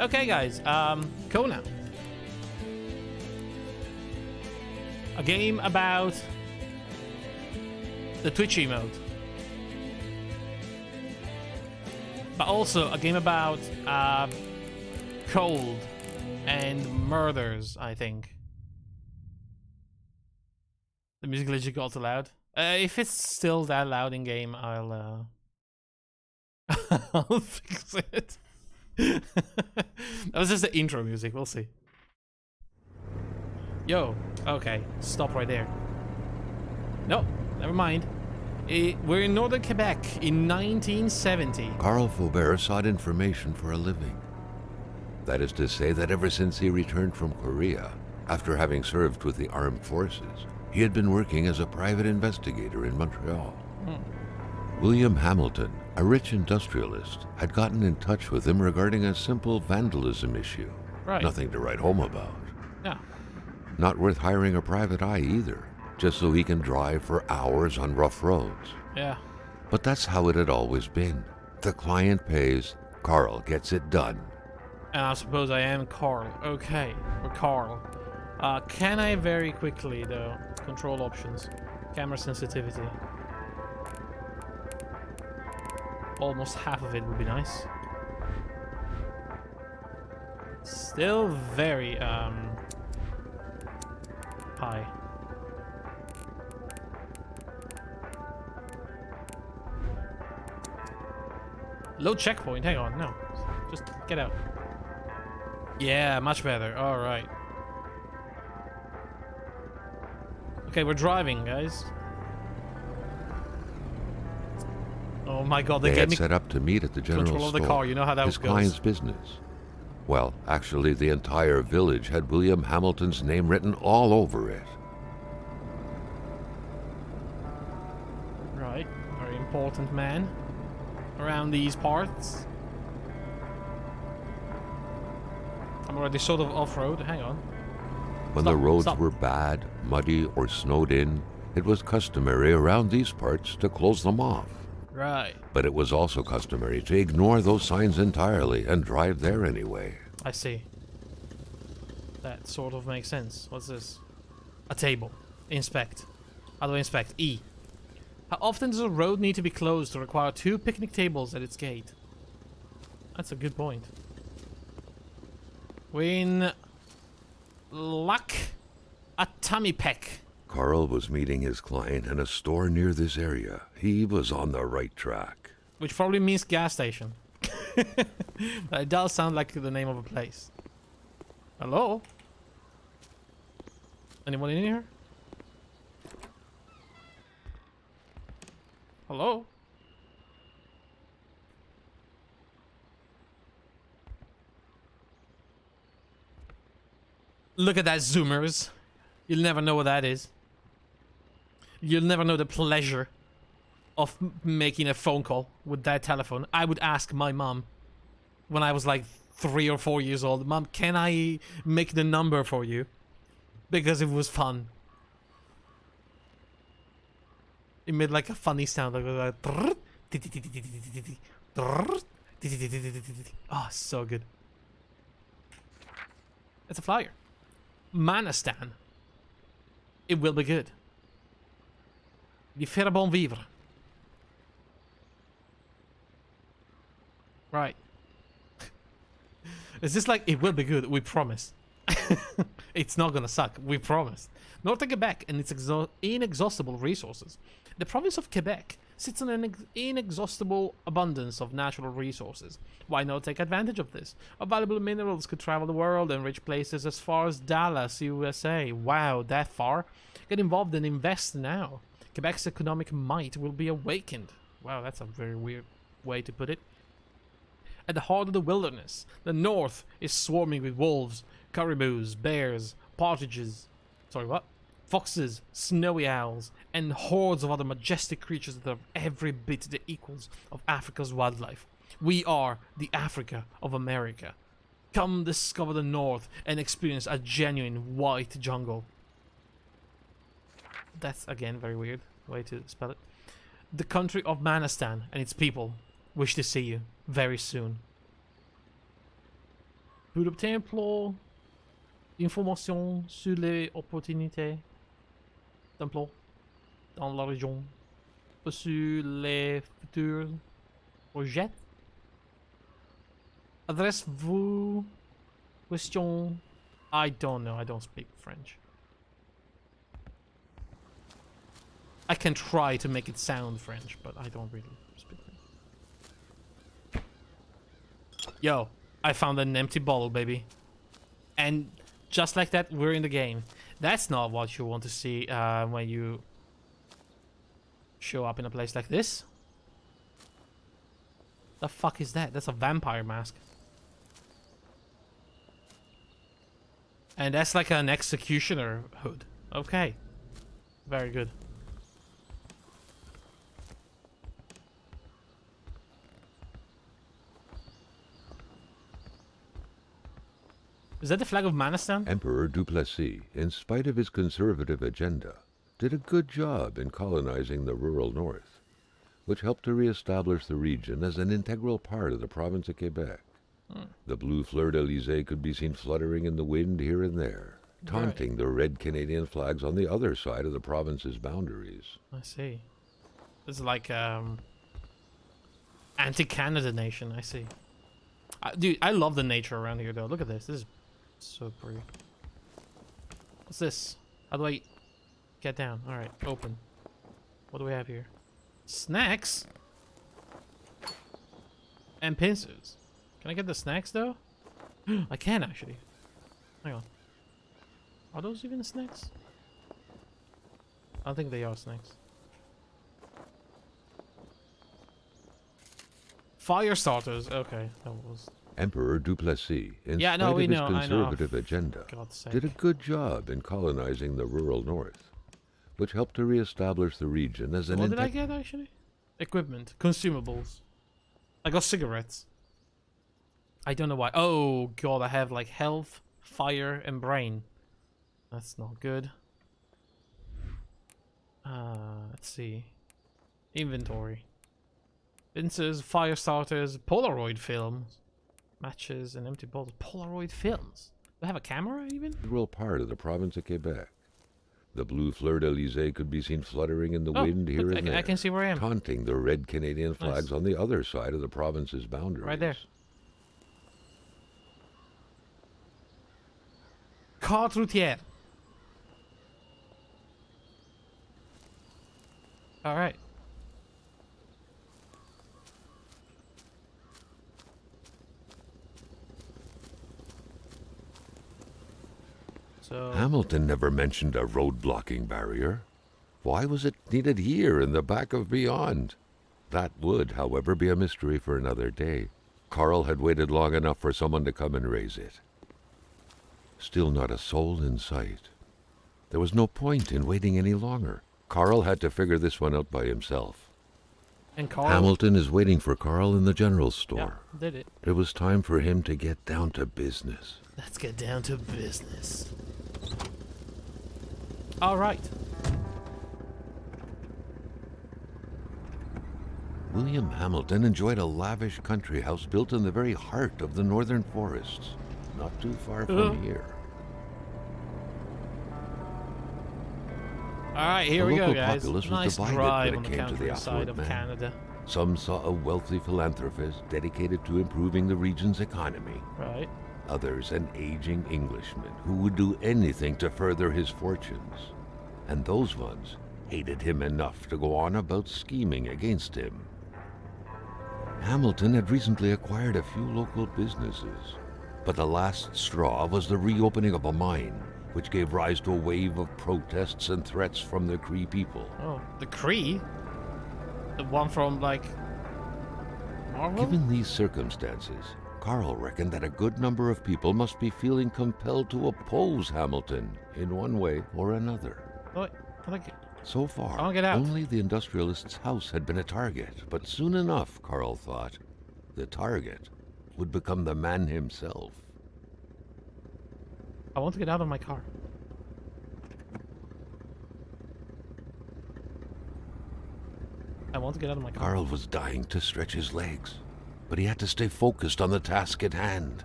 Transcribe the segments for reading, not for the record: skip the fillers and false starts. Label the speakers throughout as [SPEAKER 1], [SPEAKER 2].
[SPEAKER 1] Okay, guys. Kona. A game about the Twitch emote. But also a game about cold and murders, I think. The music literally got too loud. If it's still that loud in game, I'll I'll fix it. That was just the intro music, we'll see. Yo, okay, stop right there. No, never mind. We're in northern Quebec in 1970.
[SPEAKER 2] Carl Faubert sought information for a living. That is to say that ever since he returned from Korea, after having served with the armed forces, he had been working as a private investigator in Montreal. William Hamilton, a rich industrialist, had gotten in touch with him regarding a simple vandalism issue.
[SPEAKER 1] Right.
[SPEAKER 2] Nothing to write home about.
[SPEAKER 1] Yeah.
[SPEAKER 2] Not worth hiring a private eye either, just so he can drive for hours on rough roads.
[SPEAKER 1] Yeah.
[SPEAKER 2] But that's how it had always been. The client pays, Carl gets it done.
[SPEAKER 1] And I suppose I am Carl. Okay, or Carl. Can I very quickly, though, control options, camera sensitivity. Almost half of it would be nice. Still very, high. Low checkpoint, hang on, no. Just get out. Yeah, much better, alright. Okay, we're driving, guys. Oh my god,
[SPEAKER 2] They
[SPEAKER 1] gave
[SPEAKER 2] had
[SPEAKER 1] me
[SPEAKER 2] set up to meet at the general
[SPEAKER 1] control of the
[SPEAKER 2] store,
[SPEAKER 1] car, you know how that
[SPEAKER 2] his
[SPEAKER 1] goes.
[SPEAKER 2] client's business. Well, actually, the entire village had William Hamilton's name written all over it.
[SPEAKER 1] Right, very important man around these parts. I'm already sort of off-road, hang on.
[SPEAKER 2] When the roads were bad, muddy, or snowed in, it was customary around these parts to close them off.
[SPEAKER 1] Right.
[SPEAKER 2] But it was also customary to ignore those signs entirely and drive there anyway.
[SPEAKER 1] I see. That sort of makes sense. What's this? A table. Inspect. How do I inspect? E. How often does a road need to be closed to require 2 picnic tables at its gate? That's a good point. We're in Lac Atamipek.
[SPEAKER 2] Carl was meeting his client in a store near this area. He was on the right track.
[SPEAKER 1] Which probably means gas station. But it does sound like the name of a place. Hello? Anyone in here? Hello? Look at that, zoomers. You'll never know what that is. You'll never know the pleasure of making a phone call with that telephone. I would ask my mom when I was like 3 or 4 years old, Mom, can I make the number for you? Because it was fun. It made like a funny sound, like oh, so good. It's a flyer. Manastan. It will be good. Die faire bon vivre. Right. Is this like, it will be good, we promise. It's not gonna suck, we promise. Northern Quebec and its inexhaustible resources. The province of Quebec sits on an inexhaustible abundance of natural resources. Why not take advantage of this? Our valuable minerals could travel the world and reach places as far as Dallas, USA. Wow, that far? Get involved and invest now. Quebec's economic might will be awakened. Wow, that's a very weird way to put it. At the heart of the wilderness, the north is swarming with wolves, caribous, bears, partridges, foxes, snowy owls, and hordes of other majestic creatures that are every bit the equals of Africa's wildlife. We are the Africa of America. Come discover the north and experience a genuine white jungle. That's, again, very weird way to spell it. The country of Manastan and its people wish to see you very soon. Pour obtenir information sur les opportunités d'emploi dans la région, sur les futurs projets. Adresse-vous question. I don't know. I don't speak French. I can try to make it sound French, but I don't really speak French. Yo, I found an empty bottle, baby. And just like that, we're in the game. That's not what you want to see when you show up in a place like this. The fuck is that? That's a vampire mask. And that's like an executioner hood. Okay. Very good. Is that the flag of Manistan?
[SPEAKER 2] Emperor Duplessis, in spite of his conservative agenda, did a good job in colonizing the rural north, which helped to re-establish the region as an integral part of the province of Quebec. The blue fleur-de-lis could be seen fluttering in the wind here and there, taunting the red Canadian flags on the other side of the province's boundaries.
[SPEAKER 1] I see. This is like anti-Canada nation, I see. Dude, I love the nature around here though. Look at this. This is so pretty. What's this? How do I get down? Alright, open. What do we have here? Snacks? And pincers. Can I get the snacks though? I can actually. Hang on. Are those even snacks? I don't think they are snacks. Fire starters. Okay, that was.
[SPEAKER 2] Emperor Duplessis, in spite
[SPEAKER 1] no,
[SPEAKER 2] of his
[SPEAKER 1] know,
[SPEAKER 2] conservative agenda, did a good job in colonizing the rural north, which helped to re-establish the region as an.
[SPEAKER 1] What did I get actually? Equipment, consumables. I got cigarettes. I don't know why. Oh god, I have like health, fire, and brain. That's not good. Let's see. Inventory. Pincers, fire starters, Polaroid films, matches, and empty bottles. Polaroid films. Do I have a camera even?
[SPEAKER 2] Integral part of the province of Quebec. The blue fleur-de-lis could be seen fluttering in the wind here and there.
[SPEAKER 1] I can see where I am.
[SPEAKER 2] Taunting the red Canadian flags on the other side of the province's boundaries.
[SPEAKER 1] Right there. Carte routière. All right. So
[SPEAKER 2] Hamilton never mentioned a road-blocking barrier. Why was it needed here in the back of Beyond? That would, however, be a mystery for another day. Carl had waited long enough for someone to come and raise it. Still not a soul in sight. There was no point in waiting any longer. Carl had to figure this one out by himself.
[SPEAKER 1] And Carl?
[SPEAKER 2] Hamilton is waiting for Carl in the general store.
[SPEAKER 1] Yeah, did it.
[SPEAKER 2] It was time for him to get down to business.
[SPEAKER 1] Let's get down to business. All right.
[SPEAKER 2] William Hamilton enjoyed a lavish country house built in the very heart of the northern forests, not too far from here.
[SPEAKER 1] All right, here we go, guys.
[SPEAKER 2] Populace was
[SPEAKER 1] Nice
[SPEAKER 2] divided
[SPEAKER 1] drive
[SPEAKER 2] when
[SPEAKER 1] on
[SPEAKER 2] it
[SPEAKER 1] the
[SPEAKER 2] came to the
[SPEAKER 1] countryside of
[SPEAKER 2] affluent man.
[SPEAKER 1] Canada.
[SPEAKER 2] Some saw a wealthy philanthropist dedicated to improving the region's economy.
[SPEAKER 1] Right.
[SPEAKER 2] Others an aging Englishman who would do anything to further his fortunes. And those ones hated him enough to go on about scheming against him. Hamilton had recently acquired a few local businesses, but the last straw was the reopening of a mine, which gave rise to a wave of protests and threats from the Cree people.
[SPEAKER 1] Oh, the Cree? The one from, like, Marvel?
[SPEAKER 2] Given these circumstances, Carl reckoned that a good number of people must be feeling compelled to oppose Hamilton in one way or another.
[SPEAKER 1] Wait, like,
[SPEAKER 2] So far,
[SPEAKER 1] I'll get out.
[SPEAKER 2] only the industrialist's house had been a target, but soon enough, Carl thought, the target would become the man himself.
[SPEAKER 1] I want to get out of my car. I want to get out of my car.
[SPEAKER 2] Carl was dying to stretch his legs, but he had to stay focused on the task at hand.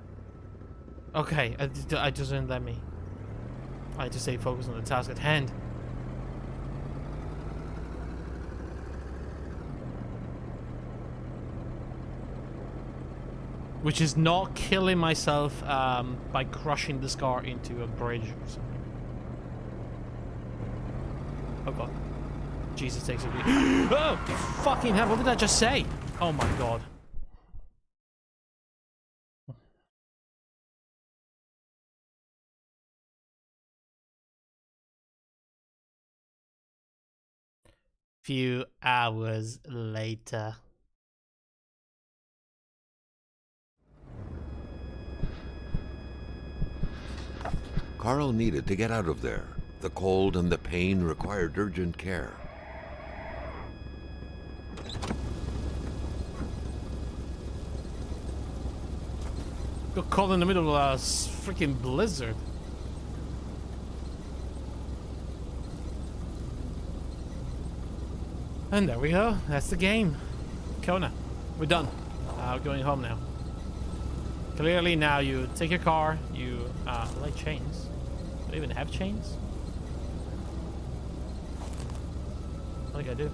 [SPEAKER 1] Okay, I just didn't let me. I had to stay focused on the task at hand. Which is not killing myself by crushing this car into a bridge or something. Oh god. Jesus takes a beat. Oh, fucking hell, what did I just say? Oh my god. Few hours later.
[SPEAKER 2] Carl needed to get out of there. The cold and the pain required urgent care.
[SPEAKER 1] Got caught in the middle of a freaking blizzard. And there we go. That's the game. Kona. We're done. We're going home now. Clearly now you take your car, you light chains. Do they even have chains? I think I do.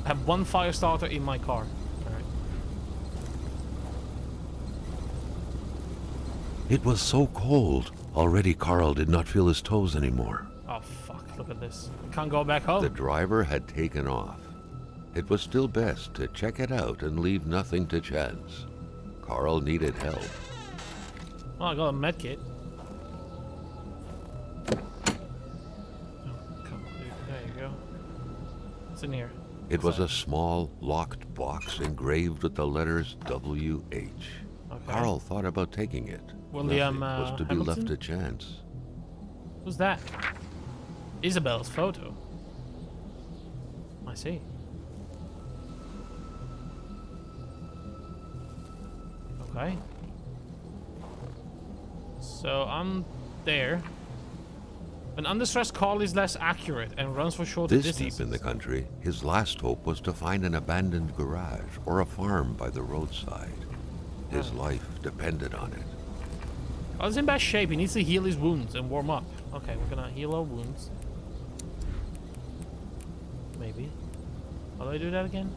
[SPEAKER 1] I have one fire starter in my car. Alright.
[SPEAKER 2] It was so cold. Already Carl did not feel his toes anymore.
[SPEAKER 1] Oh fuck, look at this. I can't go back home.
[SPEAKER 2] The driver had taken off. It was still best to check it out and leave nothing to chance. Carl needed help.
[SPEAKER 1] Oh, I got a med kit. Oh, come on, dude. There you go. What's in here?
[SPEAKER 2] It was a small, locked box engraved with the letters WH.
[SPEAKER 1] Okay.
[SPEAKER 2] Carl thought about taking it.
[SPEAKER 1] William
[SPEAKER 2] Nothing was to be
[SPEAKER 1] Hamilton?
[SPEAKER 2] left to chance.
[SPEAKER 1] Who's that? Isabel's photo. I see. Okay. So I'm there. An undistressed call is less accurate and runs for shorter
[SPEAKER 2] This
[SPEAKER 1] distances.
[SPEAKER 2] deep in the country, his last hope was to find an abandoned garage or a farm by the roadside. His life depended on it.
[SPEAKER 1] Oh, he's in bad shape. He needs to heal his wounds and warm up. Okay, we're gonna heal our wounds. Maybe. How do I do that again?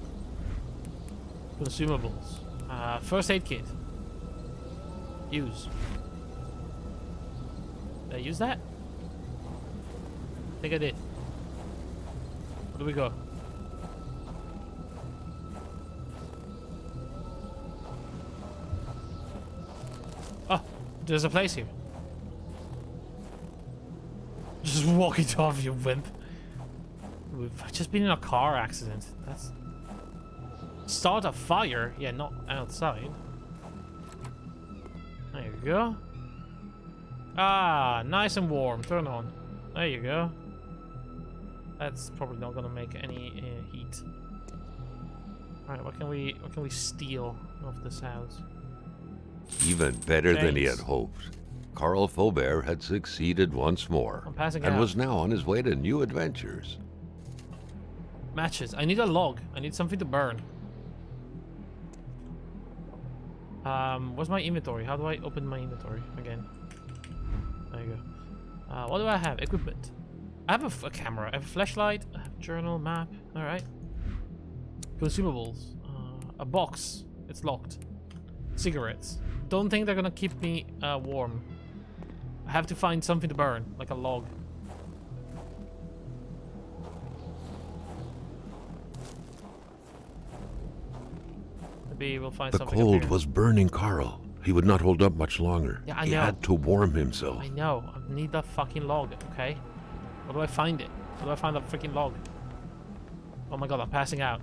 [SPEAKER 1] Consumables. First aid kit. Use. Did I use that? I think I did. Where do we go? Oh, there's a place here. Just walk it off, you wimp. We've just been in a car accident. That's... Start a fire? Yeah, not outside. There you go. Ah, nice and warm. Turn on. There you go. That's probably not gonna make any heat. Alright, what can we steal off this house?
[SPEAKER 2] Even better than he had
[SPEAKER 1] Thanks.
[SPEAKER 2] hoped. Carl Faubert had succeeded once more
[SPEAKER 1] I'm passing
[SPEAKER 2] and
[SPEAKER 1] out.
[SPEAKER 2] was now on his way to new adventures.
[SPEAKER 1] Matches. I need a log. I need something to burn. What's my inventory? How do I open my inventory again? There you go. What do I have? Equipment. I have a camera. I have a flashlight. I have a journal, map. All right. Consumables. A box. It's locked. Cigarettes. Don't think they're gonna keep me warm. I have to find something to burn, like a log. Maybe we'll find
[SPEAKER 2] The
[SPEAKER 1] something up
[SPEAKER 2] cold
[SPEAKER 1] here.
[SPEAKER 2] was burning Carl. He would not hold up much longer.
[SPEAKER 1] Yeah, I
[SPEAKER 2] he
[SPEAKER 1] know.
[SPEAKER 2] had to warm himself.
[SPEAKER 1] I know. I need that fucking log, okay? Where do I find it? Where do I find that freaking log? Oh my god, I'm passing out.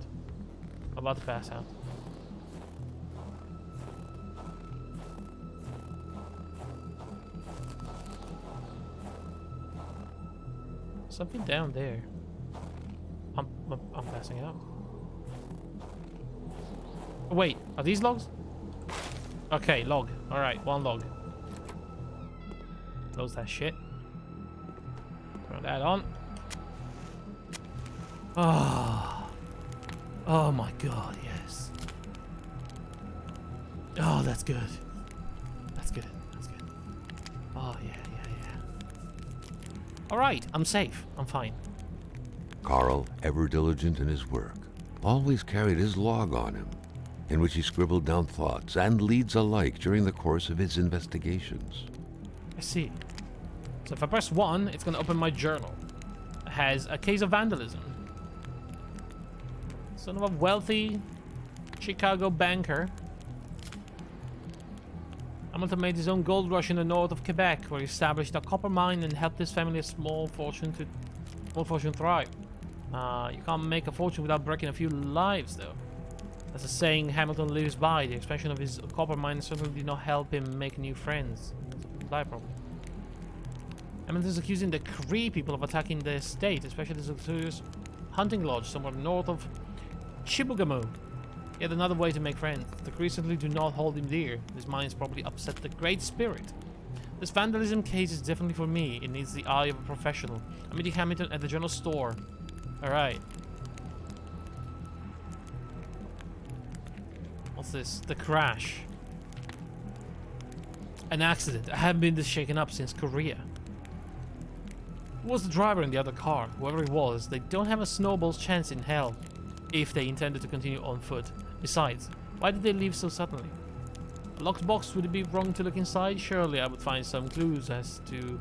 [SPEAKER 1] I'm about to pass out. Something down there. I'm passing out. Wait, are these logs? Okay, log. Alright, one log. Close that shit. Turn that on. Ah. Oh my god, yes. Oh, that's good. That's good. That's good. Oh, yeah. Alright, I'm safe. I'm fine.
[SPEAKER 2] Carl, ever diligent in his work, always carried his log on him, in which he scribbled down thoughts and leads alike during the course of his investigations.
[SPEAKER 1] I see. So if I press 1, it's going to open my journal. It has a case of vandalism. Son of a wealthy Chicago banker. Hamilton made his own gold rush in the north of Quebec, where he established a copper mine and helped his family a small fortune thrive. You can't make a fortune without breaking a few lives, though. That's a saying Hamilton lives by. The expansion of his copper mine certainly did not help him make new friends. That's a die problem. Hamilton is accusing the Cree people of attacking the estate, especially the luxurious hunting lodge somewhere north of Chibougamau. Yet another way to make friends. The Cree certainly do not hold him dear. His mind's probably upset the Great Spirit. This vandalism case is definitely for me. It needs the eye of a professional. I'm meeting Hamilton at the general store. Alright. What's this? The crash. An accident. I haven't been this shaken up since Korea. Who was the driver in the other car? Whoever it was, they don't have a snowball's chance in hell if they intended to continue on foot. Besides, why did they leave so suddenly? A locked box, would it be wrong to look inside? Surely I would find some clues as to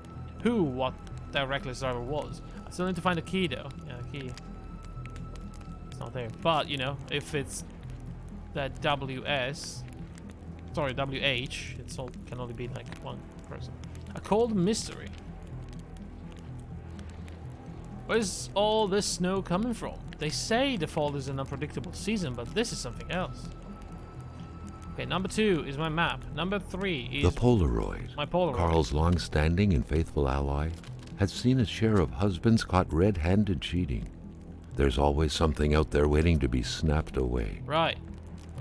[SPEAKER 1] what that reckless driver was. I still need to find a key though. Yeah, a key. It's not there. But, you know, if it's that WH, it can only be like one person. A cold mystery. Where's all this snow coming from? They say the fall is an unpredictable season, but this is something else. Okay, number 2 is my map. Number 3 is...
[SPEAKER 2] The Polaroid.
[SPEAKER 1] My Polaroid.
[SPEAKER 2] Carl's long-standing and faithful ally had seen his share of husbands caught red-handed cheating. There's always something out there waiting to be snapped away.
[SPEAKER 1] Right.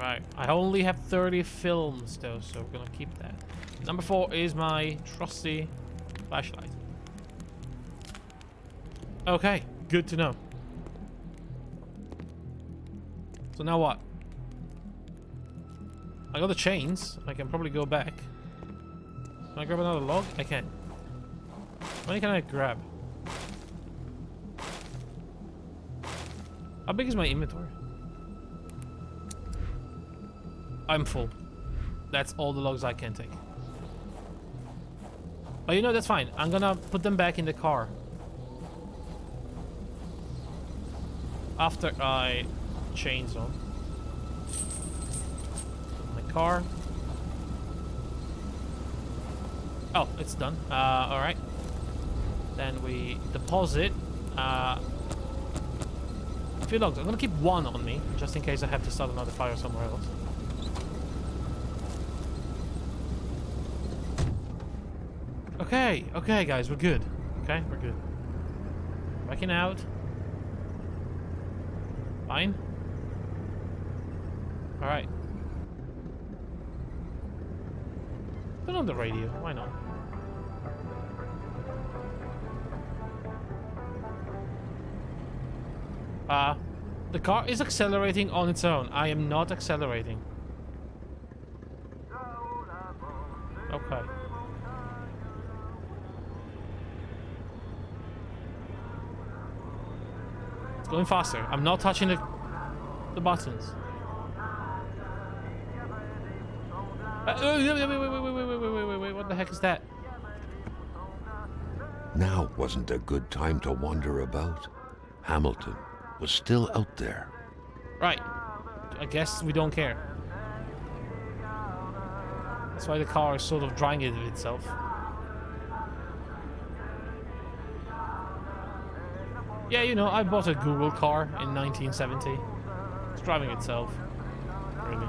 [SPEAKER 1] I only have 30 films though, so we're gonna keep that. Number 4 is my trusty flashlight. Okay, good to know. So now what? I got the chains. I can probably go back. Can I grab another log? I can. How many can I grab? How big is my inventory? I'm full. That's all the logs I can take. Oh, you know, that's fine. I'm gonna put them back in the car. After I chainsaw my car. Oh, it's done. Alright. Then we deposit a few logs. I'm gonna keep one on me, just in case I have to start another fire somewhere else. Okay, guys, we're good. Okay, we're good. Backing out. Fine. Alright. Put on the radio, why not? The car is accelerating on its own. I am not accelerating. Okay. It's going faster. I'm not touching the buttons. Wait, what the heck is that?
[SPEAKER 2] Now wasn't a good time to wander about. Hamilton was still out there.
[SPEAKER 1] Right. I guess we don't care. That's why the car is sort of drying it itself. Yeah, you know, I bought a Google car in 1970. It's driving itself. Really.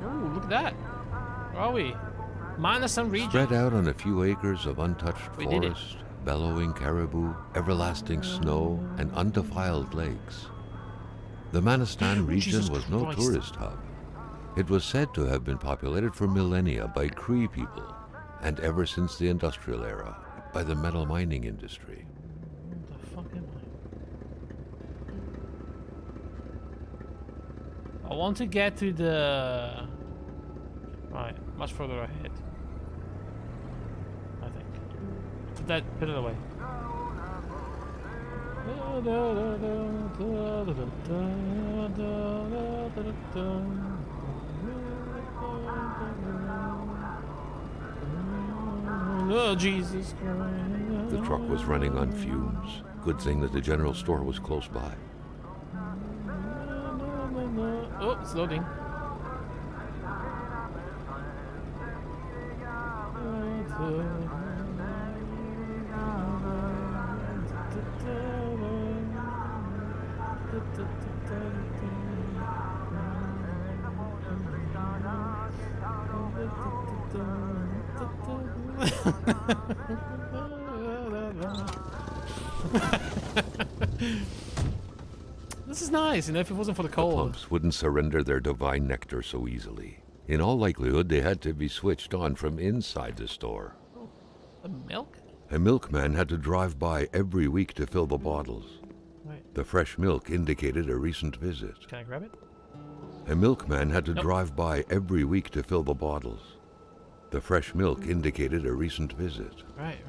[SPEAKER 1] Ooh, look at that. Where are we? Minus some region.
[SPEAKER 2] Spread out on a few acres of untouched
[SPEAKER 1] We did it.
[SPEAKER 2] forest, bellowing caribou, everlasting snow, and undefiled lakes. The Manistan region
[SPEAKER 1] Jesus
[SPEAKER 2] was no
[SPEAKER 1] Christ.
[SPEAKER 2] tourist hub. It was said to have been populated for millennia by Cree people, and ever since the industrial era, by the metal mining industry.
[SPEAKER 1] I want to get to the... Right, much further ahead. I think. Put it away. Oh, Jesus Christ.
[SPEAKER 2] The truck was running on fumes. Good thing that the general store was close by.
[SPEAKER 1] Oh, it's loading. This is nice, you know, if it wasn't for the
[SPEAKER 2] The
[SPEAKER 1] cold.
[SPEAKER 2] plumps wouldn't surrender their divine nectar so easily. In all likelihood, they had to be switched on from inside the store.
[SPEAKER 1] The milk?
[SPEAKER 2] A milkman had to drive by every week to fill the bottles.
[SPEAKER 1] Right.
[SPEAKER 2] The fresh milk indicated a recent visit.
[SPEAKER 1] Can I grab it?
[SPEAKER 2] A milkman had to
[SPEAKER 1] Nope.
[SPEAKER 2] drive by every week to fill the bottles. The fresh milk indicated a recent visit.
[SPEAKER 1] Right.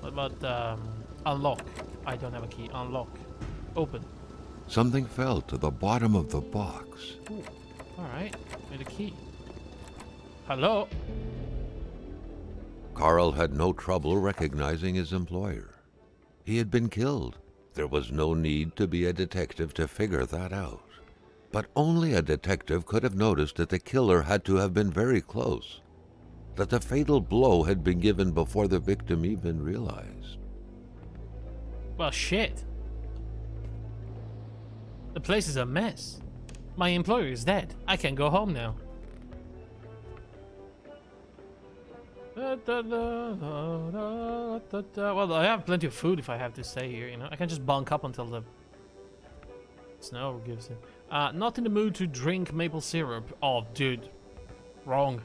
[SPEAKER 1] What about, unlock? I don't have a key. Unlock. Open.
[SPEAKER 2] Something fell to the bottom of the box.
[SPEAKER 1] Ooh. Alright. With a key. Hello?
[SPEAKER 2] Carl had no trouble recognizing his employer. He had been killed. There was no need to be a detective to figure that out. But only a detective could have noticed that the killer had to have been very close, that the fatal blow had been given before the victim even realized.
[SPEAKER 1] Well, shit. The place is a mess. My employer is dead. I can go home now. Well, I have plenty of food if I have to stay here, you know. I can just bunk up until the snow gives it. Not in the mood to drink maple syrup. Oh, dude. Wrong.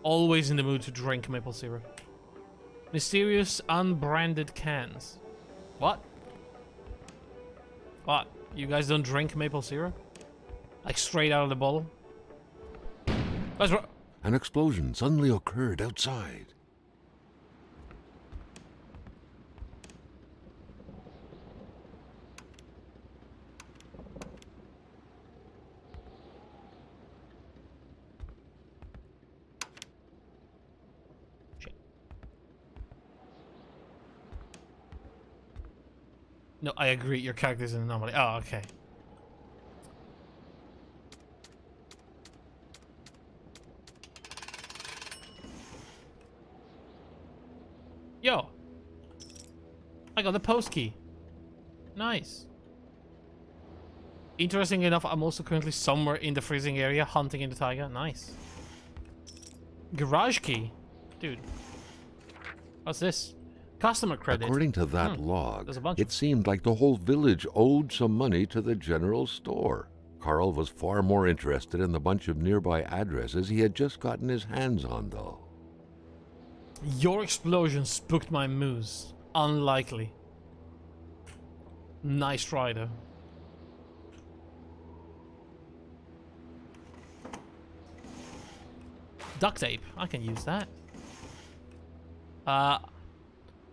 [SPEAKER 1] Always in the mood to drink maple syrup. Mysterious unbranded cans. What? What? You guys don't drink maple syrup? Like straight out of the bottle? That's right.
[SPEAKER 2] An explosion suddenly occurred outside.
[SPEAKER 1] Shit. No, I agree. Your character's an anomaly. Oh, okay. Yo, I got the post key. Nice. Interesting enough, I'm also currently somewhere in the freezing area hunting in the taiga. Nice. Garage key. Dude. What's this? Customer credit.
[SPEAKER 2] According to that log,
[SPEAKER 1] there's a bunch
[SPEAKER 2] it seemed like the whole village owed some money to the general store. Carl was far more interested in the bunch of nearby addresses he had just gotten his hands on, though.
[SPEAKER 1] Your explosion spooked my moose. Unlikely. Nice try, though. Duct tape. I can use that.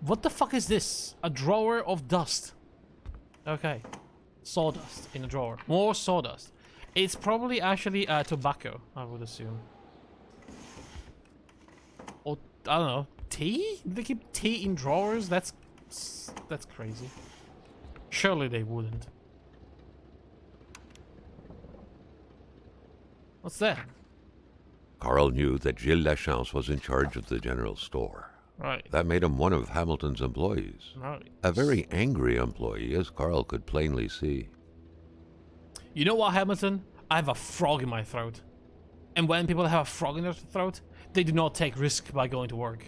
[SPEAKER 1] What the fuck is this? A drawer of dust. Okay. Sawdust in a drawer. More sawdust. It's probably actually tobacco, I would assume. Or, I don't know, tea? Do they keep tea in drawers? That's crazy. Surely they wouldn't. What's that?
[SPEAKER 2] Carl knew that Gilles Lachance was in charge of the general store.
[SPEAKER 1] Right.
[SPEAKER 2] That made him one of Hamilton's employees.
[SPEAKER 1] Right.
[SPEAKER 2] A very angry employee, as Carl could plainly see.
[SPEAKER 1] You know what, Hamilton? I have a frog in my throat. And when people have a frog in their throat, they do not take risk by going to work.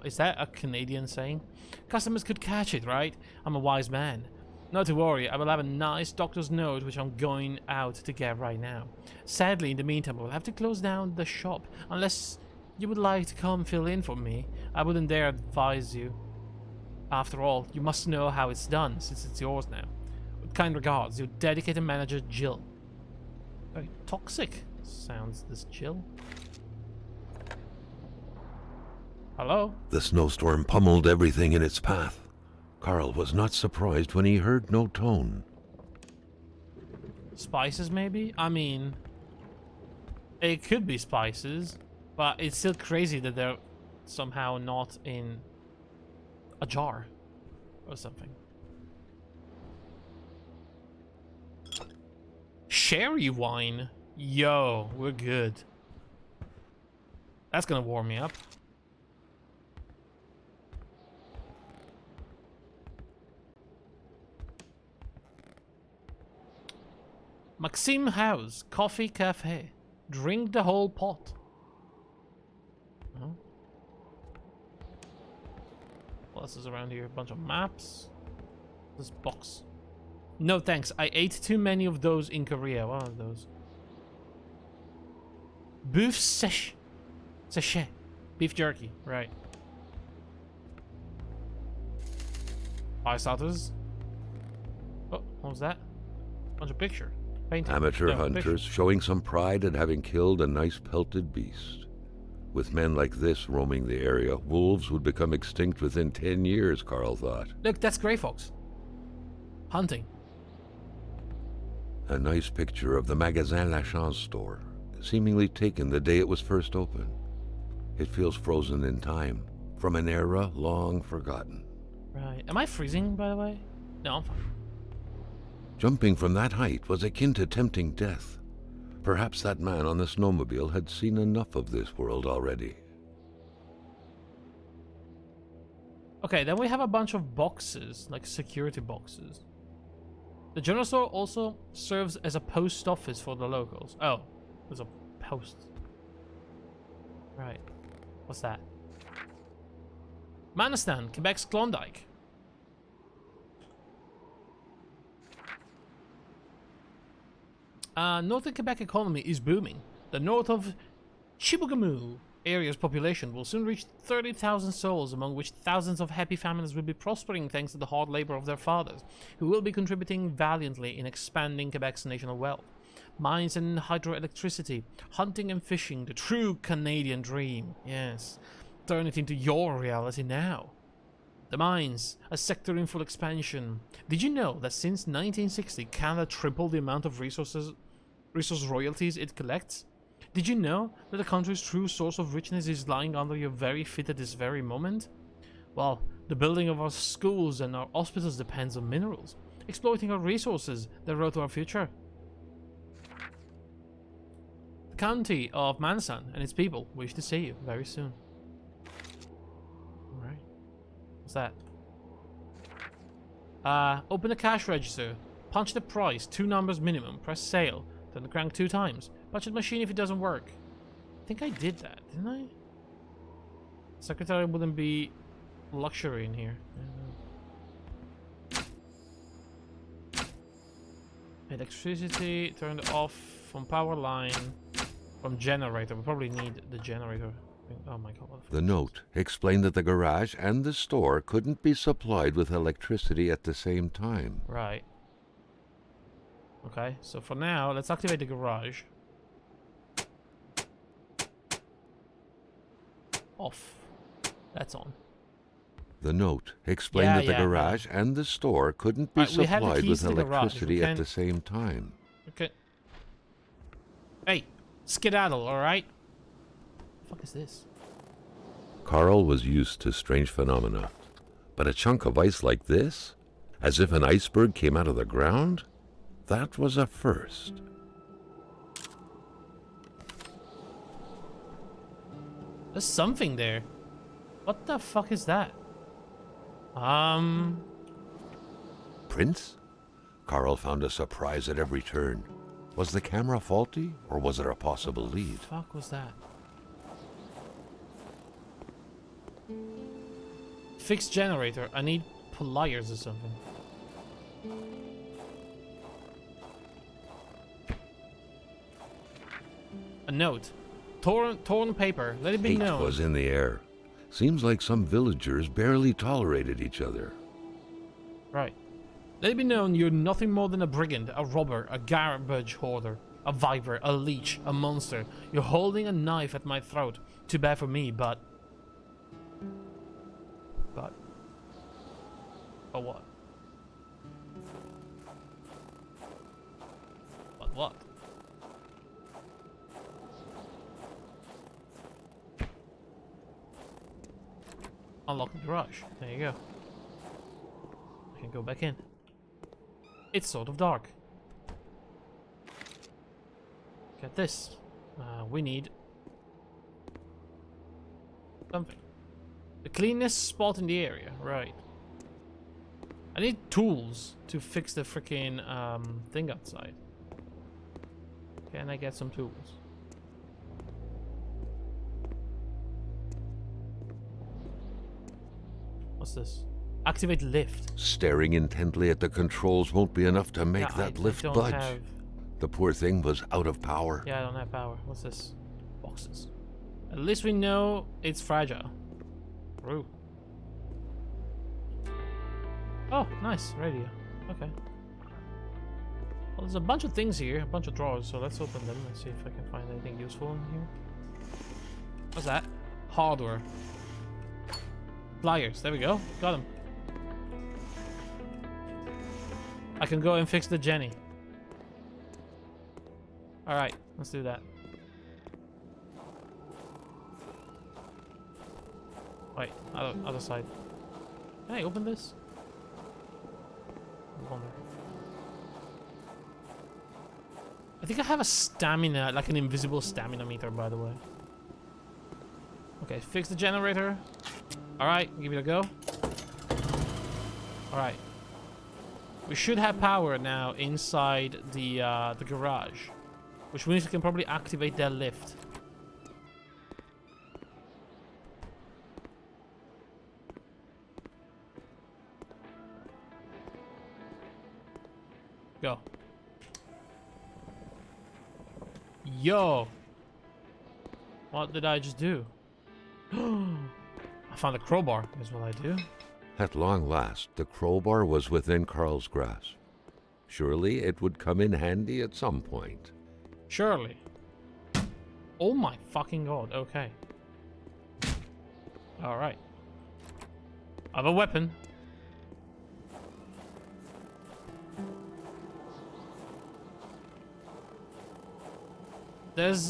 [SPEAKER 1] Is that a Canadian saying? Customers could catch it, right? I'm a wise man. Not to worry, I will have a nice doctor's note which I'm going out to get right now. Sadly, in the meantime, I will have to close down the shop. Unless you would like to come fill in for me, I wouldn't dare advise you. After all, you must know how it's done, since it's yours now. With kind regards, your dedicated manager, Jill. Very toxic. Sounds this chill. Hello?
[SPEAKER 2] The snowstorm pummeled everything in its path. Carl was not surprised when he heard no tone.
[SPEAKER 1] Spices, maybe? I mean, it could be spices, but it's still crazy that they're somehow not in a jar or something. Sherry wine. Yo, we're good. That's gonna warm me up. Maxime House, Coffee Cafe. Drink the whole pot. Oh. What else is around here? A bunch of maps. This box. No thanks, I ate too many of those in Korea. What are those? Beef sachet. Beef jerky, right. Fire starters. Oh, what was that? Bunch of pictures. Painting.
[SPEAKER 2] Amateur
[SPEAKER 1] No,
[SPEAKER 2] hunters
[SPEAKER 1] pictures.
[SPEAKER 2] showing some pride at having killed a nice pelted beast. With men like this roaming the area, wolves would become extinct within 10 years, Carl thought.
[SPEAKER 1] Look, that's Grey Fox. Hunting.
[SPEAKER 2] A nice picture of the Magasin Lachance store, seemingly taken the day it was first opened. It feels frozen in time, from an era long forgotten.
[SPEAKER 1] Right. Am I freezing, by the way? No, I'm fine.
[SPEAKER 2] Jumping from that height was akin to tempting death. Perhaps that man on the snowmobile had seen enough of this world already.
[SPEAKER 1] Okay, then we have a bunch of boxes, like security boxes. The general store also serves as a post office for the locals. Oh, there's a post. Right. What's that? Manistan, Quebec's Klondike. Northern Quebec economy is booming. The north of Chibougamau area's population will soon reach 30,000 souls, among which thousands of happy families will be prospering thanks to the hard labor of their fathers, who will be contributing valiantly in expanding Quebec's national wealth. Mines and hydroelectricity, hunting and fishing, the true Canadian dream. Yes, turn it into your reality now. The mines, a sector in full expansion. Did you know that since 1960, Canada tripled the amount of resource royalties it collects? Did you know that the country's true source of richness is lying under your very feet at this very moment? Well, the building of our schools and our hospitals depends on minerals. Exploiting our resources, the road to our future. The county of Mansan and its people wish to see you very soon. Alright. What's that? Open the cash register. Punch the price, 2 numbers minimum. Press sale. Turn the crank 2 times. Punch the machine if it doesn't work. I think I did that, didn't I? Secretary wouldn't be luxury in here. Electricity turned off from power line. From generator. We probably need the generator. Oh my god.
[SPEAKER 2] The note explained that the garage and the store couldn't be supplied with electricity at the same time.
[SPEAKER 1] Right. Okay, so for now, let's activate the garage. Off. That's on.
[SPEAKER 2] The note explained that the garage and the store couldn't be supplied with electricity at the same time.
[SPEAKER 1] Okay. Hey, skedaddle, alright? What the fuck is this?
[SPEAKER 2] Carl was used to strange phenomena, but a chunk of ice like this? As if an iceberg came out of the ground? That was a first.
[SPEAKER 1] There's something there. What the fuck is that?
[SPEAKER 2] Prince? Carl found a surprise at every turn. Was the camera faulty, or was it a possible lead?
[SPEAKER 1] What the fuck was that? Fixed generator. I need pliers or something. A note. Torn paper. Let it be
[SPEAKER 2] Hate
[SPEAKER 1] known.
[SPEAKER 2] was in the air. Seems like some villagers barely tolerated each other.
[SPEAKER 1] Right. Let it be known you're nothing more than a brigand, a robber, a garbage hoarder, A viper, a leech, a monster. You're holding a knife at my throat. Too bad for me, but... But what? But what? Unlock the garage. There you go. I can go back in. It's sort of dark. Get this. We need something. The cleanest spot in the area. Right. I need tools to fix the freaking thing outside. Can I get some tools? What's this? Activate lift.
[SPEAKER 2] Staring intently at the controls won't be enough to make that lift budge. The poor thing was out of power.
[SPEAKER 1] Yeah, I don't have power. What's this? Boxes. At least we know it's fragile. True. Oh, nice. Radio. Okay. Well, there's a bunch of things here. A bunch of drawers. So let's open them and see if I can find anything useful in here. What's that? Hardware. Pliers. There we go. Got them. I can go and fix the Jenny. Alright, let's do that. Wait, other side. Can I open this? I wonder. I think I have a stamina, like an invisible stamina meter, by the way. Okay, fix the generator. Alright, give it a go. Alright. We should have power now inside the garage. Which means we can probably activate that lift. Go. Yo! What did I just do? I found a crowbar, is what I do.
[SPEAKER 2] At long last, the crowbar was within Carl's grasp. Surely it would come in handy at some point.
[SPEAKER 1] Surely. Oh my fucking god, okay. Alright. I have a weapon. There's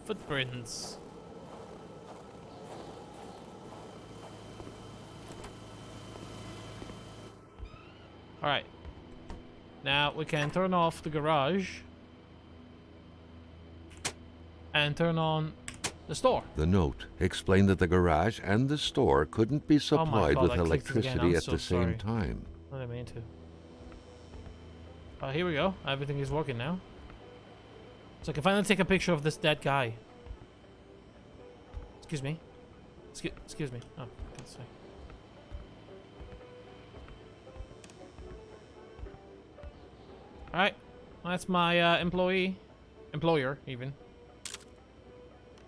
[SPEAKER 1] footprints. Alright. Now we can turn off the garage and turn on the store.
[SPEAKER 2] The note explained that the garage and the store couldn't be supplied with electricity at the same time.
[SPEAKER 1] I didn't mean to. Here we go. Everything is working now. So I can finally take a picture of this dead guy. Excuse me. Excuse me. Oh, that's fine. Alright. That's my employer, even.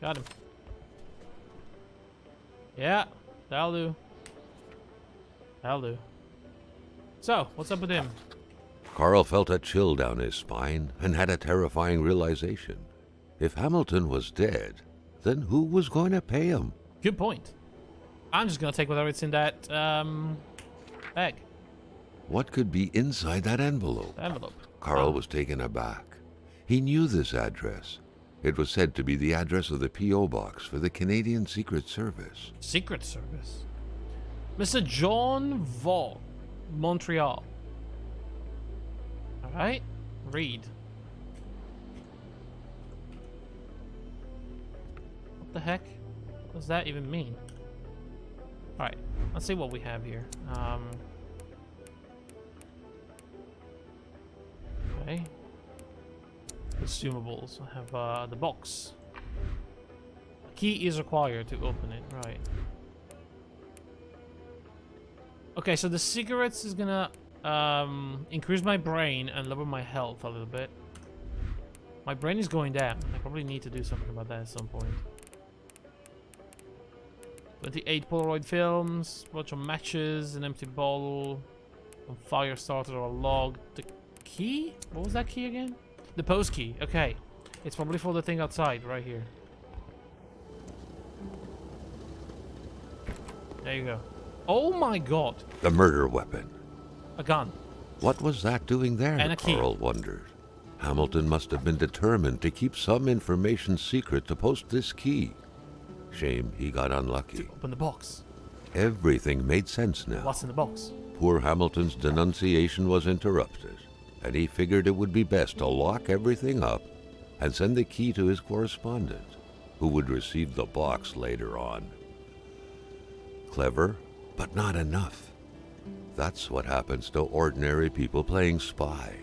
[SPEAKER 1] Got him. Yeah, that'll do. That'll do. So, what's up with him?
[SPEAKER 2] Carl felt a chill down his spine and had a terrifying realization. If Hamilton was dead, then who was going to pay him?
[SPEAKER 1] Good point. I'm just gonna take whatever's in that bag.
[SPEAKER 2] What could be inside that envelope?
[SPEAKER 1] Envelope.
[SPEAKER 2] Carl was taken aback. He knew this address. It was said to be the address of the P.O. box for the Canadian Secret Service.
[SPEAKER 1] Secret Service? Mr. John Vaughan, Montreal. Alright, read. What the heck? What does that even mean? Alright, let's see what we have here. Okay. Consumables. I have the box. A key is required to open it. Right. Okay, so the cigarettes is gonna increase my brain and lower my health a little bit. My brain is going down. I probably need to do something about that at some point. 28 Polaroid films, bunch of matches, an empty bottle, a fire starter or a log. The key? What was that key again? The post key. Okay. It's probably for the thing outside, right here. There you go. Oh my god.
[SPEAKER 2] The murder weapon.
[SPEAKER 1] A gun.
[SPEAKER 2] What was that doing there?
[SPEAKER 1] And a key.
[SPEAKER 2] Carl wondered. Hamilton must have been determined to keep some information secret to post this key. Shame he got unlucky.
[SPEAKER 1] Open the box.
[SPEAKER 2] Everything made sense now.
[SPEAKER 1] What's in the box?
[SPEAKER 2] Poor Hamilton's denunciation was interrupted, and he figured it would be best to lock everything up and send the key to his correspondent, who would receive the box later on. Clever, but not enough. That's what happens to ordinary people playing spy.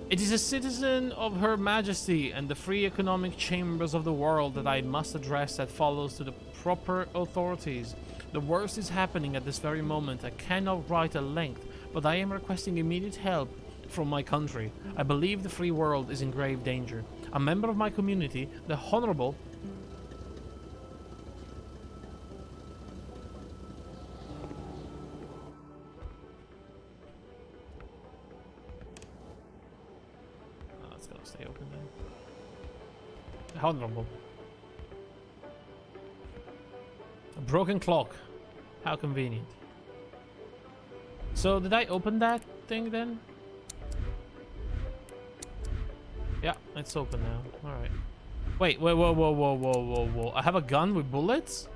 [SPEAKER 1] It is a citizen of Her Majesty and the free economic chambers of the world that I must address that follows to the proper authorities. The worst is happening at this very moment. I cannot write at length, but I am requesting immediate help from my country. I believe the free world is in grave danger. A member of my community, the Honorable... Stay open then. Honorable. A broken clock. How convenient. So did I open that thing then? Yeah, it's open now. Alright. Wait, whoa. I have a gun with bullets?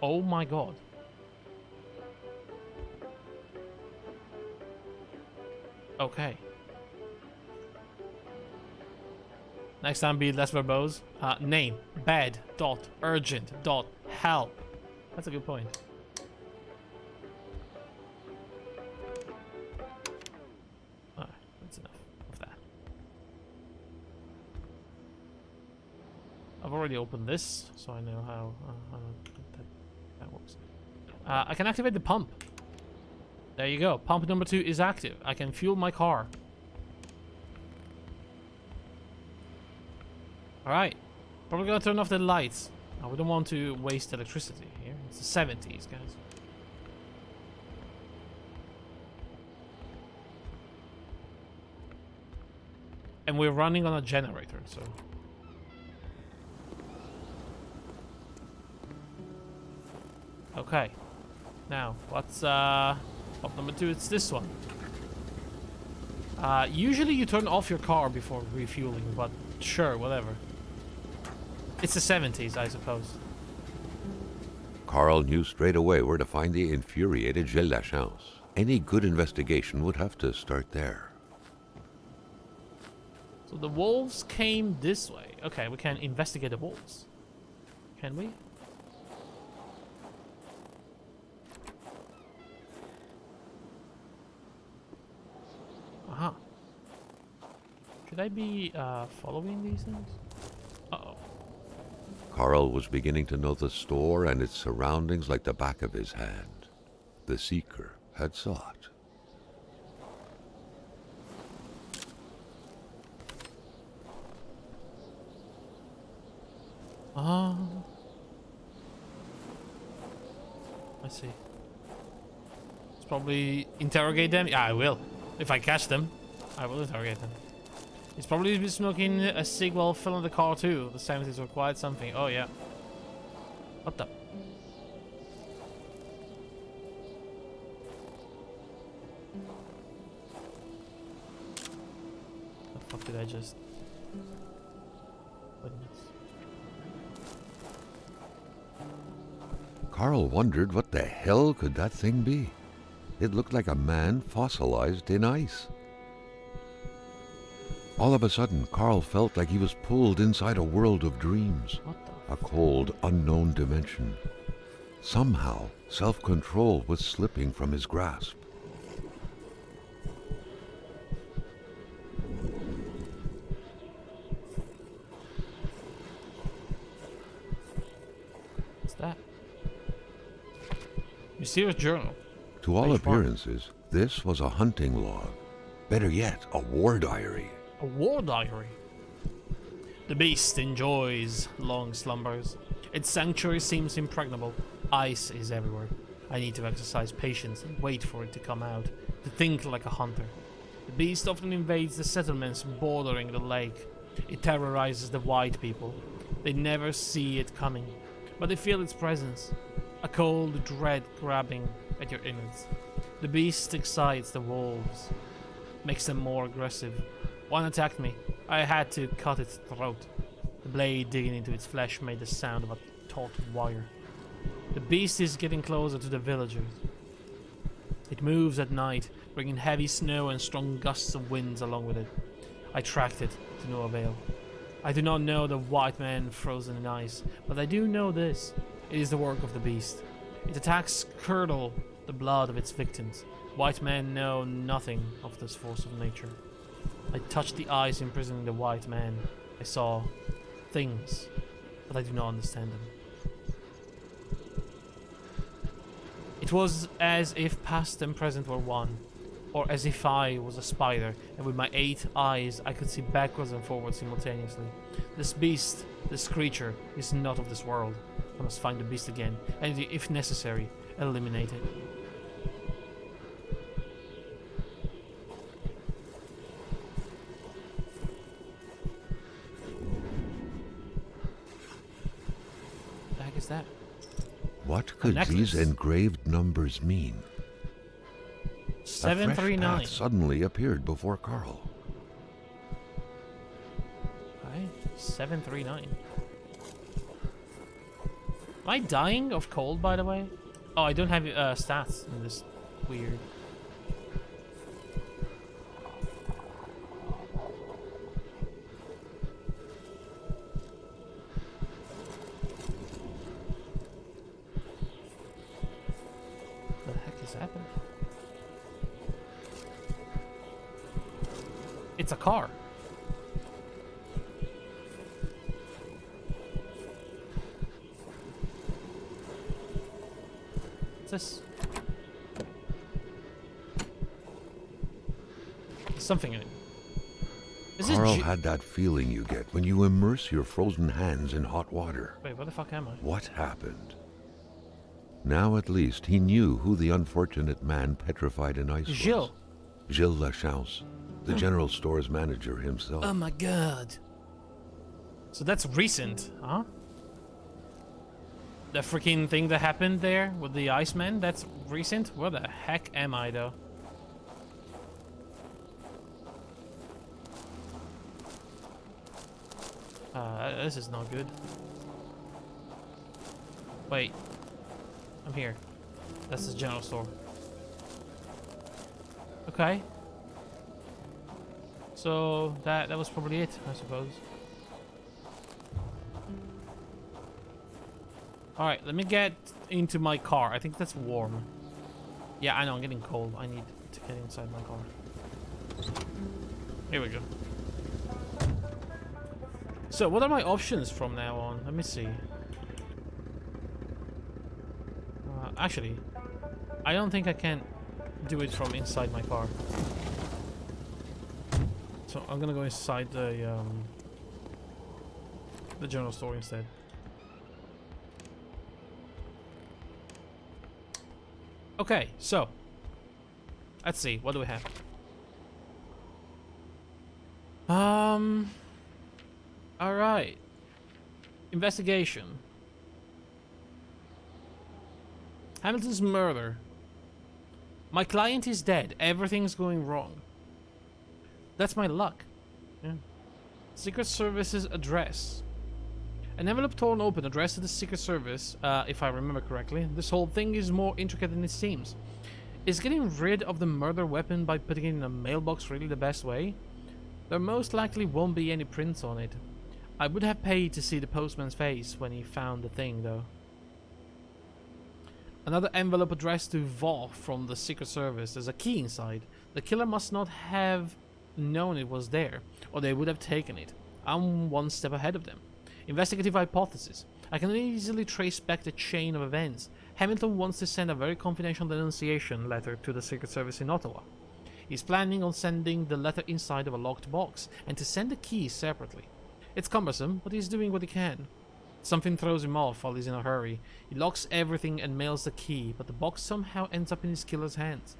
[SPEAKER 1] Oh my god. Okay. Next time be less verbose. Name. Bad. Dot. Urgent. Dot. Help. That's a good point. Alright, that's enough of that. I've already opened this, so I know how that works. I can activate the pump. There you go. Pump number 2 is active. I can fuel my car. Alright, probably gonna turn off the lights. We don't want to waste electricity here. It's the 70s, guys. And we're running on a generator, so... Okay. Now, what's pump number 2? It's this one. Usually you turn off your car before refueling, but sure, whatever. It's the 70s, I suppose.
[SPEAKER 2] Carl knew straight away where to find the infuriated Gilles Lachance. Any good investigation would have to start there.
[SPEAKER 1] So the wolves came this way. Okay, we can investigate the wolves. Can we? Aha. Should I be following these things? Uh-oh.
[SPEAKER 2] Carl was beginning to know the store and its surroundings like the back of his hand. The seeker had sought.
[SPEAKER 1] I see. Let's probably interrogate them. Yeah, I will. If I catch them, I will interrogate them. He's probably been smoking a cig while filling the car too. The 70s were quite something. Oh yeah. What the? The fuck did I just... Goodness.
[SPEAKER 2] Carl wondered what the hell could that thing be. It looked like a man fossilized in ice. All of a sudden, Carl felt like he was pulled inside a world of dreams. A cold, unknown dimension. Somehow, self-control was slipping from his grasp.
[SPEAKER 1] What's that? Mysterious journal.
[SPEAKER 2] To all
[SPEAKER 1] Page
[SPEAKER 2] appearances, this was a hunting log. Better yet, a war diary.
[SPEAKER 1] A war diary. The beast enjoys long slumbers. Its sanctuary seems impregnable. Ice is everywhere. I need to exercise patience and wait for it to come out. To think like a hunter. The beast often invades the settlements bordering the lake. It terrorizes the white people. They never see it coming, but they feel its presence. A cold dread grabbing at your innards. The beast excites the wolves, makes them more aggressive. One attacked me. I had to cut its throat. The blade digging into its flesh made the sound of a taut wire. The beast is getting closer to the villagers. It moves at night, bringing heavy snow and strong gusts of winds along with it. I tracked it to no avail. I do not know the white man frozen in ice, but I do know this. It is the work of the beast. Its attacks curdle the blood of its victims. White men know nothing of this force of nature. I touched the eyes imprisoning the white man. I saw things, but I do not understand them. It was as if past and present were one, or as if I was a spider, and with my 8 eyes I could see backwards and forwards simultaneously. This beast, this creature, is not of this world. I must find the beast again, and if necessary, eliminate it. What the heck is that?
[SPEAKER 2] What could these engraved numbers mean? A fresh
[SPEAKER 1] 739.
[SPEAKER 2] path suddenly appeared before Carl.
[SPEAKER 1] Okay, 739. Am I dying of cold, by the way? Oh, I don't have stats in this. Weird. What the heck is happening? It's a car. This? There's something in it. Is this
[SPEAKER 2] Carl had that feeling you get when you immerse your frozen hands in hot water.
[SPEAKER 1] Wait, what the fuck am I?
[SPEAKER 2] What happened? Now at least he knew who the unfortunate man petrified in ice
[SPEAKER 1] Gilles.
[SPEAKER 2] was. Gilles Lachance, the general store's manager himself.
[SPEAKER 1] Oh my god. So that's recent, huh? The freaking thing that happened there with the Iceman, that's recent? Where the heck am I, though? This is not good. Wait. I'm here. That's the general store. Okay. So, that was probably it, I suppose. Alright, let me get into my car. I think that's warm. Yeah, I know, I'm getting cold. I need to get inside my car. Here we go. So, what are my options from now on? Let me see. Actually, I don't think I can do it from inside my car. So, I'm gonna go inside the general store instead. Okay, so let's see, what do we have? Alright. Investigation. Hamilton's murder. My client is dead. Everything's going wrong. That's my luck. Yeah. Secret Service's address. An envelope torn open addressed to the Secret Service, if I remember correctly. This whole thing is more intricate than it seems. Is getting rid of the murder weapon by putting it in a mailbox really the best way? There most likely won't be any prints on it. I would have paid to see the postman's face when he found the thing, though. Another envelope addressed to Vaux from the Secret Service. There's a key inside. The killer must not have known it was there, or they would have taken it. I'm one step ahead of them. Investigative hypothesis. I can easily trace back the chain of events. Hamilton wants to send a very confidential denunciation letter to the Secret Service in Ottawa. He's planning on sending the letter inside of a locked box, and to send the key separately. It's cumbersome, but he's doing what he can. Something throws him off while he's in a hurry. He locks everything and mails the key, but the box somehow ends up in his killer's hands.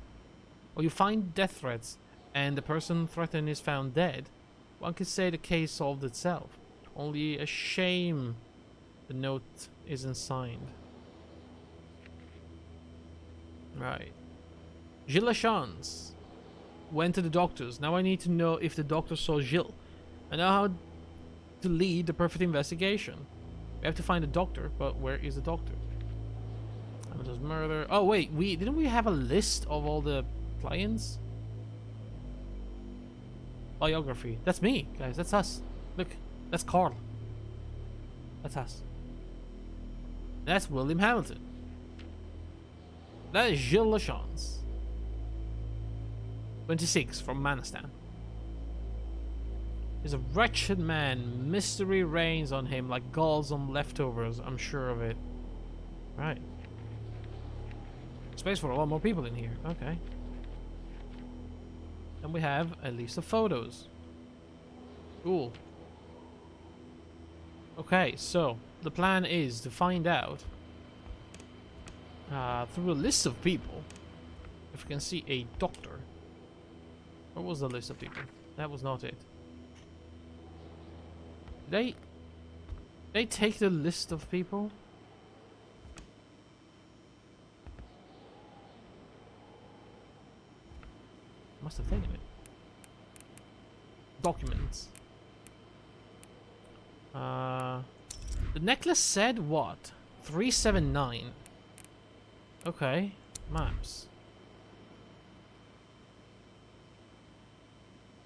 [SPEAKER 1] Or you find death threats and the person threatened is found dead, one could say the case solved itself. Only a shame the note isn't signed. Right. Gilles Lachance went to the doctors. Now I need to know if the doctor saw Gilles. I know how to lead the perfect investigation. We have to find a doctor, but where is the doctor? Amateur's murder. Oh wait, didn't we have a list of all the clients? Biography. That's me, guys. That's us. Look, that's Carl. That's us. That's William Hamilton. That is Gilles Lachance. 26 from Manistan. He's a wretched man. Mystery reigns on him like gulls on leftovers. I'm sure of it. Right. Space for a lot more people in here. Okay. And we have a list of photos. Cool. Okay, so the plan is to find out through a list of people if we can see a doctor. What was the list of people? That was not it. They take the list of people? Must have taken it. Documents. The necklace said what? 379. Okay. Maps.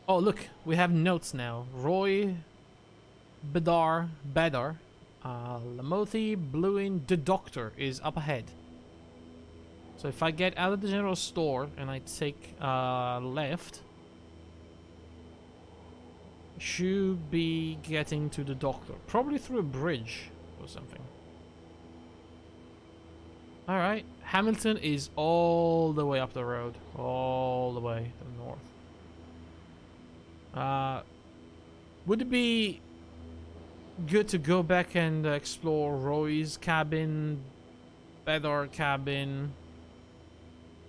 [SPEAKER 1] Oh, look. We have notes now. Roy, Bedar, Lamothi, Bluin, the doctor is up ahead. So if I get out of the general store and I take left, should be getting to the doctor. Probably through a bridge or something. Alright, Hamilton is all the way up the road. All the way to the north. Would it be good to go back and explore Roy's cabin, Bedar cabin,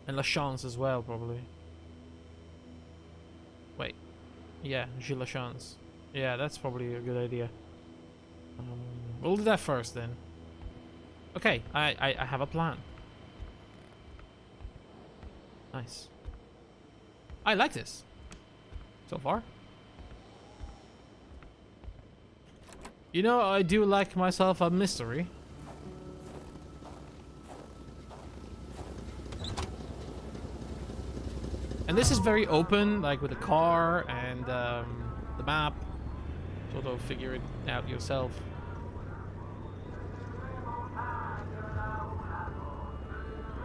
[SPEAKER 1] and Lachance as well, probably. Wait. Yeah, Gilles Lachance. Yeah, that's probably a good idea. We'll do that first then. Okay, I have a plan. Nice. I like this. So far. You know, I do like myself a mystery. And this is very open, like with the car and the map. Sort of figure it out yourself.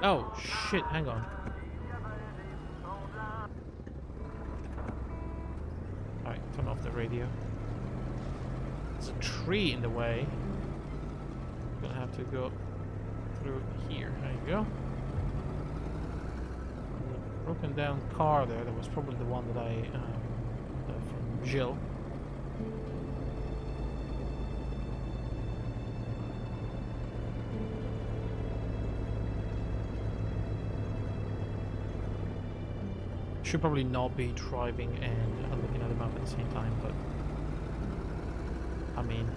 [SPEAKER 1] Oh, shit, hang on. Alright, turn off the radio. There's a tree in the way. I'm gonna have to go through here. There you go. Broken down car there. That was probably the one that I from Gilles. Should probably not be driving and looking at the map at the same time, but I mean,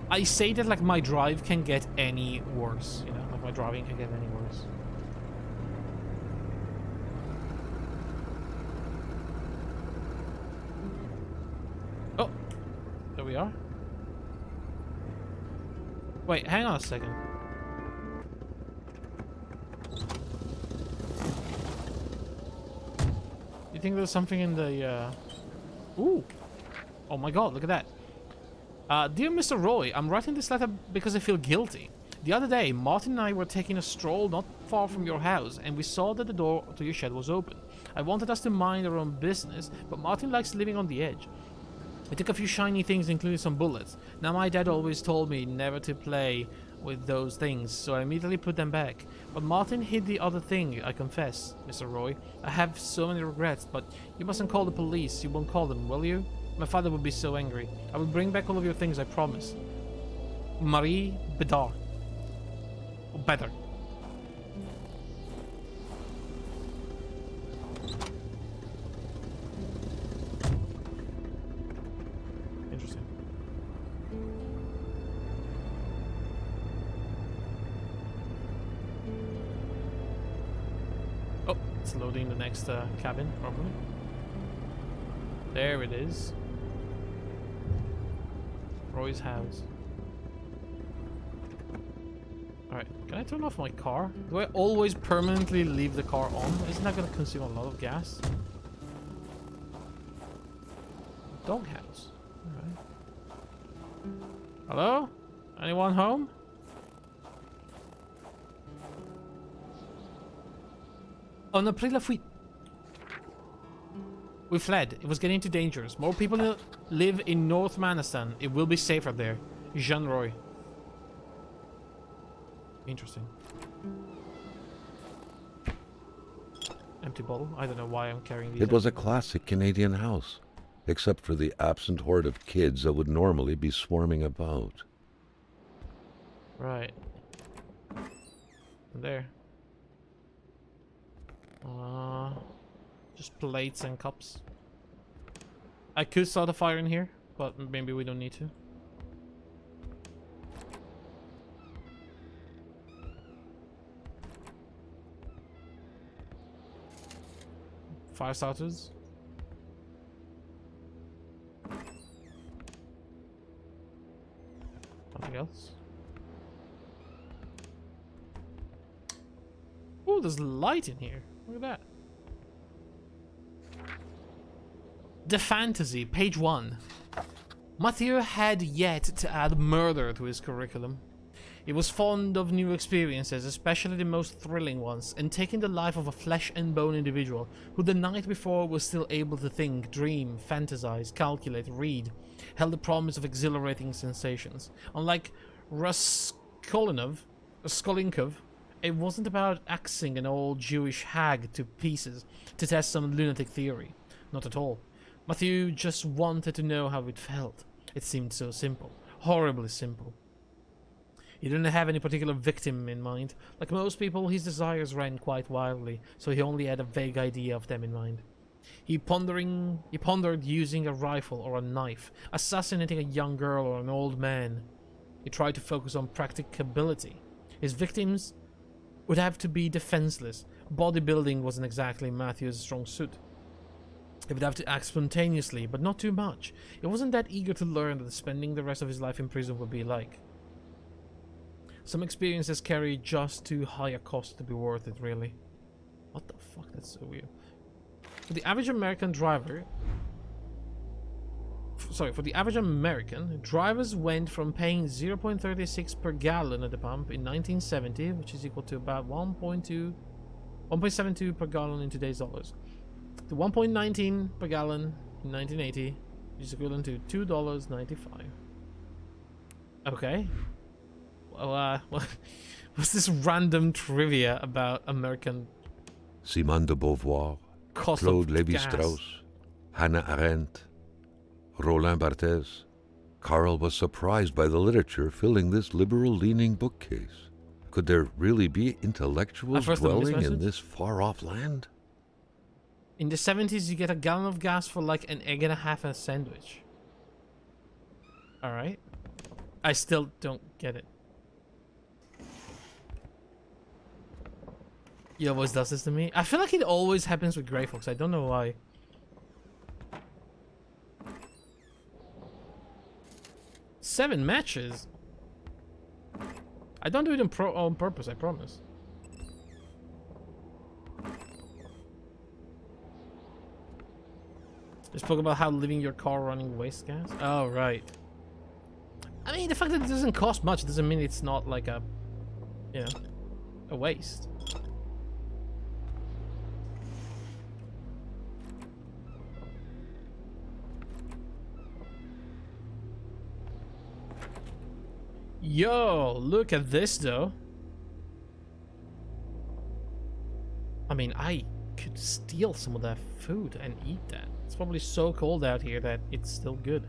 [SPEAKER 1] I say that like my drive can get any worse, you know, like my driving can get any worse. Oh, there we are. Wait, hang on a second. You think there's something in the, Ooh! Oh my god, look at that. Dear Mr. Roy, I'm writing this letter because I feel guilty. The other day, Martin and I were taking a stroll not far from your house, and we saw that the door to your shed was open. I wanted us to mind our own business, but Martin likes living on the edge. I took a few shiny things, including some bullets. Now, my dad always told me never to play with those things, so I immediately put them back. But Martin hid the other thing, I confess, Mr. Roy. I have so many regrets, but you mustn't call the police. You won't call them, will you? My father would be so angry. I will bring back all of your things, I promise. Marie Bedard. Or better. It's loading the next cabin, probably. There it is. Roy's house. Alright, can I turn off my car? Do I always permanently leave the car on? Isn't that going to consume a lot of gas? Doghouse. Alright. Hello? Anyone home? On a pris la fuite. We fled. It was getting too dangerous. More people live in North Manistan. It will be safer there. Jean Roy. Interesting. Empty bottle. I don't know why I'm carrying these.
[SPEAKER 2] It was a classic Canadian house, except for the absent horde of kids that would normally be swarming about.
[SPEAKER 1] Right. There. Just plates and cups. I could start a fire in here, but maybe we don't need to. Fire starters. Nothing else. Oh, there's light in here. Look at that. The Fantasy, page 1. Mathieu had yet to add murder to his curriculum. He was fond of new experiences, especially the most thrilling ones, and taking the life of a flesh and bone individual who the night before was still able to think, dream, fantasize, calculate, read, held the promise of exhilarating sensations. Unlike Raskolnikov, it wasn't about axing an old Jewish hag to pieces to test some lunatic theory. Not at all. Mathieu just wanted to know how it felt. It seemed so simple. Horribly simple. He didn't have any particular victim in mind. Like most people, his desires ran quite wildly, so he only had a vague idea of them in mind. He pondered using a rifle or a knife, assassinating a young girl or an old man. He tried to focus on practicability. His victims would have to be defenseless. Bodybuilding wasn't exactly Matthew's strong suit. He would have to act spontaneously, but not too much. He wasn't that eager to learn that spending the rest of his life in prison would be like. Some experiences carry just too high a cost to be worth it, really. What the fuck? That's so weird. For the average American, drivers went from paying 0.36 per gallon at the pump in 1970, which is equal to about 1.72 per gallon in today's dollars, to 1.19 per gallon in 1980, which is equivalent to $2.95. Okay. Well, what's this random trivia about American
[SPEAKER 2] Simone de Beauvoir,
[SPEAKER 1] cost
[SPEAKER 2] Claude
[SPEAKER 1] of gas?
[SPEAKER 2] Lévi-Strauss, Hannah Arendt, Roland Barthes. Carl was surprised by the literature filling this liberal-leaning bookcase. Could there really be intellectuals dwelling in this far-off land?
[SPEAKER 1] In the 70s, you get a gallon of gas for like an egg and a half and a sandwich. Alright. I still don't get it. He always does this to me. I feel like it always happens with Grey Fox. I don't know why. Seven matches? I don't do it on purpose, I promise. You spoke about how leaving your car running wastes gas? Oh, right. I mean, the fact that it doesn't cost much doesn't mean it's not like a, you know, a waste. Yo, look at this though. I mean, I could steal some of that food and eat that. It's probably so cold out here that it's still good.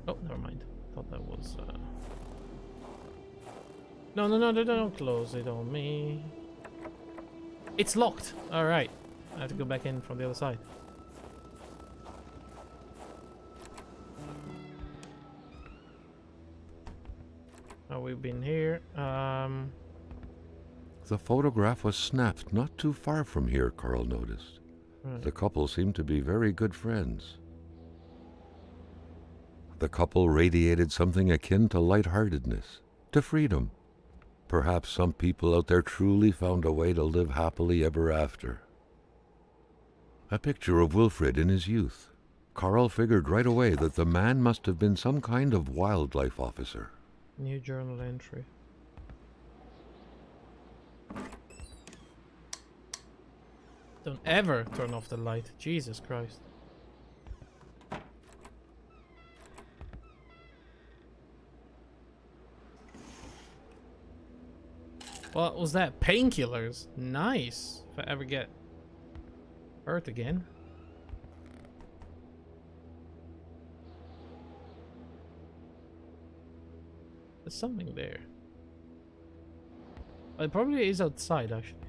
[SPEAKER 1] Oh, never mind. Thought that was No, don't close it on me. It's locked. Alright. I have to go back in from the other side. Oh, we've been here.
[SPEAKER 2] The photograph was snapped not too far from here, Carl noticed.
[SPEAKER 1] Right.
[SPEAKER 2] The couple seemed to be very good friends. The couple radiated something akin to lightheartedness, to freedom. Perhaps some people out there truly found a way to live happily ever after. A picture of Wilfred in his youth. Carl figured right away that the man must have been some kind of wildlife officer.
[SPEAKER 1] New journal entry. Don't ever turn off the light. Jesus Christ. What was that? Painkillers. Nice. If I ever get hurt again. There's something there. It probably is outside, actually.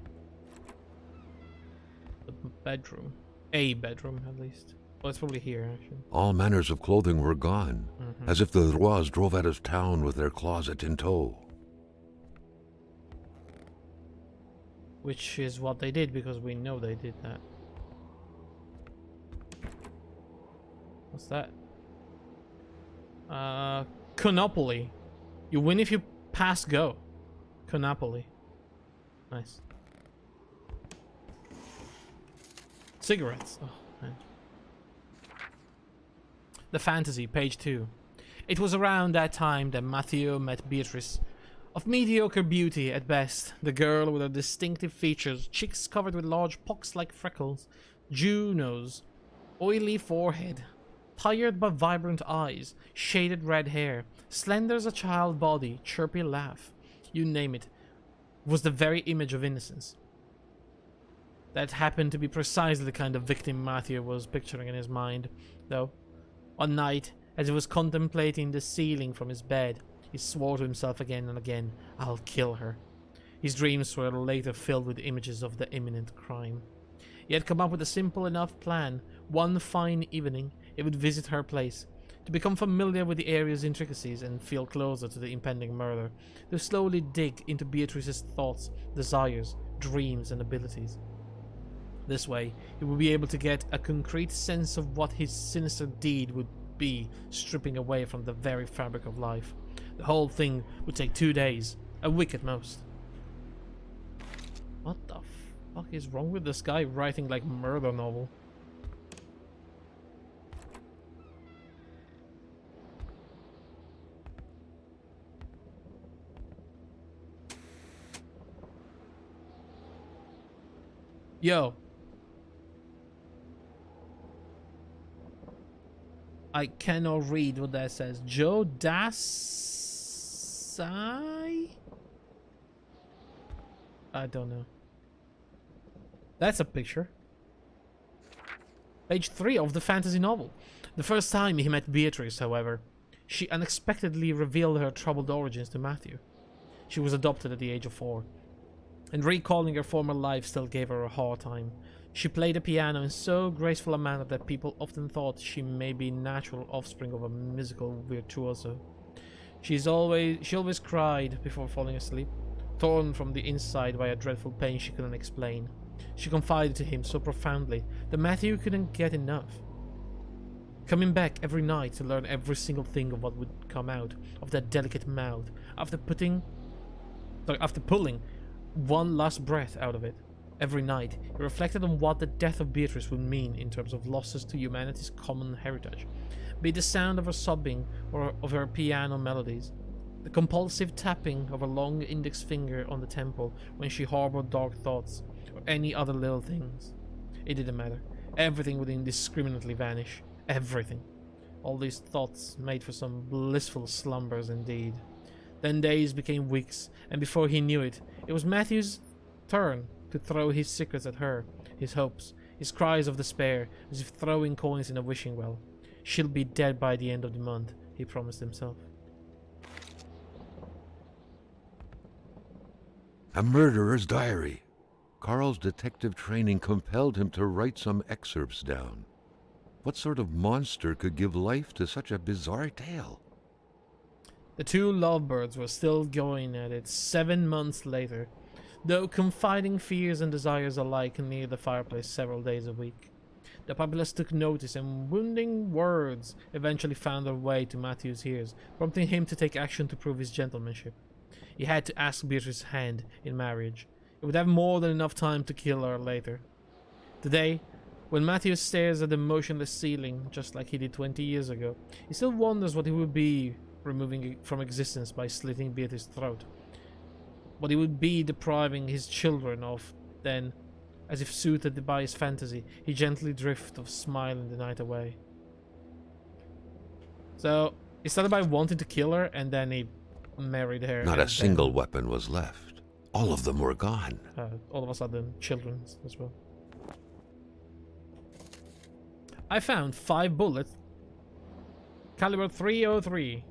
[SPEAKER 1] The bedroom. A bedroom, at least. Well, it's probably here, actually.
[SPEAKER 2] All manners of clothing were gone, as if the Rois drove out of town with their closet in tow.
[SPEAKER 1] Which is what they did, because we know they did that. What's that? Conopoly. You win if you pass go. Conopoly. Nice. Cigarettes. Oh, man. The Fantasy, page 2. It was around that time that Matteo met Beatrice. Of mediocre beauty at best, the girl with her distinctive features, cheeks covered with large pox-like freckles, Jew nose, oily forehead, tired but vibrant eyes, shaded red hair, slender as a child body, chirpy laugh, you name it, was the very image of innocence. That happened to be precisely the kind of victim Matthew was picturing in his mind, though. One night, as he was contemplating the ceiling from his bed, he swore to himself again and again, "I'll kill her." His dreams were later filled with images of the imminent crime. He had come up with a simple enough plan. One fine evening, he would visit her place, to become familiar with the area's intricacies and feel closer to the impending murder, to slowly dig into Beatrice's thoughts, desires, dreams, and abilities. This way, he would be able to get a concrete sense of what his sinister deed would be, stripping away from the very fabric of life. The whole thing would take 2 days, a week at most. What the fuck is wrong with this guy writing like murder novel? Yo. I cannot read what that says. Joe Dasai? I don't know. That's a picture. Page 3 of the fantasy novel. The first time he met Beatrice, however, she unexpectedly revealed her troubled origins to Matthew. She was adopted at the age of 4, and recalling her former life still gave her a hard time. She played the piano in so graceful a manner that people often thought she may be natural offspring of a musical virtuoso. She always cried before falling asleep, torn from the inside by a dreadful pain she couldn't explain. She confided to him so profoundly that Matthew couldn't get enough, coming back every night to learn every single thing of what would come out of that delicate mouth after pulling one last breath out of it. Every night, he reflected on what the death of Beatrice would mean in terms of losses to humanity's common heritage, be it the sound of her sobbing or of her piano melodies, the compulsive tapping of her long index finger on the temple when she harbored dark thoughts, or any other little things. It didn't matter. Everything would indiscriminately vanish. Everything. All these thoughts made for some blissful slumbers indeed. Then days became weeks, and before he knew it, it was Matthew's turn to throw his secrets at her, his hopes, his cries of despair, as if throwing coins in a wishing well. She'll be dead by the end of the month, he promised himself.
[SPEAKER 2] A murderer's diary. Carl's detective training compelled him to write some excerpts down. What sort of monster could give life to such a bizarre tale?
[SPEAKER 1] The two lovebirds were still going at it 7 months later. though confiding fears and desires alike near the fireplace several days a week. The populace took notice, and wounding words eventually found their way to Matthew's ears, prompting him to take action to prove his gentlemanship. He had to ask Beatrice's hand in marriage. He would have more than enough time to kill her later. Today, when Matthew stares at the motionless ceiling, just like he did 20 years ago, he still wonders what he would be removing it from existence by slitting Beatrice's throat. What he would be depriving his children of. Then, as if soothed by his fantasy, he gently drifts of smiling the night away. So, he started by wanting to kill her, and then he married her.
[SPEAKER 2] Not a single weapon was left. All of them were gone.
[SPEAKER 1] All of a sudden, children's as well. I found 5 bullets. Caliber 303.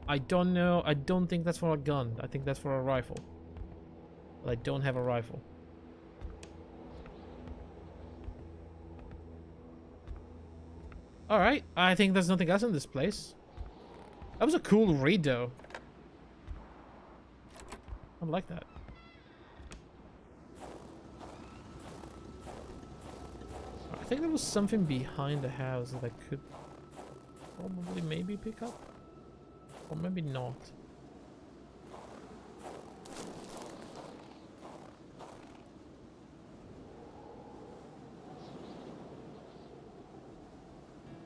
[SPEAKER 1] I don't know. I don't think that's for a gun. I think that's for a rifle. But I don't have a rifle. Alright. I think there's nothing else in this place. That was a cool read, though. I like that. I think there was something behind the house that I could probably maybe pick up. Or maybe not.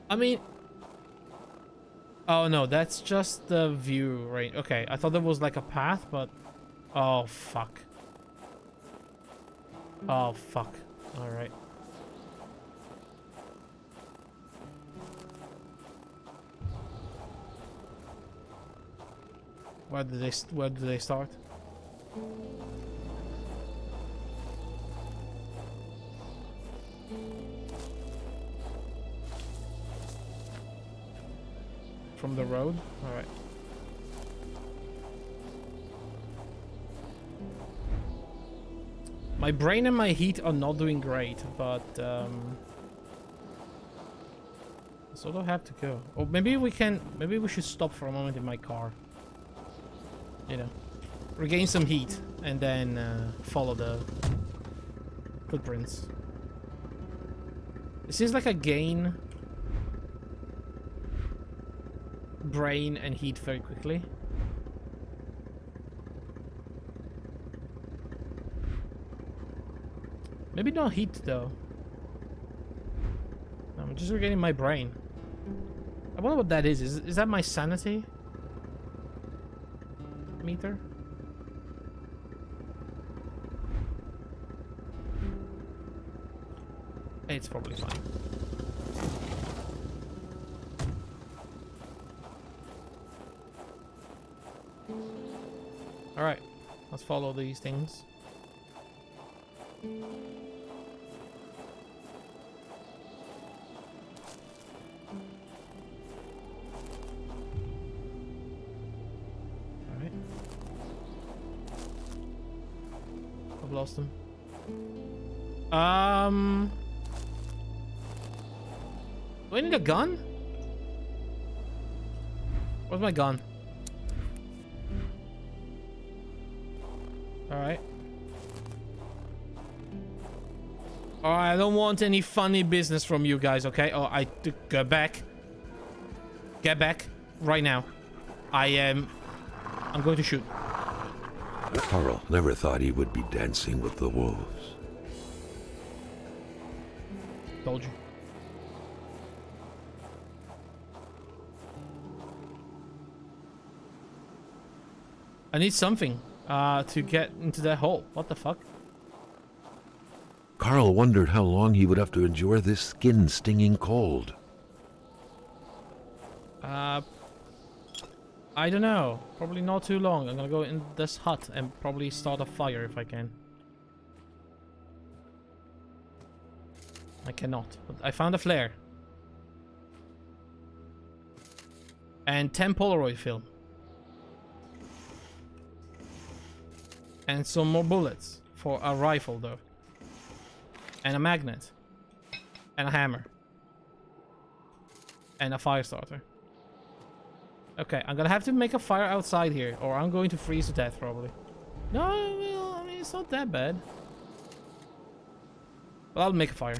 [SPEAKER 1] I mean... Oh no, that's just the view, right? Okay, I thought there was like a path, but... Oh, fuck. Oh, fuck. Alright. Where do they start? From the road? Alright. My brain and my heat are not doing great, but I sort of have to go. Or maybe we should stop for a moment in my car. You know, regain some heat and then follow the footprints. It seems like I gain brain and heat very quickly. Maybe not heat though. No, I'm just regaining my brain. I wonder what that is. Is that my sanity meter? It's probably fine. Alright, let's follow these things. I've lost him. Do I need a gun? Where's my gun? Alright. Alright, I don't want any funny business from you guys, okay? Oh, get back. Get back. Right now. I'm going to shoot.
[SPEAKER 2] Carl never thought he would be dancing with the wolves.
[SPEAKER 1] Told you. I need something to get into that hole. What the fuck?
[SPEAKER 2] Carl wondered how long he would have to endure this skin-stinging cold.
[SPEAKER 1] I don't know. Probably not too long. I'm gonna go in this hut and probably start a fire if I can. I cannot, but I found a flare. And 10 Polaroid film. And some more bullets for a rifle though. And a magnet. And a hammer. And a fire starter. Okay, I'm gonna have to make a fire outside here, or I'm going to freeze to death probably. No, well, I mean, it's not that bad. But I'll make a fire.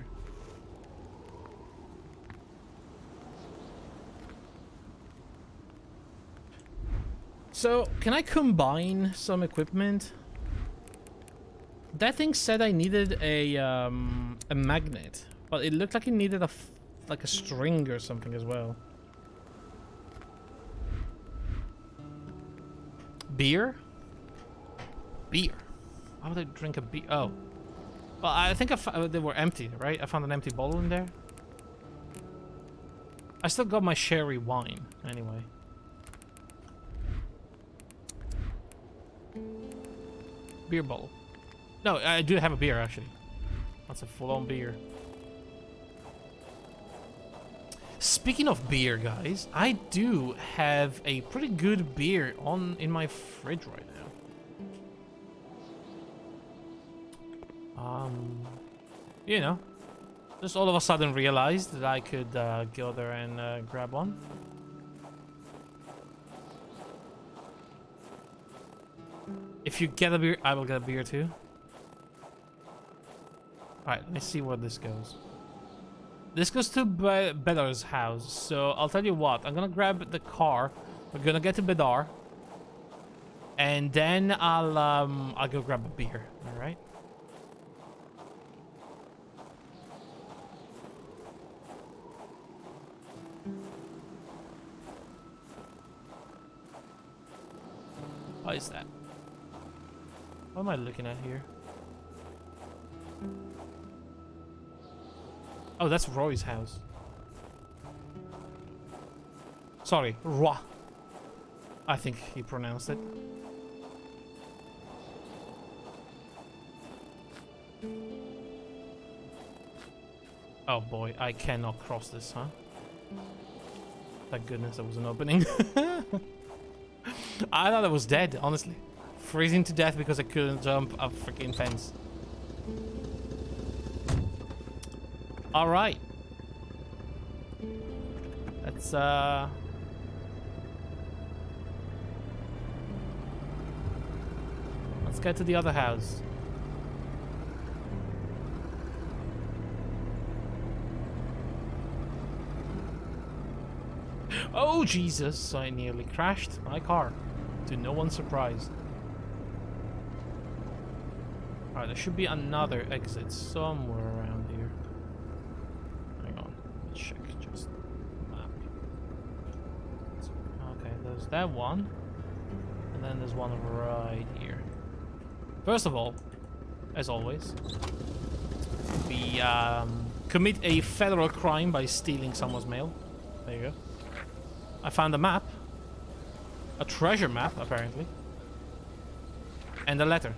[SPEAKER 1] So, can I combine some equipment? That thing said I needed a magnet, but it looked like it needed like a string or something as well. Beer? Beer. Why would I drink a beer? Oh. Well, I think they were empty, right? I found an empty bottle in there. I still got my sherry wine, anyway. Beer bottle. No, I do have a beer, actually. That's a full-on beer. Speaking of beer, guys, I do have a pretty good beer in my fridge right now. You know, just all of a sudden realized that I could go there and grab one. If you get a beer, I will get a beer too. Alright, let me see where this goes. This goes to Bedar's house, so I'll tell you what, I'm gonna grab the car, we're gonna get to Bedar, and then I'll go grab a beer, alright? What is that? What am I looking at here? Oh, that's Roy's house. Sorry, Roy. I think he pronounced it. Oh boy, I cannot cross this, huh? Thank goodness there was an opening. I thought I was dead, honestly. Freezing to death because I couldn't jump a freaking fence. Alright. Let's get to the other house. Oh Jesus, I nearly crashed my car. To no one's surprise. Alright, there should be another exit somewhere around here. Hang on, let's check just the map. Okay, there's that one. And then there's one right here. First of all, as always, we commit a federal crime by stealing someone's mail. There you go. I found a map. A treasure map, apparently. And a letter.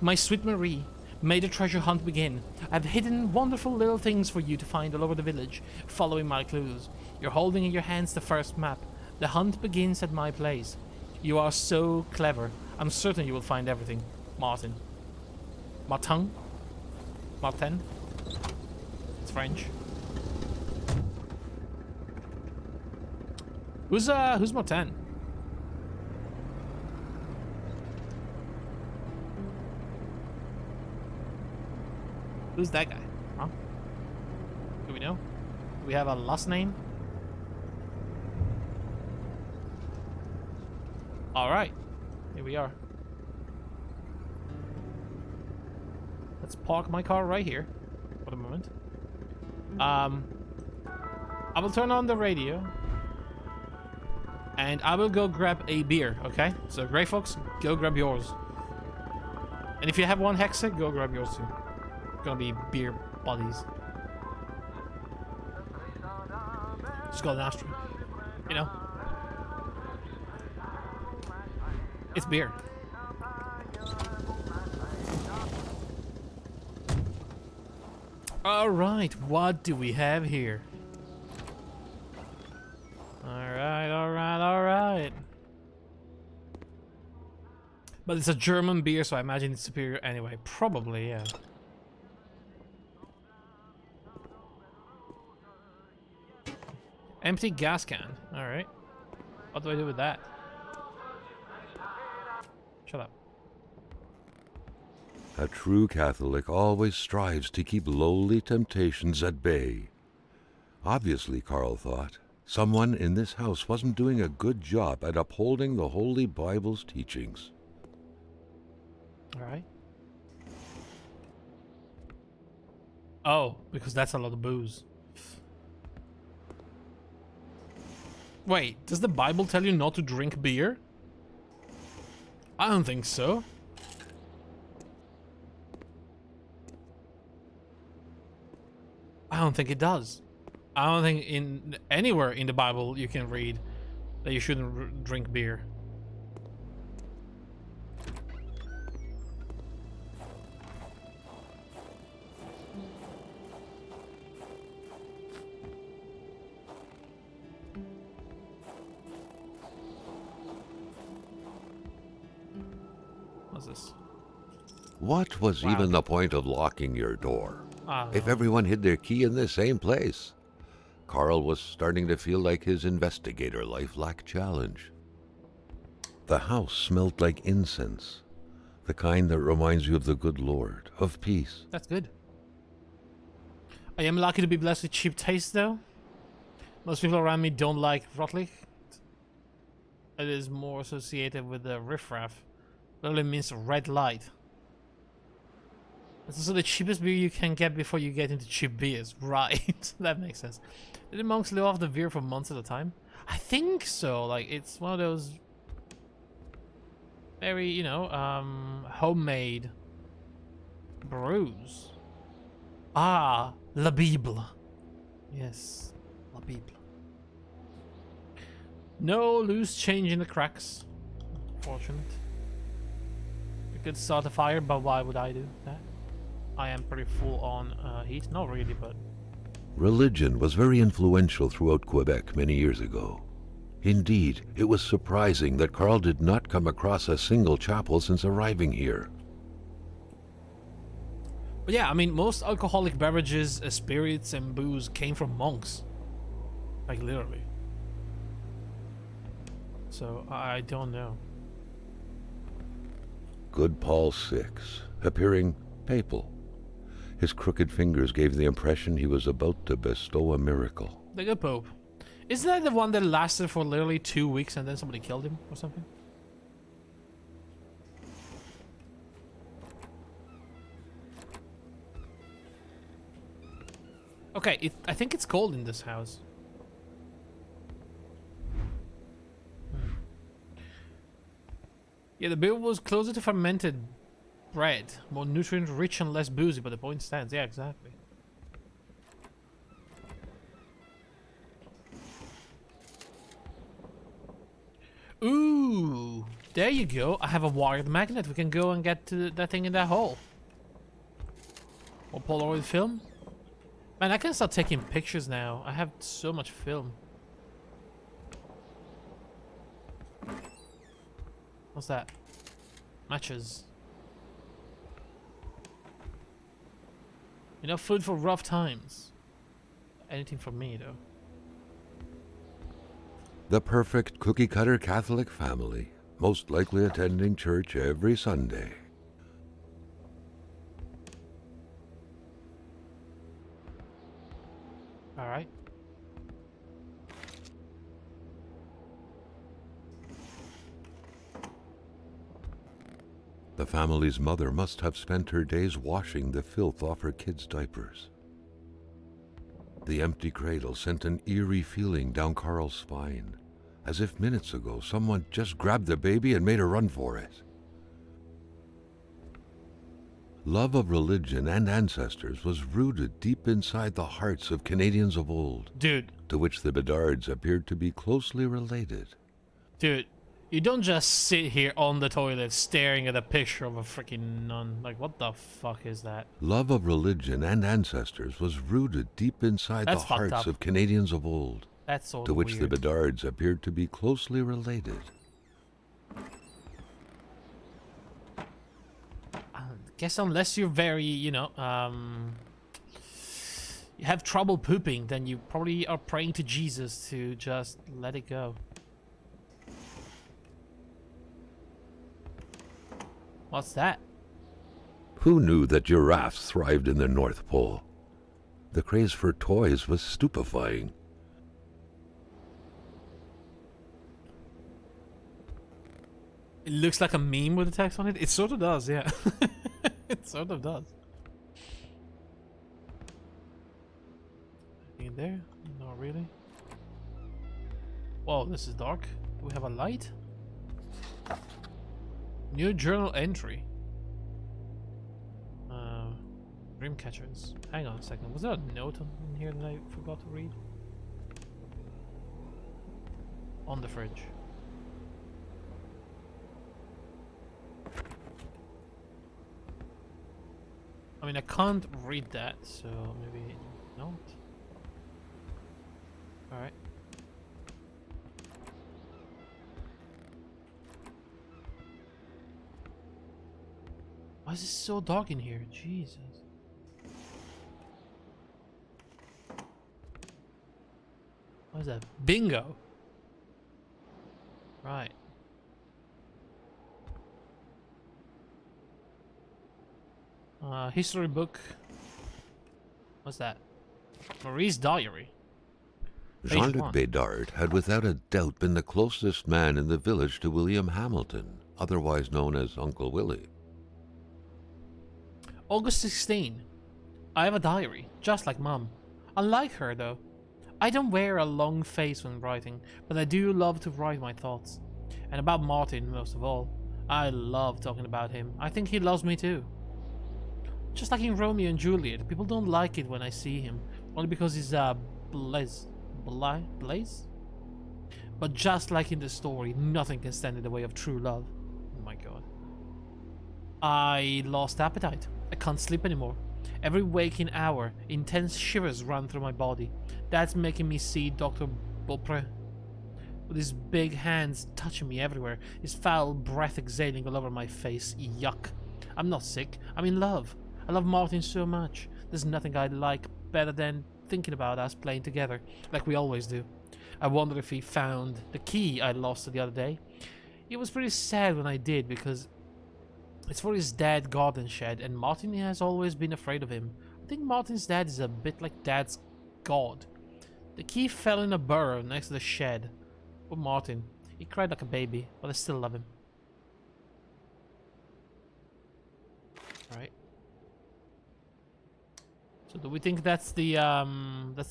[SPEAKER 1] My sweet Marie, may the treasure hunt begin. I've hidden wonderful little things for you to find all over the village, following my clues. You're holding in your hands the first map. The hunt begins at my place. You are so clever. I'm certain you will find everything. Martin. Martin? Martin? It's French. Who's Martin? Who's that guy? Huh? Do we know? Do we have a last name? Alright. Here we are. Let's park my car right here for the moment. I will turn on the radio. And I will go grab a beer, okay? So, Grey Fox, go grab yours. And if you have one Hexa, go grab yours too. Gonna be beer buddies. Just got an ashtray. You know? It's beer. Alright, what do we have here? Alright. But it's a German beer, so I imagine it's superior anyway. Probably, yeah. Empty gas can. Alright. What do I do with that? Shut up.
[SPEAKER 2] A true Catholic always strives to keep lowly temptations at bay. Obviously, Carl thought, someone in this house wasn't doing a good job at upholding the Holy Bible's teachings.
[SPEAKER 1] Alright. Oh, because that's a lot of booze. Wait, does the Bible tell you not to drink beer? I don't think so. I don't think it does. I don't think in anywhere in the Bible you can read that you shouldn't drink beer. What's this?
[SPEAKER 2] What was
[SPEAKER 1] Wow.
[SPEAKER 2] even the point of locking your door?
[SPEAKER 1] I don't
[SPEAKER 2] If
[SPEAKER 1] know.
[SPEAKER 2] everyone hid their key in the same place. Carl was starting to feel like his investigator life lacked challenge. The house smelled like incense, the kind that reminds you of the good Lord, of peace.
[SPEAKER 1] That's good. I am lucky to be blessed with cheap taste, though. Most people around me don't like Rotlicht. It is more associated with the riffraff. Literally means red light. It's also the cheapest beer you can get before you get into cheap beers. Right. That makes sense. Did the monks live off the beer for months at a time? I think so. Like, it's one of those very, you know, homemade brews. Ah, La Bible. Yes, La Bible. No loose change in the cracks. Fortunate. We could start a fire, but why would I do that? I am pretty full on heat. Not really, but...
[SPEAKER 2] Religion was very influential throughout Quebec many years ago. Indeed, it was surprising that Carl did not come across a single chapel since arriving here.
[SPEAKER 1] But yeah, I mean, most alcoholic beverages, spirits, and booze came from monks. Like, literally. So, I don't know.
[SPEAKER 2] Good Paul VI, appearing papal. His crooked fingers gave the impression he was about to bestow a miracle.
[SPEAKER 1] The good Pope. Isn't that the one that lasted for literally 2 weeks and then somebody killed him or something? Okay, I think it's cold in this house. Yeah, the beer was closer to fermented bread, more nutrient rich and less boozy, but the point stands. Yeah, exactly. Ooh, there you go. I have a wired magnet. We can go and get to that thing in that hole. Or Polaroid film. Man, I can start taking pictures now. I have so much film. What's that? Matches. You know, food for rough times. Anything for me, though.
[SPEAKER 2] The perfect cookie-cutter Catholic family, most likely attending church every Sunday.
[SPEAKER 1] All right.
[SPEAKER 2] The family's mother must have spent her days washing the filth off her kids' diapers. The empty cradle sent an eerie feeling down Carl's spine, as if minutes ago someone just grabbed the baby and made a run for it. Love of religion and ancestors was rooted deep inside the hearts of Canadians of old,
[SPEAKER 1] Dude,
[SPEAKER 2] to which the Bedards appeared to be closely related.
[SPEAKER 1] dude, you don't just sit here on the toilet staring at a picture of a freaking nun. Like, what the fuck is that?
[SPEAKER 2] Love of religion and ancestors was rooted deep inside
[SPEAKER 1] That's
[SPEAKER 2] the
[SPEAKER 1] fucked
[SPEAKER 2] hearts
[SPEAKER 1] up.
[SPEAKER 2] of Canadians of old,
[SPEAKER 1] That's so
[SPEAKER 2] to which
[SPEAKER 1] weird.
[SPEAKER 2] the Bedards appeared to be closely related.
[SPEAKER 1] Guess unless you're very, you know, you have trouble pooping, then you probably are praying to Jesus to just let it go. What's that?
[SPEAKER 2] Who knew that giraffes thrived in the North Pole? The craze for toys was stupefying.
[SPEAKER 1] It looks like a meme with the text on it. It sort of does, yeah. It sort of does. Anything in there? Not really. Whoa, this is dark. Do we have a light? New journal entry. Dreamcatchers. Hang on a second. Was there a note in here that I forgot to read? On the fridge. I mean, I can't read that, so maybe not. Alright. Why is it so dark in here? Jesus. What is that? Bingo! Right. History book. What's that? Marie's diary.
[SPEAKER 2] Jean-Luc Bédard had without a doubt been the closest man in the village to William Hamilton, otherwise known as Uncle Willie.
[SPEAKER 1] August 16. I have a diary, just like Mum. Unlike her, though. I don't wear a long face when writing, but I do love to write my thoughts. And about Martin, most of all. I love talking about him. I think he loves me too. Just like in Romeo and Juliet, people don't like it when I see him, only because he's Blaze? But just like in the story, nothing can stand in the way of true love. Oh my god. I lost appetite. I can't sleep anymore. Every waking hour, intense shivers run through my body. That's making me see Dr. Beaupre with his big hands touching me everywhere, his foul breath exhaling all over my face. Yuck. I'm not sick. I'm in love. I love Martin so much. There's nothing I like better than thinking about us playing together, like we always do. I wonder if he found the key I lost the other day. It was pretty sad when I did, because it's for his dad garden shed, and Martin has always been afraid of him. I think Martin's dad is a bit like Dad's god. The key fell in a burrow next to the shed. Poor Martin. He cried like a baby, but I still love him. Alright. So do we think that's the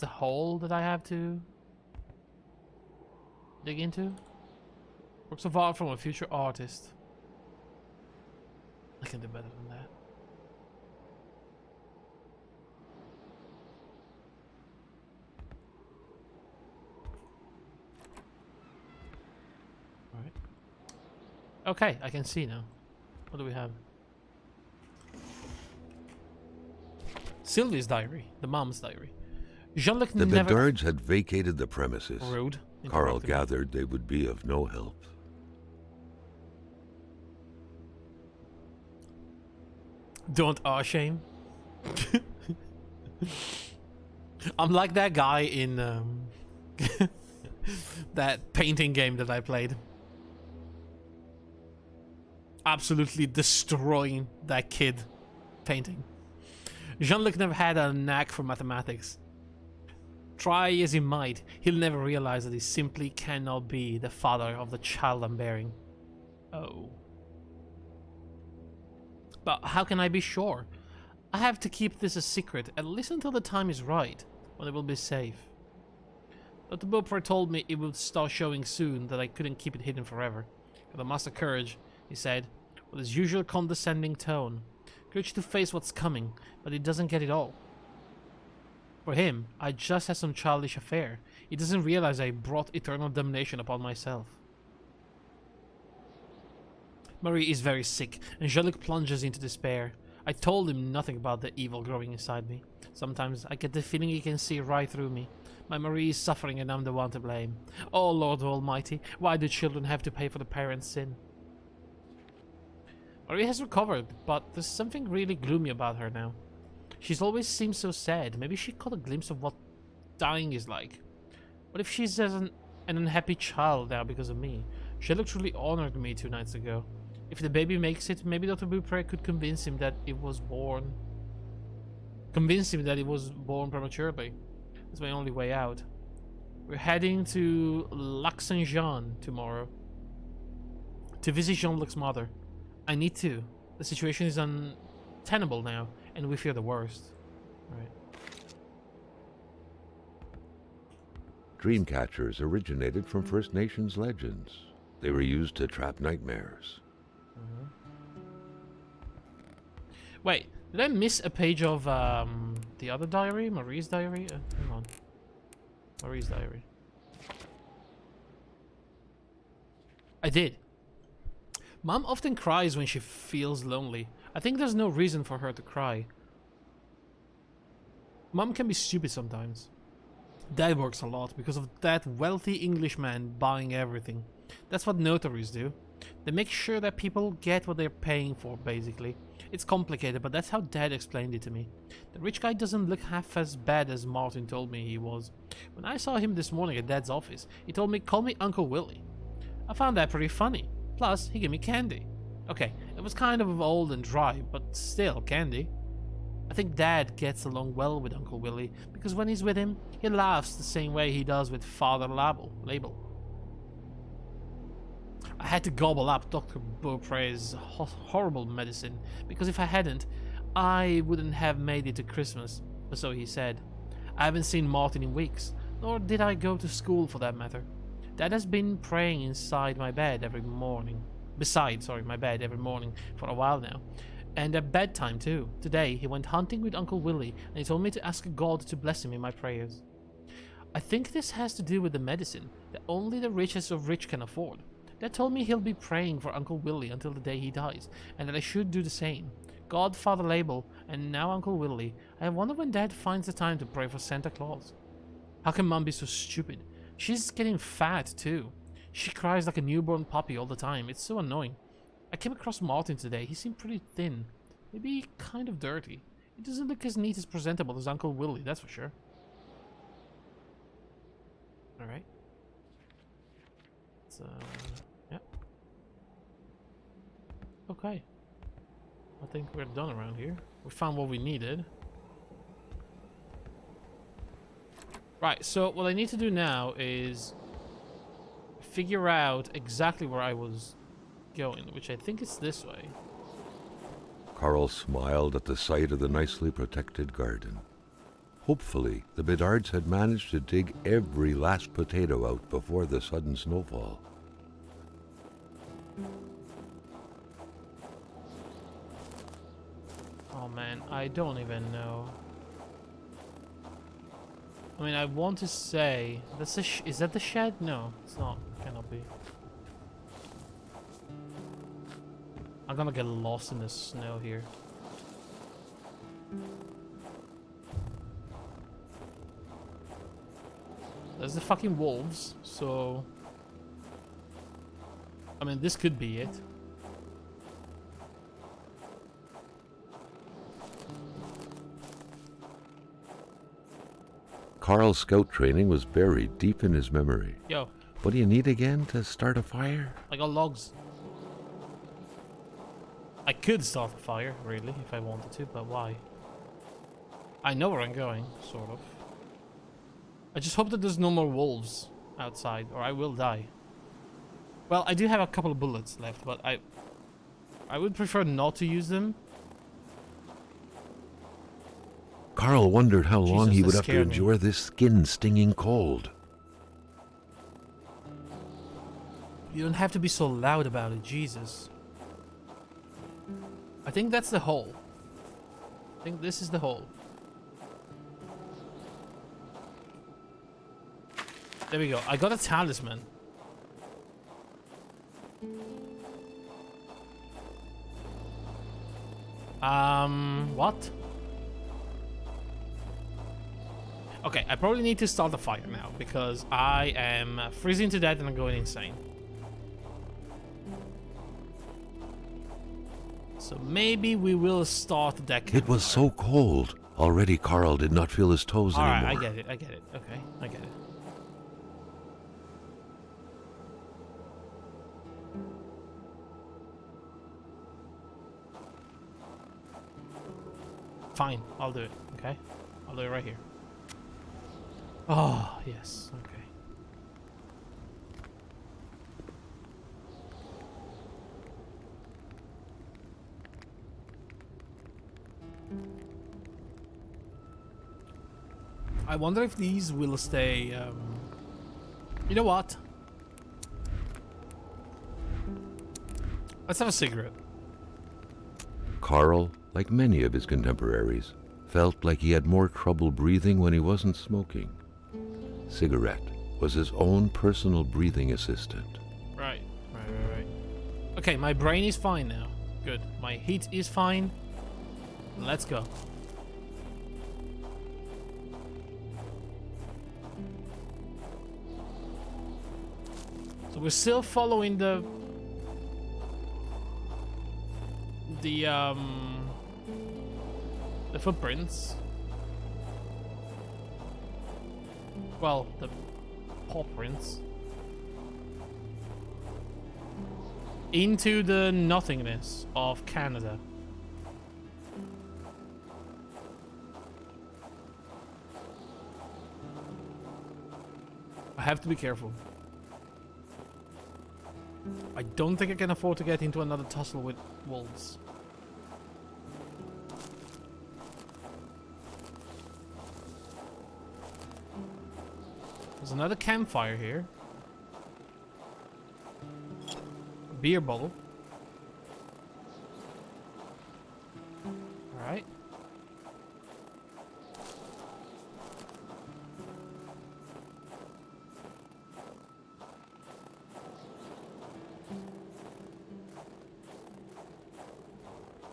[SPEAKER 1] hole that I have to dig into? Works of art from a future artist. I can do better than that. Alright. Okay, I can see now. What do we have? Sylvie's diary, the mom's diary. Jean-Luc
[SPEAKER 2] The
[SPEAKER 1] never...
[SPEAKER 2] Bédards had vacated the premises.
[SPEAKER 1] Rude.
[SPEAKER 2] Carl
[SPEAKER 1] Interrupted me.
[SPEAKER 2] gathered they would be of no help.
[SPEAKER 1] Don't shame. I'm like that guy in that painting game that I played. Absolutely destroying that kid painting. Jean-Luc never had a knack for mathematics. Try as he might, he'll never realize that he simply cannot be the father of the child I'm bearing. Oh. But how can I be sure? I have to keep this a secret, at least until the time is right, when it will be safe. Dr. Beaupre told me it would start showing soon, that I couldn't keep it hidden forever. Got a master courage, he said, with his usual condescending tone. Courage to face what's coming, but he doesn't get it all. For him, I just had some childish affair. He doesn't realize I brought eternal damnation upon myself. Marie is very sick, and Jean-Luc plunges into despair. I told him nothing about the evil growing inside me. Sometimes I get the feeling he can see right through me. My Marie is suffering and I'm the one to blame. Oh Lord Almighty, why do children have to pay for the parents' sin? Marie has recovered, but there's something really gloomy about her now. She's always seemed so sad. Maybe she caught a glimpse of what dying is like. What if she's an unhappy child now because of me? Jean-Luc truly honored me 2 nights ago. If the baby makes it, maybe Dr. Beaupre could convince him that it was born. Convince him that it was born prematurely. That's my only way out. We're heading to Lac Saint Jean tomorrow to visit Jean-Luc's mother. I need to. The situation is untenable now, and we fear the worst. Right.
[SPEAKER 2] Dreamcatchers originated from First Nations legends. They were used to trap nightmares.
[SPEAKER 1] Wait, did I miss a page of the other diary? Marie's diary? Hang on. Marie's diary. I did. Mom often cries when she feels lonely. I think there's no reason for her to cry. Mom can be stupid sometimes. Dad works a lot because of that wealthy Englishman buying everything. That's what notaries do. They make sure that people get what they're paying for, basically. It's complicated, but that's how Dad explained it to me. The rich guy doesn't look half as bad as Martin told me he was. When I saw him this morning at Dad's office, he told me, "Call me Uncle Willie." I found that pretty funny. Plus, he gave me candy. Okay, it was kind of old and dry, but still candy. I think Dad gets along well with Uncle Willie, because when he's with him, he laughs the same way he does with Father Label. I had to gobble up Dr. Beaupre's horrible medicine, because if I hadn't, I wouldn't have made it to Christmas, or so he said. I haven't seen Martin in weeks, nor did I go to school for that matter. Dad has been praying inside my bed every morning. My bed every morning for a while now. And at bedtime too. Today, he went hunting with Uncle Willie, and he told me to ask God to bless him in my prayers. I think this has to do with the medicine that only the richest of rich can afford. Dad told me he'll be praying for Uncle Willie until the day he dies, and that I should do the same. God, Father Label, and now Uncle Willie. I wonder when Dad finds the time to pray for Santa Claus. How can Mom be so stupid? She's getting fat too. She cries like a newborn puppy all the time. It's so annoying. I came across Martin today. He seemed pretty thin. Maybe kind of dirty. He doesn't look as neat as presentable as Uncle Willie, that's for sure. Alright. So, yeah. Okay. I think we're done around here. We found what we needed. Right, so what I need to do now is figure out exactly where I was going, which I think is this way.
[SPEAKER 2] Carl smiled at the sight of the nicely protected garden. Hopefully, the Bedards had managed to dig every last potato out before the sudden snowfall.
[SPEAKER 1] Oh man, I don't even know. I mean, I want to say that's is that the shed? No, it's not. Cannot be. I'm gonna get lost in the snow here. There's the fucking wolves, so I mean, this could be it.
[SPEAKER 2] Carl's scout training was buried deep in his memory.
[SPEAKER 1] Yo.
[SPEAKER 2] What do you need again to start a fire?
[SPEAKER 1] I got logs. I could start a fire, really, if I wanted to, but why? I know where I'm going, sort of. I just hope that there's no more wolves outside, or I will die. Well, I do have a couple of bullets left, but I would prefer not to use them.
[SPEAKER 2] Carl wondered how long he would have to
[SPEAKER 1] scared me.
[SPEAKER 2] endure this skin-stinging cold.
[SPEAKER 1] You don't have to be so loud about it, Jesus. I think that's the hole. I think this is the hole. There we go. I got a talisman. What? Okay, I probably need to start a fire now because I am freezing to death and I'm going insane. So maybe we will start that.
[SPEAKER 2] It was so cold. Already Carl did not feel his toes anymore.
[SPEAKER 1] Alright, I get it. Okay, I get it. Fine, I'll do it, okay? I'll do it right here. Oh, yes, okay. I wonder if these will stay, You know what? Let's have a cigarette.
[SPEAKER 2] Carl, like many of his contemporaries, felt like he had more trouble breathing when he wasn't smoking. Cigarette was his own personal breathing assistant.
[SPEAKER 1] Right. Okay, my brain is fine now. Good. My heat is fine. Let's go. So we're still following the footprints. Well, the paw prints. Into the nothingness of Canada. I have to be careful. I don't think I can afford to get into another tussle with wolves. There's another campfire here. A beer bottle. Alright.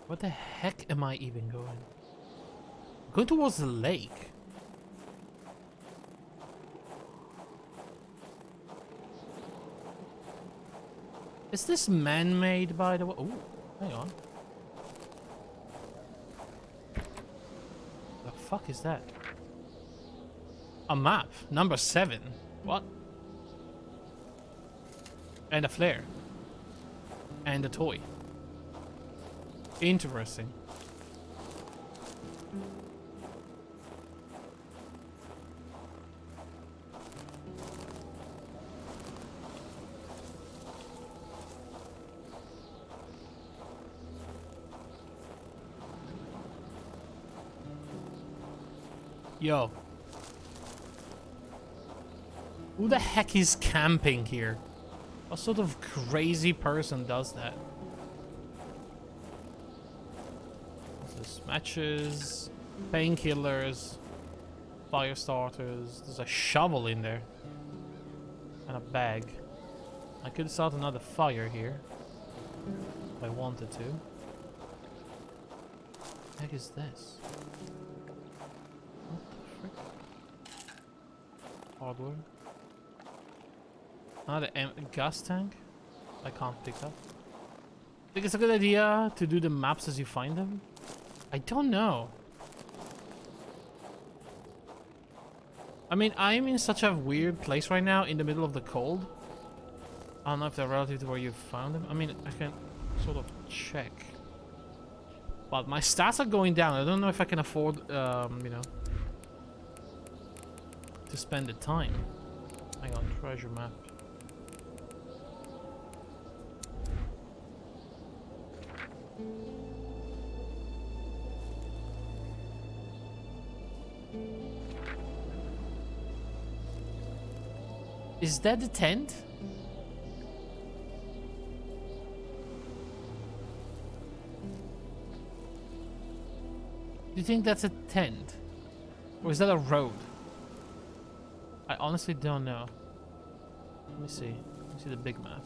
[SPEAKER 1] What the heck am I even going? I'm going towards the lake. Is this man-made, by the way? Oh, hang on. The fuck is that? A map, number 7. What? And a flare. And a toy. Interesting. Yo. Who the heck is camping here? What sort of crazy person does that? There's matches, painkillers, fire starters. There's a shovel in there. And a bag. I could start another fire here. If I wanted to. What the heck is this? What the frick? Hardware. Another gas tank? I can't pick up. Think it's a good idea to do the maps as you find them? I don't know. I mean, I'm in such a weird place right now in the middle of the cold. I don't know if they're relative to where you found them. I mean, I can sort of check. But my stats are going down. I don't know if I can afford, you know, to spend the time. Hang on, treasure map. Is that the tent? Do you think that's a tent? Or is that a road? I honestly don't know. Let me see. Let me see the big map.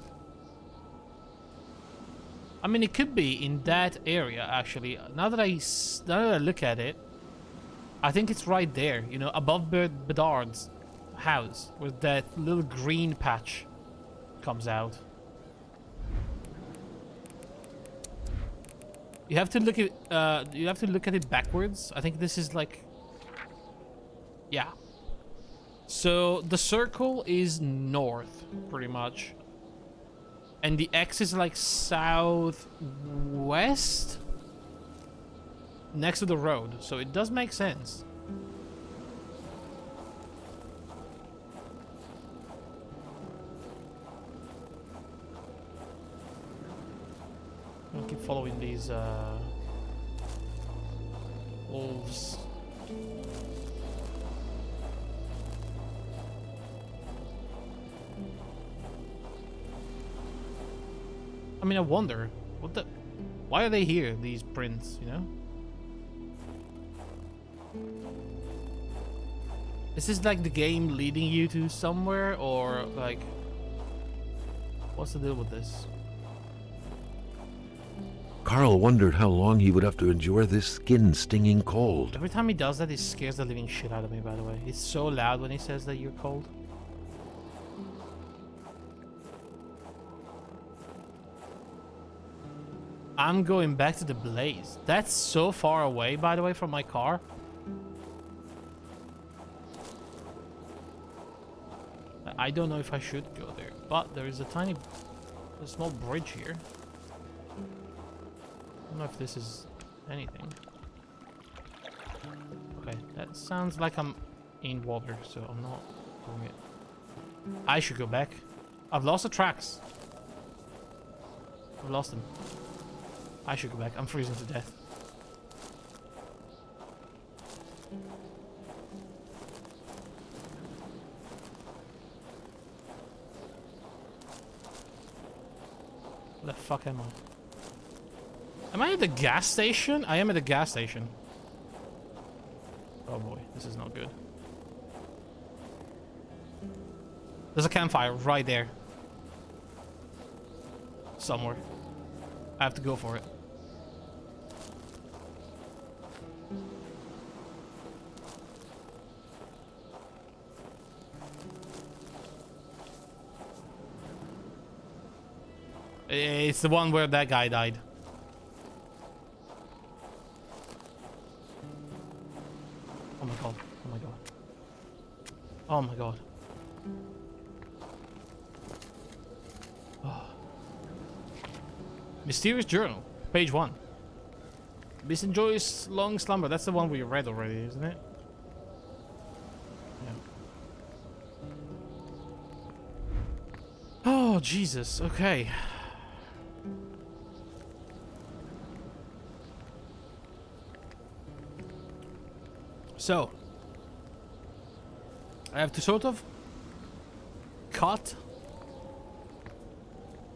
[SPEAKER 1] I mean, it could be in that area, actually. Now that I look at it, I think it's right there, you know, above Bedard's house, where that little green patch comes out. You have to look at it backwards. I think this is like, yeah. So the circle is north, pretty much. And the X is like southwest? next to the road, so it does make sense. I'll keep following these wolves. I mean, I wonder why are they here, these prints, you know? Is this like the game leading you to somewhere, or like what's the deal with this?
[SPEAKER 2] Carl wondered how long he would have to endure this skin-stinging cold.
[SPEAKER 1] Every time he does that, he scares the living shit out of me, by the way. He's so loud when he says that you're cold. I'm going back to the blaze. That's so far away, by the way, from my car. I don't know if I should go there, but there is a small bridge here. I don't know if this is anything. Okay, that sounds like I'm in water, so I'm not doing it. I should go back. I've lost the tracks. I've lost them. I should go back. I'm freezing to death. Where the fuck am I? Am I at the gas station? I am at the gas station. Oh boy, this is not good. There's a campfire right there. Somewhere. I have to go for it. It's the one where that guy died. Oh my god. Oh my god. Oh my god. Oh. Mysterious Journal, page 1. Miss enjoys long slumber. That's the one we read already, isn't it? Yeah. Oh, Jesus. Okay. So, I have to sort of cut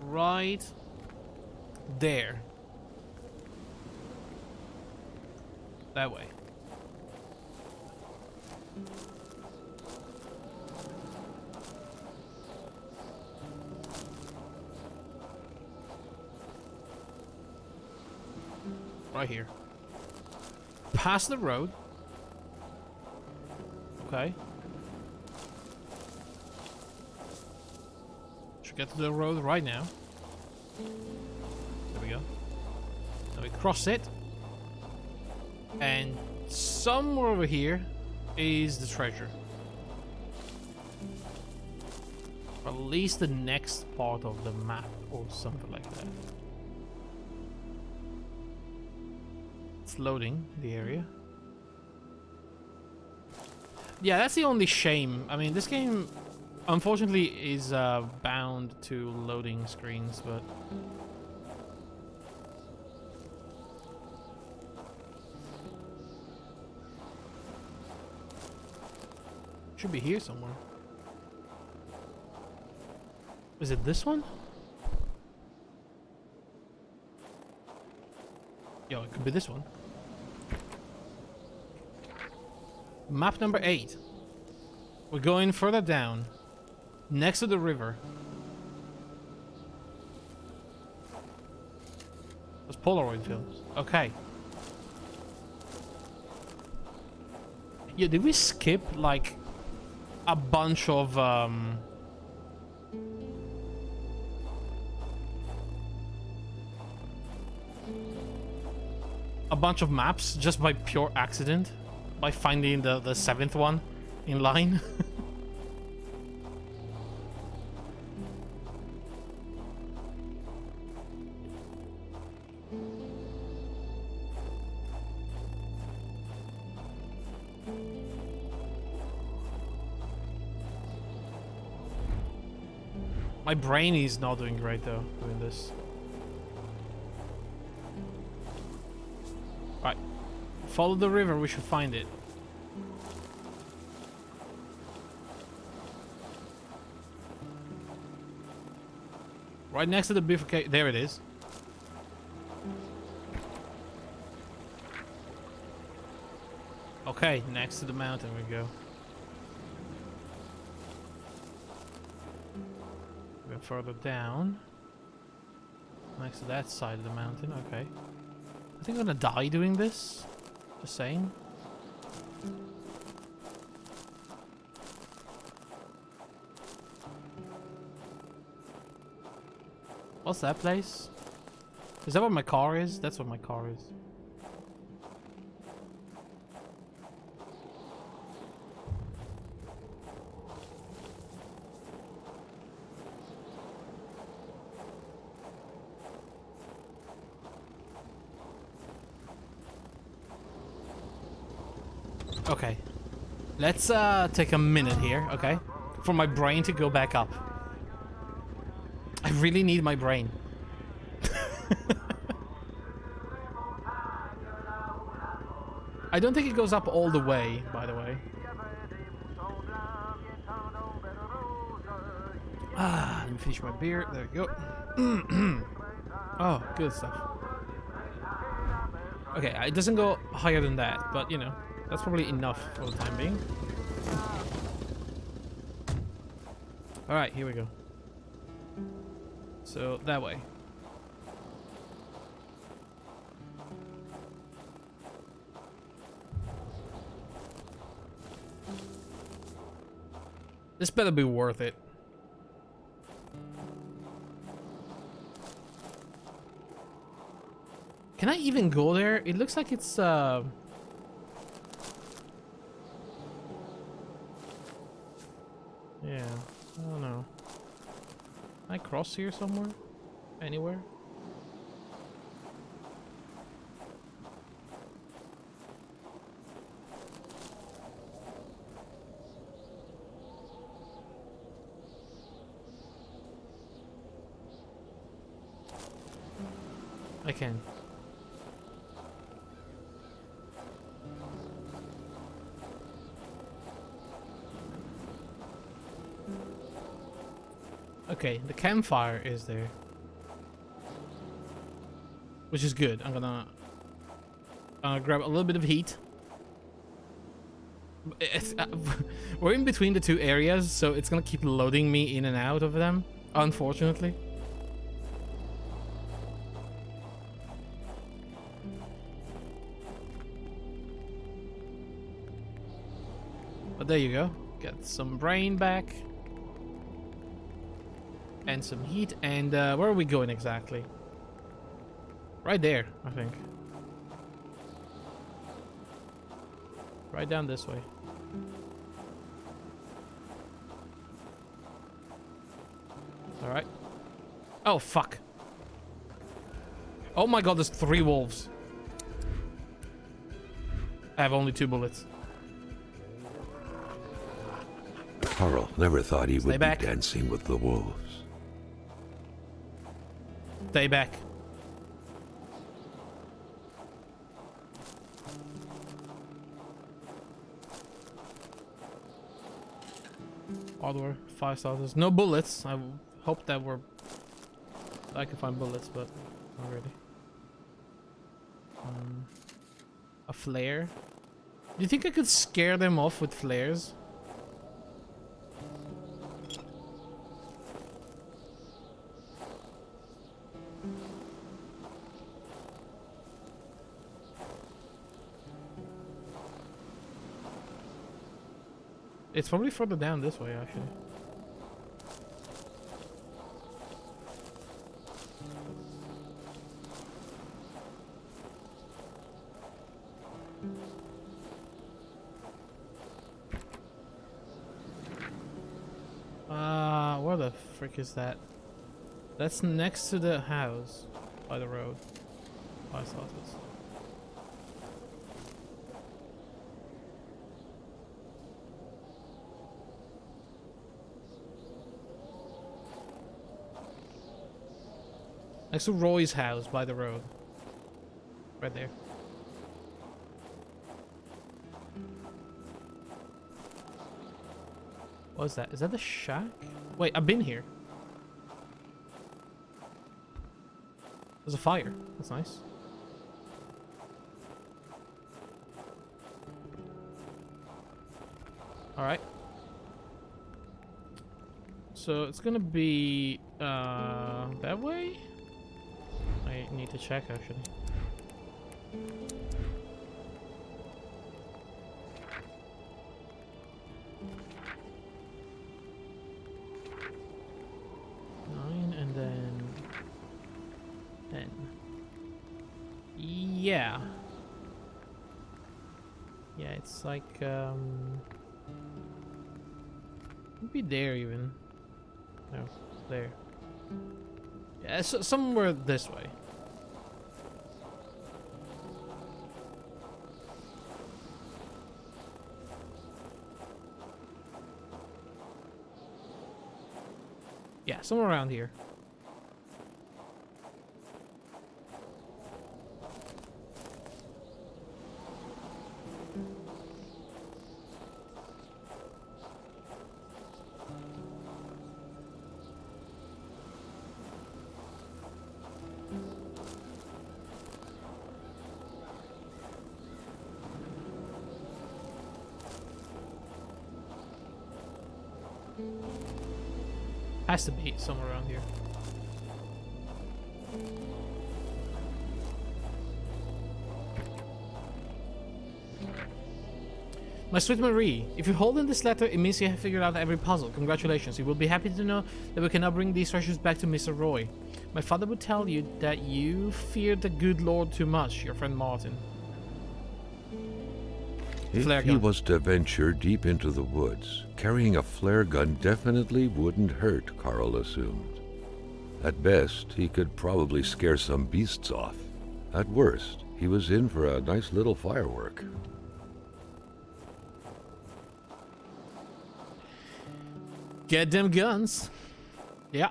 [SPEAKER 1] right there. That way. Right here. Past the road. Okay. Should get to the road right now. There we go. Now we cross it. And somewhere over here is the treasure. Or at least the next part of the map or something like that. It's loading the area. Yeah, that's the only shame. I mean, this game, unfortunately, is bound to loading screens, but... should be here somewhere. Is it this one? Yo, it could be this one. Map number 8. We're going further down. Next to the river. Those Polaroid films. Okay. Yeah, did we skip like a bunch of a bunch of maps just by pure accident? By finding the 7th one in line? My brain is not doing great though, doing this. Right. Follow the river, we should find it. Right next to the bifurcation. There it is. Okay, next to the mountain we go. Go further down. Next to that side of the mountain, okay. I think I'm gonna die doing this. Just saying. What's that place? Is that where my car is? That's where my car is. Okay. Let's take a minute here, okay? For my brain to go back up. I really need my brain. I don't think it goes up all the way, by the way. Ah, let me finish my beer. There we go. Oh, good stuff. Okay, it doesn't go higher than that, but you know, that's probably enough for the time being. Alright, here we go. So, that way. This better be worth it. Can I even go there? It looks like it's yeah, I don't know. Can I cross here somewhere? Anywhere? I can. Okay, the campfire is there. Which is good. I'm gonna grab a little bit of heat. We're in between the two areas, so it's gonna keep loading me in and out of them, unfortunately. But there you go. Get some brain back. And some heat. And where are we going exactly? Right there, I think. Right down this way. Alright. Oh, fuck. Oh my god, there's 3 wolves. I have only 2 bullets.
[SPEAKER 2] Carl never thought he would
[SPEAKER 1] back.
[SPEAKER 2] be dancing with the wolves.
[SPEAKER 1] Stay back. Hardware, 5 stars. No bullets. I hope that I can find bullets, but not really. A flare. Do you think I could scare them off with flares? It's probably further down this way, actually. Where the frick is that? That's next to the house by the road. I saw this. Next to Roy's house by the road. Right there. What is that? Is that the shack? Wait, I've been here. There's a fire. That's nice. Alright. So it's gonna be that way? I need to check actually. And then 10. Yeah. Yeah, it's like maybe there even. No, there. Yeah, so somewhere this way. Yeah, somewhere around here. Has to be somewhere around here. My sweet Marie, if you hold in this letter, it means you have figured out every puzzle. Congratulations. You will be happy to know that we can now bring these treasures back to Mr. Roy. My father would tell you that you feared the good Lord too much, your friend Martin.
[SPEAKER 2] If he was to venture deep into the woods, carrying a flare gun definitely wouldn't hurt, Carl assumed. At best, he could probably scare some beasts off. At worst, he was in for a nice little firework.
[SPEAKER 1] Get them guns. Yeah.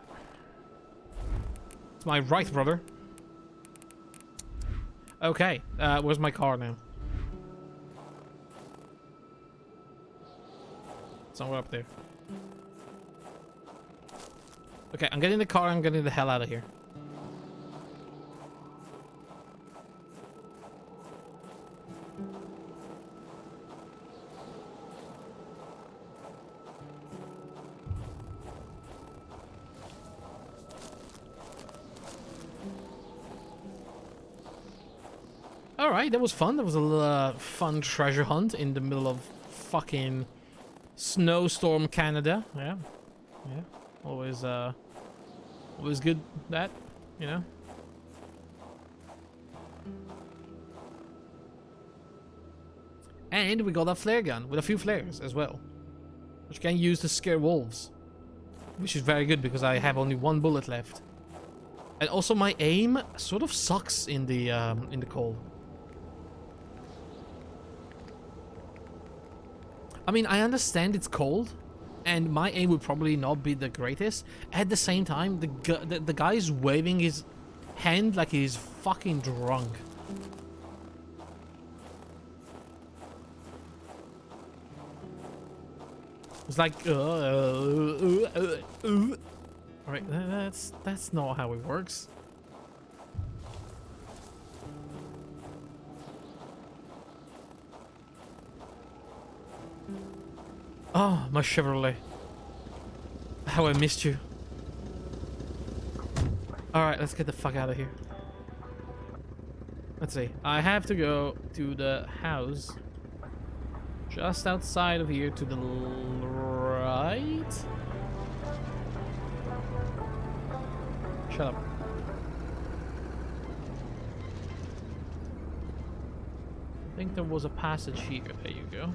[SPEAKER 1] It's my right, brother. Okay, where's my car now? Somewhere up there. Okay, I'm getting in the car. I'm getting the hell out of here. Alright, that was fun. That was a little fun treasure hunt in the middle of fucking snowstorm Canada. Yeah. Yeah. Always good that, you know. And we got a flare gun with a few flares as well, which can use to scare wolves, which is very good because I have only one bullet left. And also my aim sort of sucks in the cold. I mean, I understand it's cold, and my aim would probably not be the greatest. At the same time, the guy's waving his hand like he's fucking drunk. It's like, alright, that's not how it works. Oh, my Chevrolet. How I missed you. Alright, let's get the fuck out of here. Let's see. I have to go to the house just outside of here to the right. Shut up. I think there was a passage here. There you go.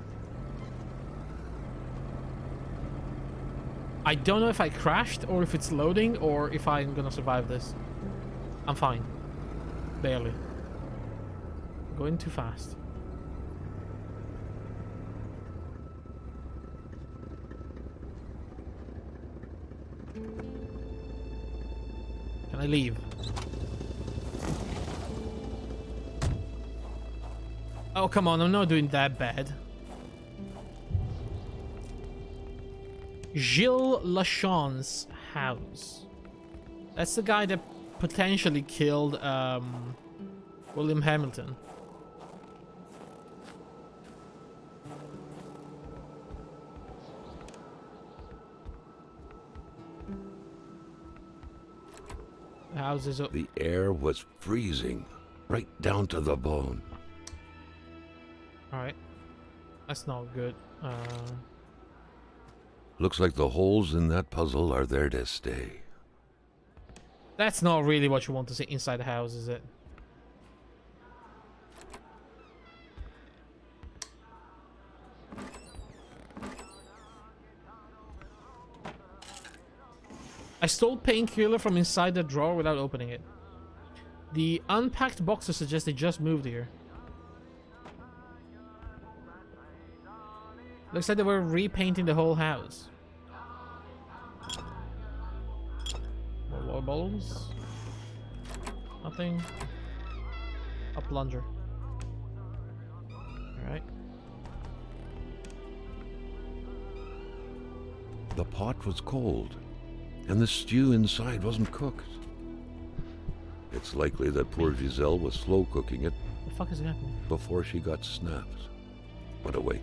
[SPEAKER 1] I don't know if I crashed or if it's loading or if I'm gonna survive this. I'm fine. Barely. I'm going too fast. Can I leave? Oh, come on, I'm not doing that bad. Gilles Lachon's house. That's the guy that potentially killed William Hamilton. The house is...
[SPEAKER 2] The air was freezing, right down to the bone.
[SPEAKER 1] Alright. That's not good.
[SPEAKER 2] Looks like the holes in that puzzle are there to stay.
[SPEAKER 1] That's not really what you want to see inside the house, is it? I stole painkiller from inside the drawer without opening it. The unpacked boxes suggest they just moved here. Looks like they were repainting the whole house. More water bottles. Nothing. A plunger. Alright.
[SPEAKER 2] The pot was cold, and the stew inside wasn't cooked. It's likely that poor Giselle was slow cooking it
[SPEAKER 1] The fuck is happening?
[SPEAKER 2] before she got snapped. What a waste.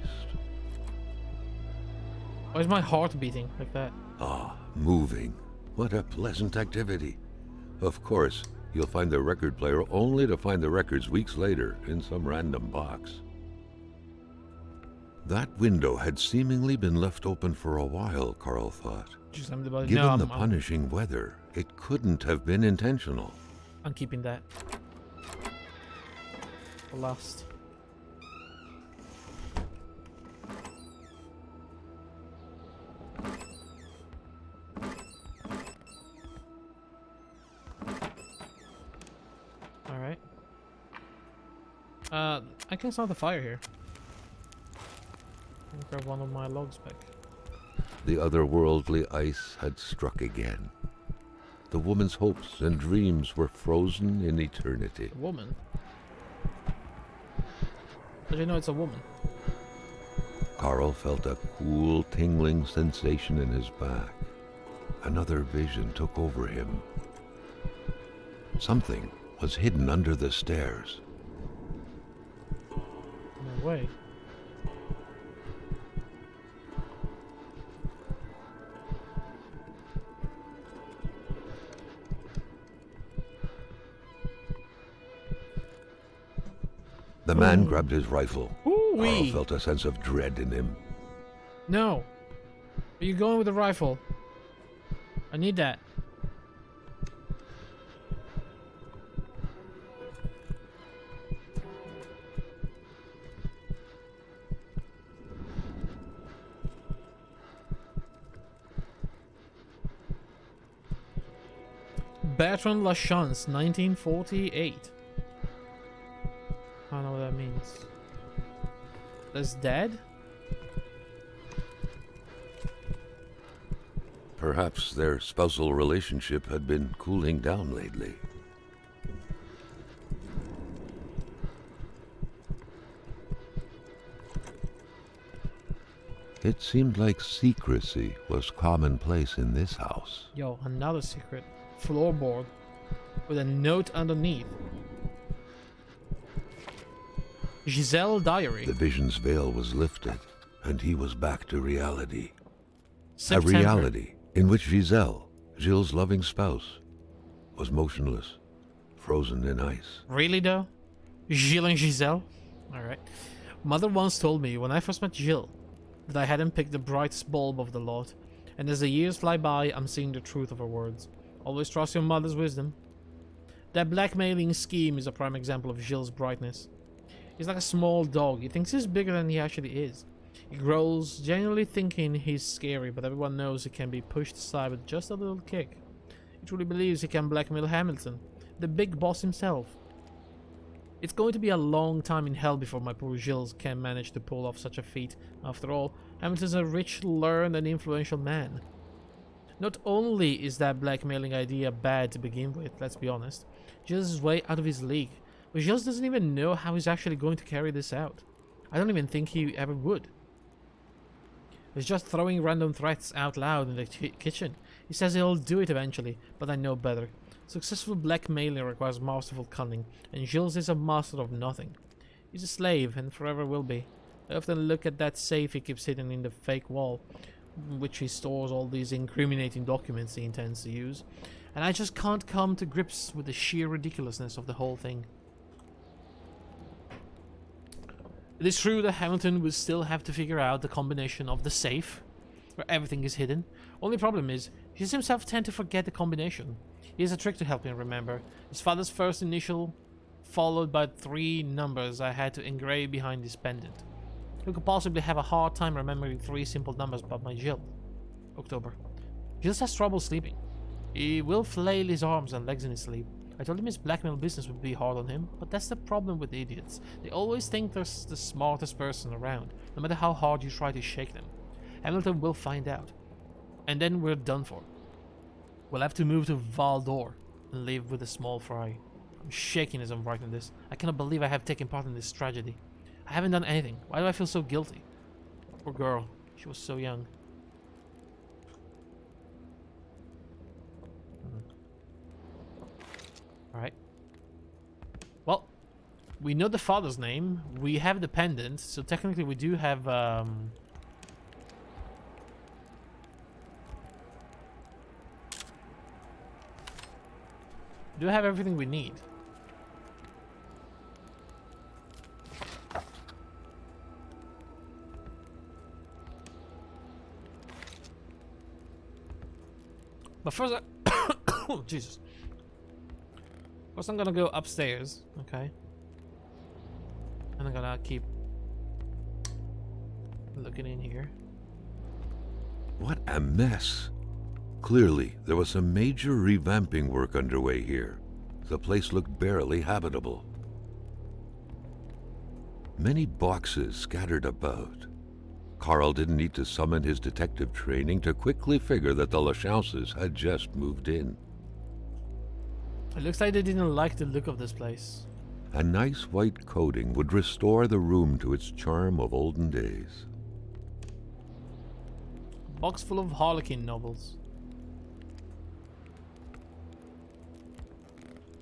[SPEAKER 1] Why is my heart beating like that?
[SPEAKER 2] Ah, moving. What a pleasant activity. Of course, you'll find the record player only to find the records weeks later in some random box. That window had seemingly been left open for a while, Carl thought.
[SPEAKER 1] Just the body.
[SPEAKER 2] Given
[SPEAKER 1] No,
[SPEAKER 2] the punishing weather, it couldn't have been intentional.
[SPEAKER 1] I'm keeping that. For last. Alright. I can start the fire here. I'll grab one of my logs back.
[SPEAKER 2] The otherworldly ice had struck again. The woman's hopes and dreams were frozen in eternity.
[SPEAKER 1] A woman? How do you know it's a woman?
[SPEAKER 2] Carl felt a cool, tingling sensation in his back. Another vision took over him. Something was hidden under the stairs.
[SPEAKER 1] No way.
[SPEAKER 2] The man grabbed his rifle. Carl
[SPEAKER 1] Ooh-wee.
[SPEAKER 2] felt a sense of dread in him.
[SPEAKER 1] No. Are you going with the rifle? I need that. Bertrand Lachance, 1948. I don't know what that means. That's dead?
[SPEAKER 2] Perhaps their spousal relationship had been cooling down lately. It seemed like secrecy was commonplace in this house.
[SPEAKER 1] Yo, another secret. Floorboard. With a note underneath. Giselle Diary.
[SPEAKER 2] The vision's veil was lifted, and he was back to reality.
[SPEAKER 1] September.
[SPEAKER 2] A reality in which Giselle, Gilles' loving spouse, was motionless, frozen in ice.
[SPEAKER 1] Really though? Gilles and Giselle? Alright. Mother once told me when I first met Gilles that I hadn't picked the brightest bulb of the lot, and as the years fly by, I'm seeing the truth of her words. Always trust your mother's wisdom. That blackmailing scheme is a prime example of Gilles' brightness. He's like a small dog. He thinks he's bigger than he actually is. He growls, genuinely thinking he's scary, but everyone knows he can be pushed aside with just a little kick. He truly believes he can blackmail Hamilton, the big boss himself. It's going to be a long time in hell before my poor Gilles can manage to pull off such a feat. After all, Hamilton's a rich, learned, and influential man. Not only is that blackmailing idea bad to begin with, let's be honest, Gilles is way out of his league. But Gilles doesn't even know how he's actually going to carry this out. I don't even think he ever would. He's just throwing random threats out loud in the kitchen. He says he'll do it eventually, but I know better. Successful blackmailing requires masterful cunning, and Gilles is a master of nothing. He's a slave, and forever will be. I often look at that safe he keeps hidden in the fake wall, which he stores all these incriminating documents he intends to use, and I just can't come to grips with the sheer ridiculousness of the whole thing. It is true that Hamilton will still have to figure out the combination of the safe, where everything is hidden. Only problem is, he himself tend to forget the combination. He has a trick to help him remember. His father's first initial, followed by 3 numbers I had to engrave behind his pendant. Who could possibly have a hard time remembering 3 simple numbers but my Gilles? October. Gilles has trouble sleeping. He will flail his arms and legs in his sleep. I told him his blackmail business would be hard on him, but that's the problem with idiots. They always think they're the smartest person around, no matter how hard you try to shake them. Hamilton will find out. And then we're done for. We'll have to move to Val d'Or and live with a small fry. I'm shaking as I'm writing this. I cannot believe I have taken part in this tragedy. I haven't done anything. Why do I feel so guilty? Poor girl. She was so young. Alright. Well, we know the father's name. We have the pendant. So technically we do have... do have everything we need. But first, oh, Jesus. First, I'm gonna go upstairs, okay? And I'm gonna keep looking in here.
[SPEAKER 2] What a mess. Clearly, there was some major revamping work underway here. The place looked barely habitable. Many boxes scattered about. Carl didn't need to summon his detective training to quickly figure that the Lachances had just moved in.
[SPEAKER 1] It looks like they didn't like the look of this place.
[SPEAKER 2] A nice white coating would restore the room to its charm of olden days.
[SPEAKER 1] A box full of Harlequin novels.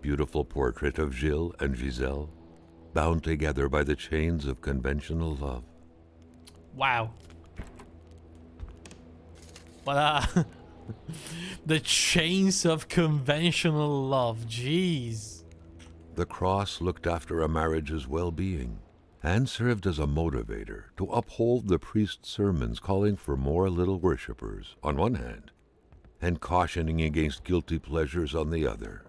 [SPEAKER 2] Beautiful portrait of Gilles and Giselle, bound together by the chains of conventional love.
[SPEAKER 1] Wow. But the chains of conventional love, jeez.
[SPEAKER 2] The cross looked after a marriage's well-being and served as a motivator to uphold the priest's sermons calling for more little worshippers on one hand and cautioning against guilty pleasures on the other.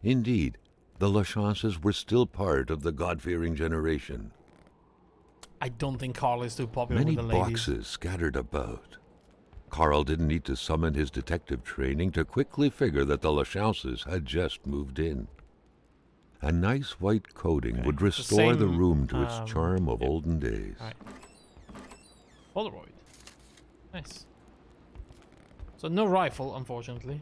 [SPEAKER 2] Indeed, the Lachances were still part of the God-fearing generation.
[SPEAKER 1] I don't think Carl is too popular
[SPEAKER 2] Many
[SPEAKER 1] with the ladies.
[SPEAKER 2] boxes scattered about. Carl didn't need to summon his detective training to quickly figure that the Lachances had just moved in. A nice white coating would restore the room to its charm of olden days.
[SPEAKER 1] Right. Polaroid. Nice. So no rifle, unfortunately.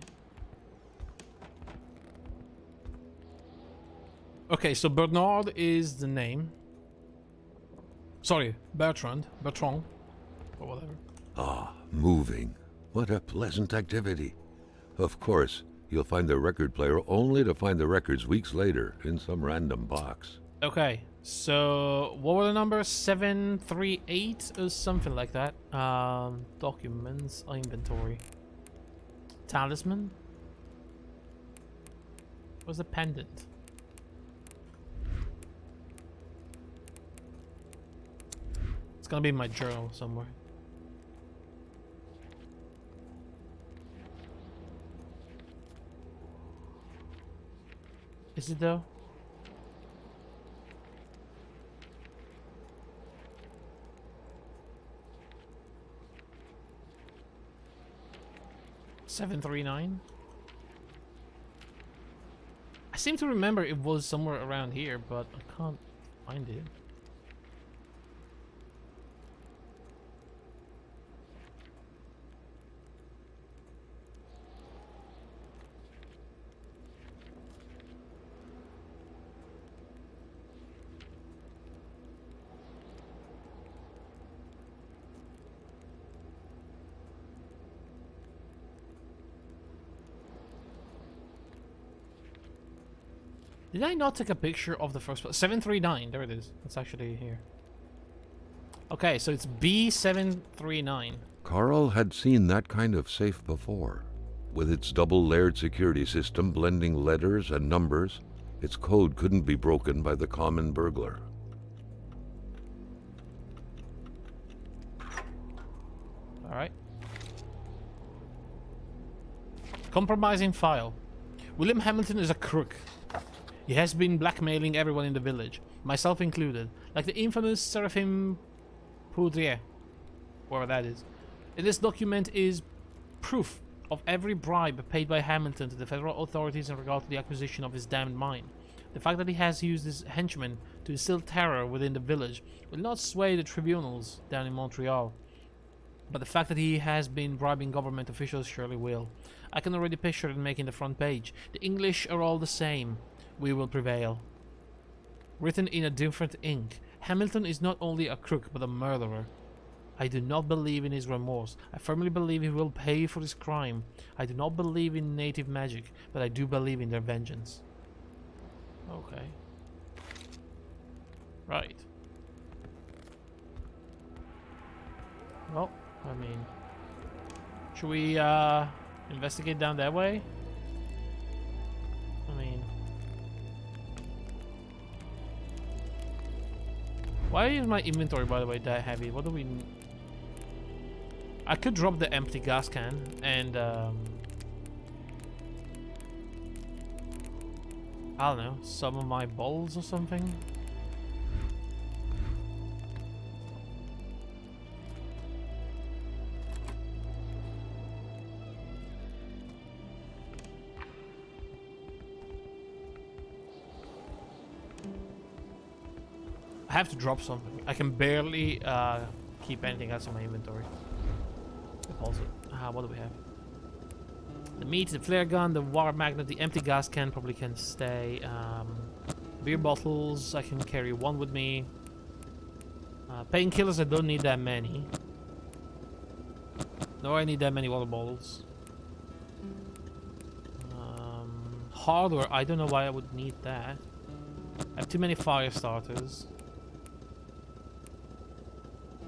[SPEAKER 1] Okay, so Bernard is the name. Sorry, Bertrand, or whatever.
[SPEAKER 2] Ah, moving. What a pleasant activity. Of course, you'll find the record player only to find the records weeks later in some random box.
[SPEAKER 1] Okay, so what were the numbers? 738 or something like that. Documents, inventory. Talisman? What's the pendant? It's gonna be in my journal somewhere. Is it though? $739. I seem to remember it was somewhere around here, but I can't find it. Did I not take a picture of the first one? 739. There it is. It's actually here. Okay, so it's B739.
[SPEAKER 2] Carl had seen that kind of safe before. With its double-layered security system blending letters and numbers, its code couldn't be broken by the common burglar.
[SPEAKER 1] Alright. Compromising file. William Hamilton is a crook. He has been blackmailing everyone in the village, myself included, like the infamous Seraphim Poudrier, whoever that is. In this document is proof of every bribe paid by Hamilton to the federal authorities in regard to the acquisition of his damned mine. The fact that he has used his henchmen to instill terror within the village will not sway the tribunals down in Montreal, but the fact that he has been bribing government officials surely will. I can already picture it making the front page. The English are all the same. We will prevail. Written in a different ink, Hamilton is not only a crook but a murderer. I do not believe in his remorse. I firmly believe he will pay for his crime. I do not believe in native magic, but I do believe in their vengeance. Okay. Right. Well, I mean, should we investigate down that way? I mean, why is my inventory, by the way, that heavy? What do we... I could drop the empty gas can and I don't know, some of my bowls or something. I have to drop something. I can barely keep anything else in my inventory. Deposit. What do we have? The meat, the flare gun, the water magnet, the empty gas can probably can stay. Beer bottles, I can carry one with me. Painkillers, I don't need that many. Nor I need that many water bottles. Hardware, I don't know why I would need that. I have too many fire starters.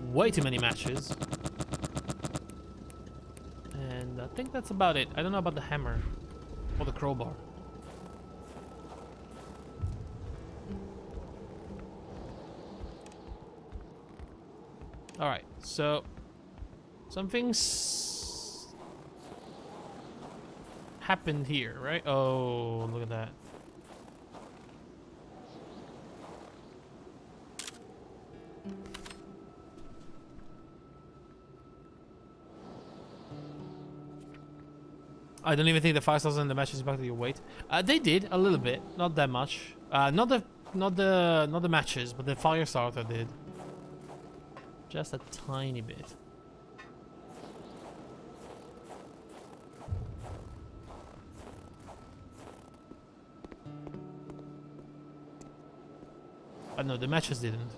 [SPEAKER 1] Way too many matches. And I think that's about it. I don't know about the hammer or the crowbar. Alright, so something's happened here, right? Oh, look at that. I don't even think the 5,000 the matches back to your weight. They did a little bit, not that much. Not the matches, but the fire starter did. Just a tiny bit. No, the matches didn't.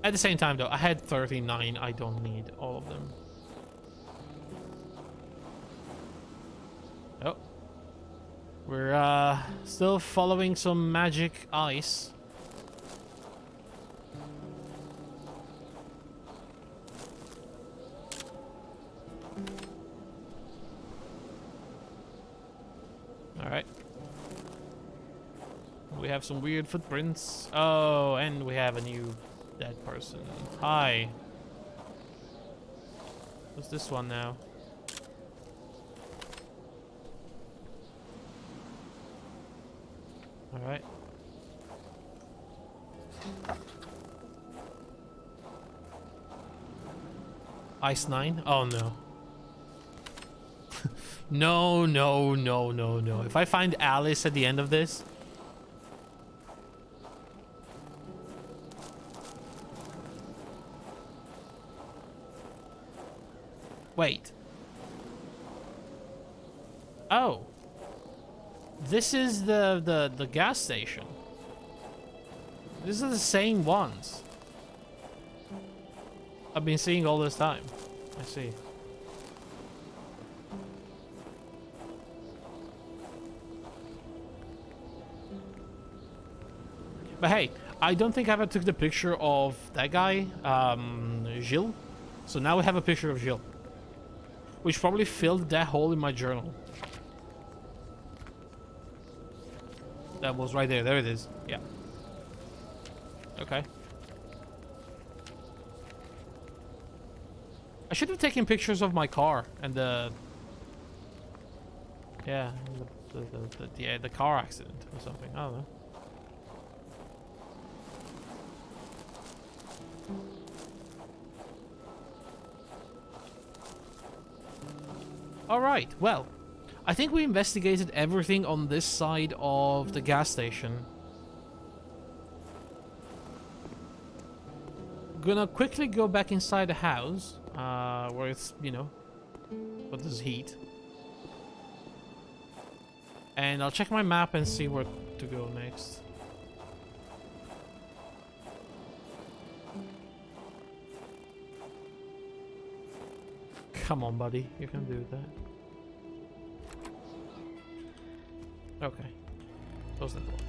[SPEAKER 1] At the same time, though, I had 39. I don't need all of them. Oh. We're still following some magic ice. Alright. We have some weird footprints. Oh, and we have a new dead person. Hi. What's this one now? Alright. Ice 9? Oh no. No, no, no, no, no. If I find Alice at the end of this... Wait. Oh. This is the gas station. These are the same ones I've been seeing all this time. I see. But hey, I don't think I ever took the picture of that guy, Gilles. So now we have a picture of Gilles, which probably filled that hole in my journal. That was right there. There it is. Yeah. Okay. I should have taken pictures of my car and the... Yeah, the car accident or something. I don't know. Alright, well, I think we investigated everything on this side of the gas station. Gonna quickly go back inside the house, where it's, you know, what there's heat. And I'll check my map and see where to go next. Come on, buddy. You can do that. Okay. Close the door.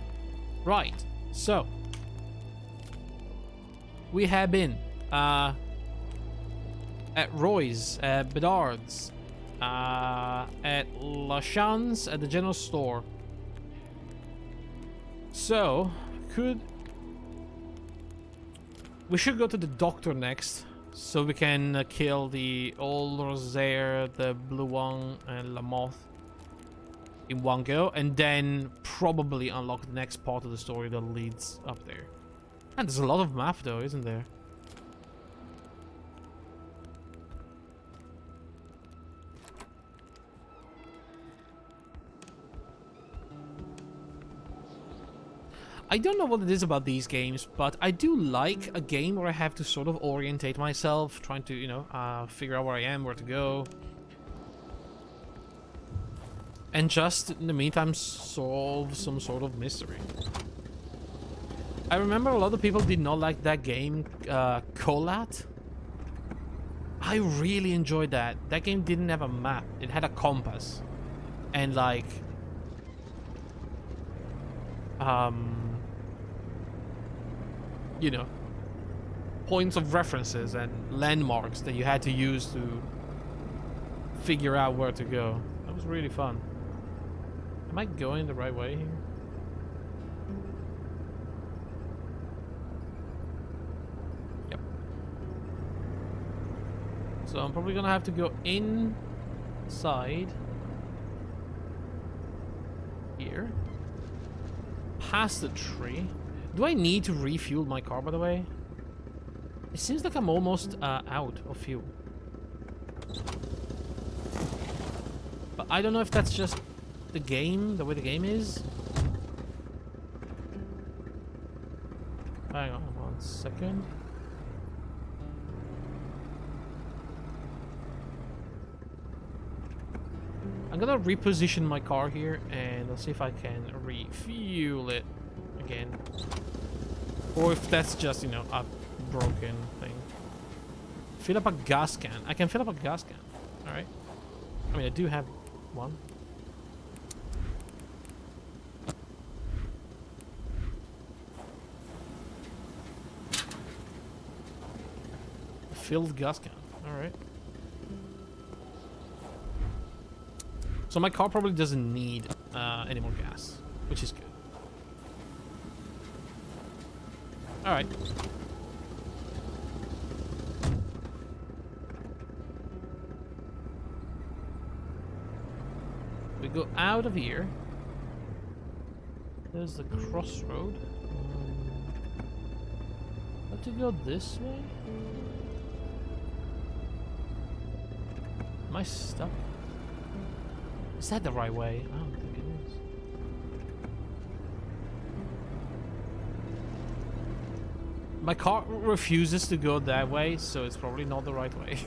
[SPEAKER 1] Right. So. We have been at Roy's, at Bedard's, at Lachan's, at the general store. So, we should go to the doctor next, so we can kill the old Rosaire, the blue one, and Lamoth in one go, and then probably unlock the next part of the story that leads up there. And there's a lot of map though, isn't there? I don't know what it is about these games, but I do like a game where I have to sort of orientate myself, trying to, you know, figure out where I am, where to go. And just, in the meantime, solve some sort of mystery. I remember a lot of people did not like that game, Colat. I really enjoyed that. That game didn't have a map. It had a compass. And like... you know, points of references and landmarks that you had to use to figure out where to go. That was really fun. Am I going the right way here? Yep. So I'm probably gonna have to go inside here, past the tree. Do I need to refuel my car, by the way? It seems like I'm almost out of fuel. But I don't know if that's just the game, the way the game is. Hang on 1 second. I'm gonna reposition my car here and let's see if I can refuel it again. Or if that's just, you know, a broken thing. Fill up a gas can. I can fill up a gas can. Alright. I mean, I do have one. Filled gas can. Alright. So my car probably doesn't need any more gas, which is good. Alright. We go out of here. There's the crossroad. Have to go this way? Am I stuck? Is that the right way? I don't think it is. My car refuses to go that way, so it's probably not the right way.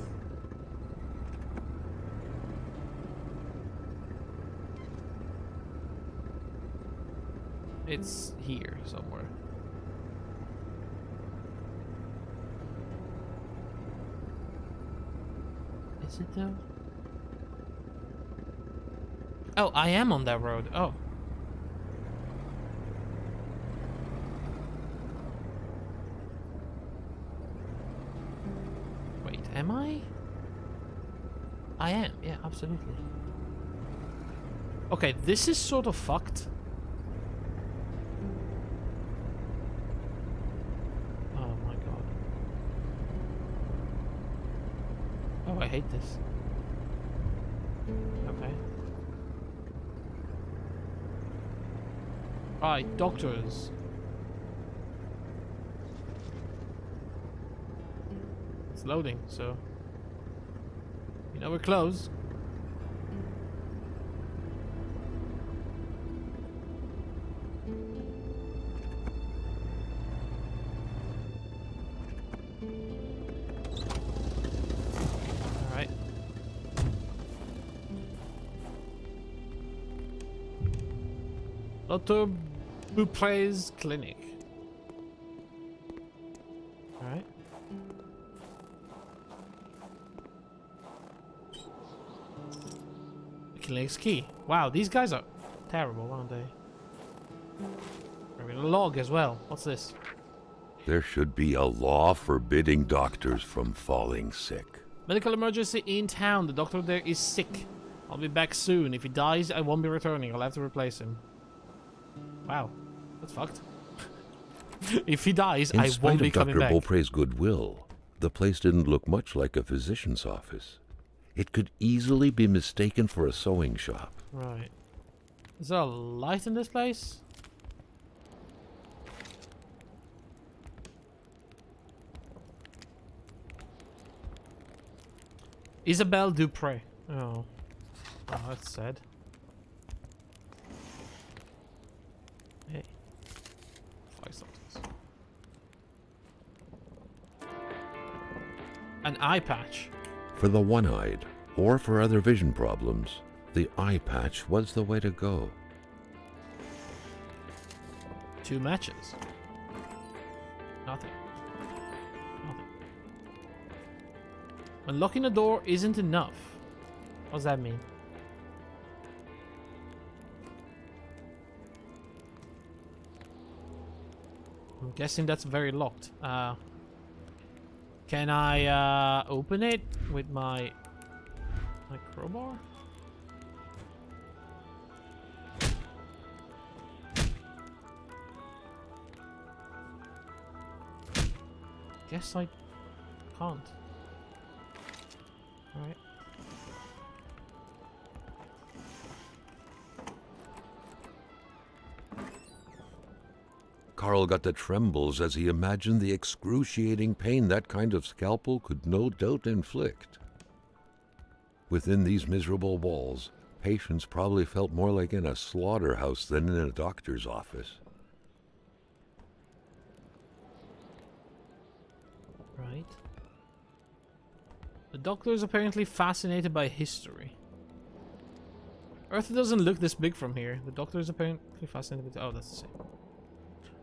[SPEAKER 1] It's here somewhere. Is it though? Oh, I am on that road. Oh. Am I? I am, yeah, absolutely. Okay, this is sort of fucked. Oh my god. Oh, I hate this. Okay. Alright, doctors. It's loading, so... You know we're close. Alright. Dr. Beaupre's clinic. Alright. Clinic's key. Wow, these guys are terrible, aren't they? We're in a log as well. What's this?
[SPEAKER 2] There should be a law forbidding doctors from falling sick.
[SPEAKER 1] Medical emergency in town. The doctor there is sick. I'll be back soon. If he dies, I won't be returning. I'll have to replace him. Wow. That's fucked. If he dies, I won't be coming back.
[SPEAKER 2] In spite of Dr. Beaupre's goodwill, the place didn't look much like a physician's office. It could easily be mistaken for a sewing shop.
[SPEAKER 1] Right. Is there a light in this place? Isabelle Dupre. Oh. Oh, that's sad. Hey. 5 somethings. An eye patch.
[SPEAKER 2] For the one-eyed, or for other vision problems, the eye patch was the way to go.
[SPEAKER 1] 2 matches. Nothing. Nothing. Unlocking the door isn't enough. What does that mean? I'm guessing that's very locked. Can I open it with my crowbar? Guess I can't. Alright.
[SPEAKER 2] Carl got the trembles as he imagined the excruciating pain that kind of scalpel could no doubt inflict. Within these miserable walls, patients probably felt more like in a slaughterhouse than in a doctor's office.
[SPEAKER 1] Right. The doctor is apparently fascinated by history. Earth doesn't look this big from here. The doctor is apparently fascinated with... Oh, that's the same.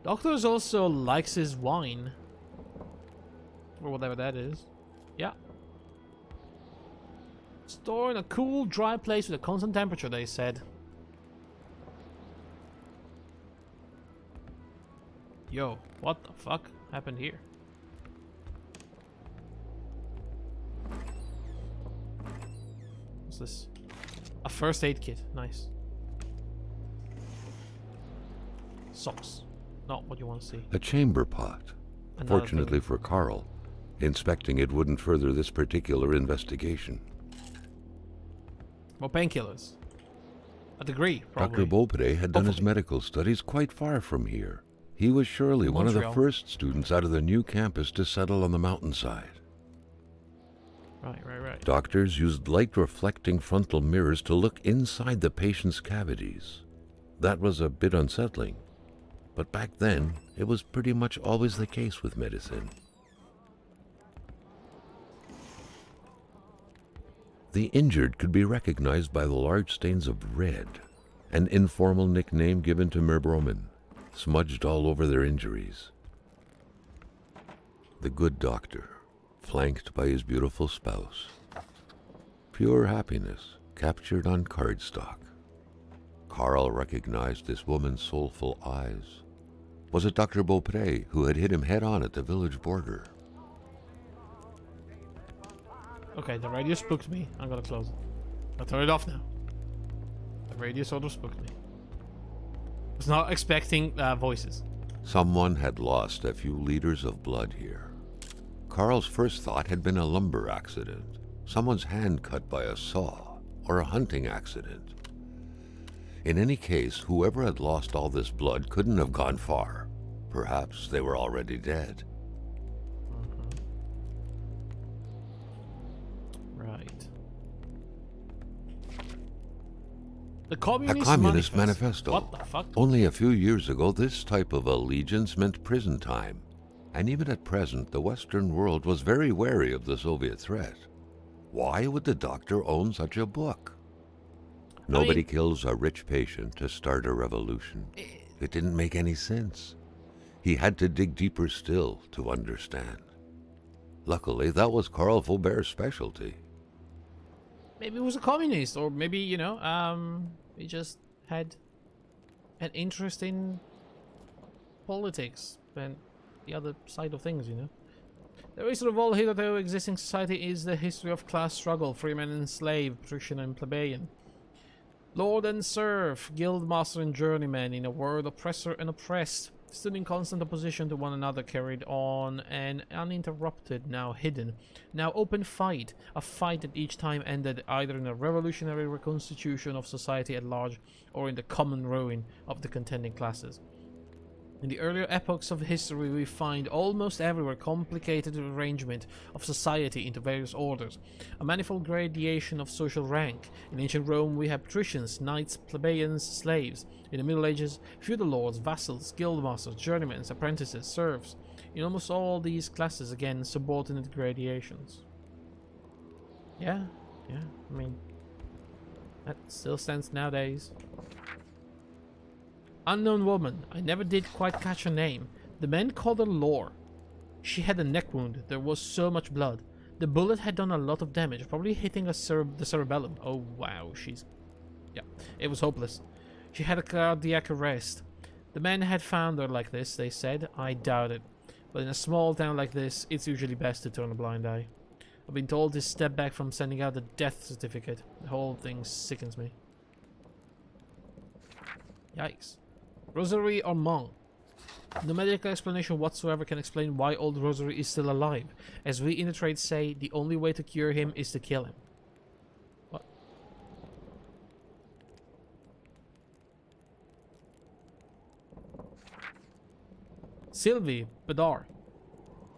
[SPEAKER 1] Doctor also likes his wine. Or whatever that is. Yeah. Store in a cool, dry place with a constant temperature, they said. Yo, what the fuck happened here? What's this? A first aid kit. Nice. Socks. Not what you want to see.
[SPEAKER 2] A chamber pot.
[SPEAKER 1] Another
[SPEAKER 2] Fortunately
[SPEAKER 1] thing.
[SPEAKER 2] for Carl, inspecting it wouldn't further this particular investigation.
[SPEAKER 1] More painkillers. A degree, probably.
[SPEAKER 2] Dr. Beaupre had done his
[SPEAKER 1] Hopefully.
[SPEAKER 2] medical studies quite far from here. He was surely one of the
[SPEAKER 1] Montreal.
[SPEAKER 2] first students out of the new campus to settle on the mountainside.
[SPEAKER 1] Right.
[SPEAKER 2] Doctors used light-reflecting frontal mirrors to look inside the patient's cavities. That was a bit unsettling, but back then, it was pretty much always the case with medicine. The injured could be recognized by the large stains of red, an informal nickname given to Merbromen, smudged all over their injuries. The good doctor, flanked by his beautiful spouse. Pure happiness, captured on cardstock. Carl recognized this woman's soulful eyes. Was it Dr. Beaupre who had hit him head-on at the village border?
[SPEAKER 1] Okay, the radio spooked me. I'm gonna close it. I'll turn it off now. The radio sort of spooked me. I was not expecting voices.
[SPEAKER 2] Someone had lost a few liters of blood here. Carl's first thought had been a lumber accident, someone's hand cut by a saw, or a hunting accident. In any case, whoever had lost all this blood couldn't have gone far. Perhaps they were already dead.
[SPEAKER 1] Right. The Communist,
[SPEAKER 2] Manifesto.
[SPEAKER 1] What the fuck?
[SPEAKER 2] Only a few years ago, this type of allegiance meant prison time. And even at present, the Western world was very wary of the Soviet threat. Why would the doctor own such a book? Nobody kills a rich patient to start a revolution. It didn't make any sense. He had to dig deeper still to understand. Luckily, that was Carl Faubert's specialty.
[SPEAKER 1] Maybe he was a communist, or maybe, you know, he just had an interest in politics and the other side of things, you know. The reason of all hitherto existing society is the history of class struggle, freeman and slave, patrician and plebeian, lord and serf, guild master and journeyman, in a word, oppressor and oppressed, stood in constant opposition to one another, carried on an uninterrupted, now hidden, now open fight, a fight that each time ended either in a revolutionary reconstitution of society at large or in the common ruin of the contending classes. In the earlier epochs of history, we find almost everywhere complicated arrangement of society into various orders, a manifold gradation of social rank. In ancient Rome, we have patricians, knights, plebeians, slaves. In the Middle Ages, feudal lords, vassals, guildmasters, journeymen, apprentices, serfs. In almost all these classes, again, subordinate gradations. Yeah, I mean, that still stands nowadays. Unknown woman. I never did quite catch her name. The men called her Lore. She had a neck wound. There was so much blood. The bullet had done a lot of damage, probably hitting the cerebellum. Oh wow, yeah, it was hopeless. She had a cardiac arrest. The men had found her like this, they said. I doubt it. But in a small town like this, it's usually best to turn a blind eye. I've been told to step back from sending out a death certificate. The whole thing sickens me. Yikes. Rosary or monk? No medical explanation whatsoever can explain why old Rosary is still alive. As we in the trade say, the only way to cure him is to kill him. What? Sylvie Bedar.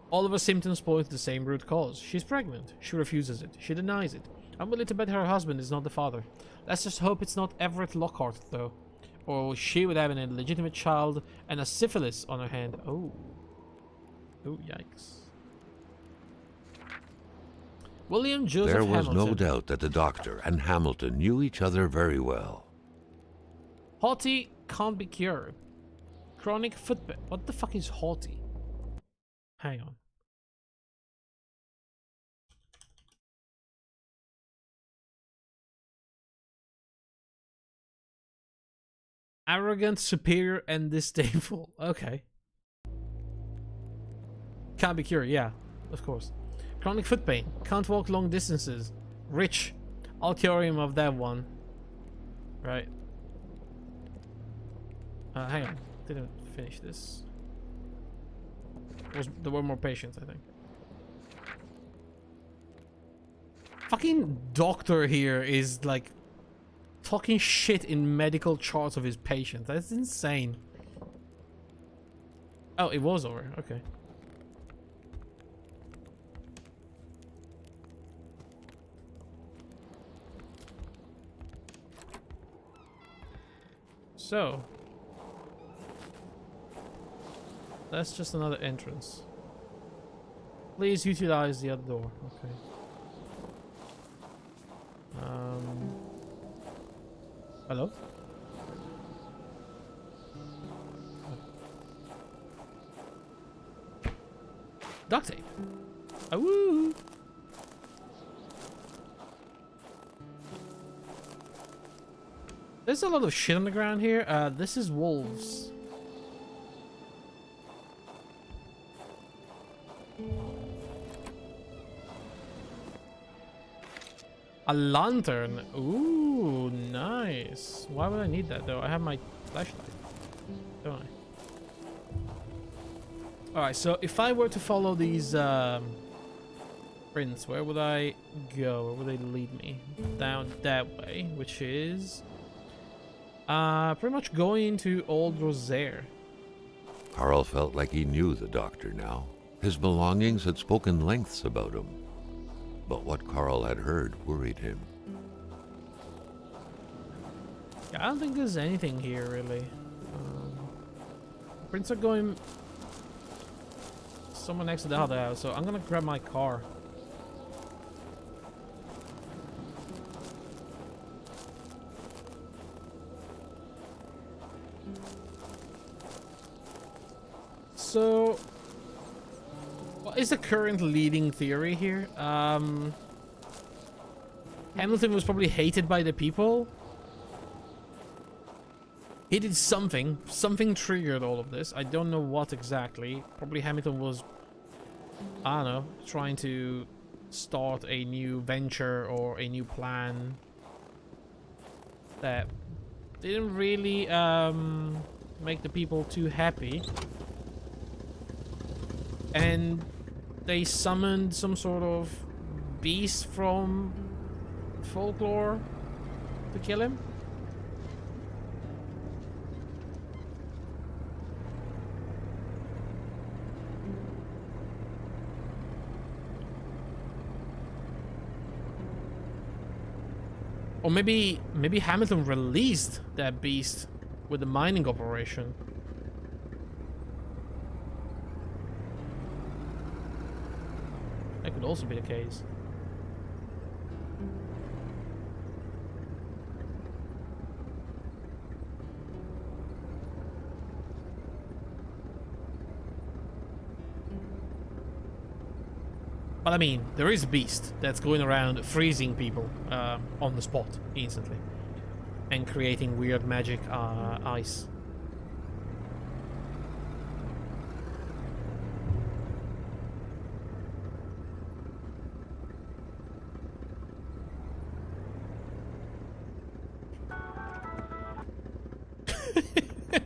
[SPEAKER 1] All of her symptoms point to the same root cause. She's pregnant. She refuses it. She denies it. I'm willing to bet her husband is not the father. Let's just hope it's not Everett Lockhart, though. Or she would have an illegitimate child and a syphilis on her hand. Oh. Oh, yikes. William Joseph
[SPEAKER 2] There was
[SPEAKER 1] Hamilton.
[SPEAKER 2] no doubt that the doctor and Hamilton knew each other very well.
[SPEAKER 1] Haughty can't be cured. Chronic foot pain. What the fuck is haughty? Hang on. Arrogant, superior, and disdainful. Okay. Can't be cured, yeah, of course. Chronic foot pain. Can't walk long distances. Rich. I'll cure him of that one. Right. Hang on. Didn't finish this. There were more patients, I think. Fucking doctor here is like talking shit in medical charts of his patients. That's insane. Oh, it was over. Okay. So, that's just another entrance. Please utilize the other door. Okay. Hello? Duct tape. Oh, woo! There's a lot of shit on the ground here. This is wolves. A lantern. Ooh, nice. Why would I need that though? I have my flashlight, don't I? Alright, so if I were to follow these prints, where would I go? Where would they lead me? Down that way, which is pretty much going to Old Rosaire.
[SPEAKER 2] Carl felt like he knew the doctor now. His belongings had spoken lengths about him. But what Carl had heard worried him.
[SPEAKER 1] Yeah, I don't think there's anything here, really. Prints are going somewhere next to the other house, so I'm gonna grab my car. So, what is the current leading theory here? Hamilton was probably hated by the people. He did something. Something triggered all of this. I don't know what exactly. Probably Hamilton was, I don't know, trying to start a new venture or a new plan that didn't really make the people too happy. And they summoned some sort of beast from folklore to kill him. Or maybe Hamilton released that beast with the mining operation. That could also be the case. But I mean, there is a beast that's going around freezing people on the spot instantly and creating weird magic ice.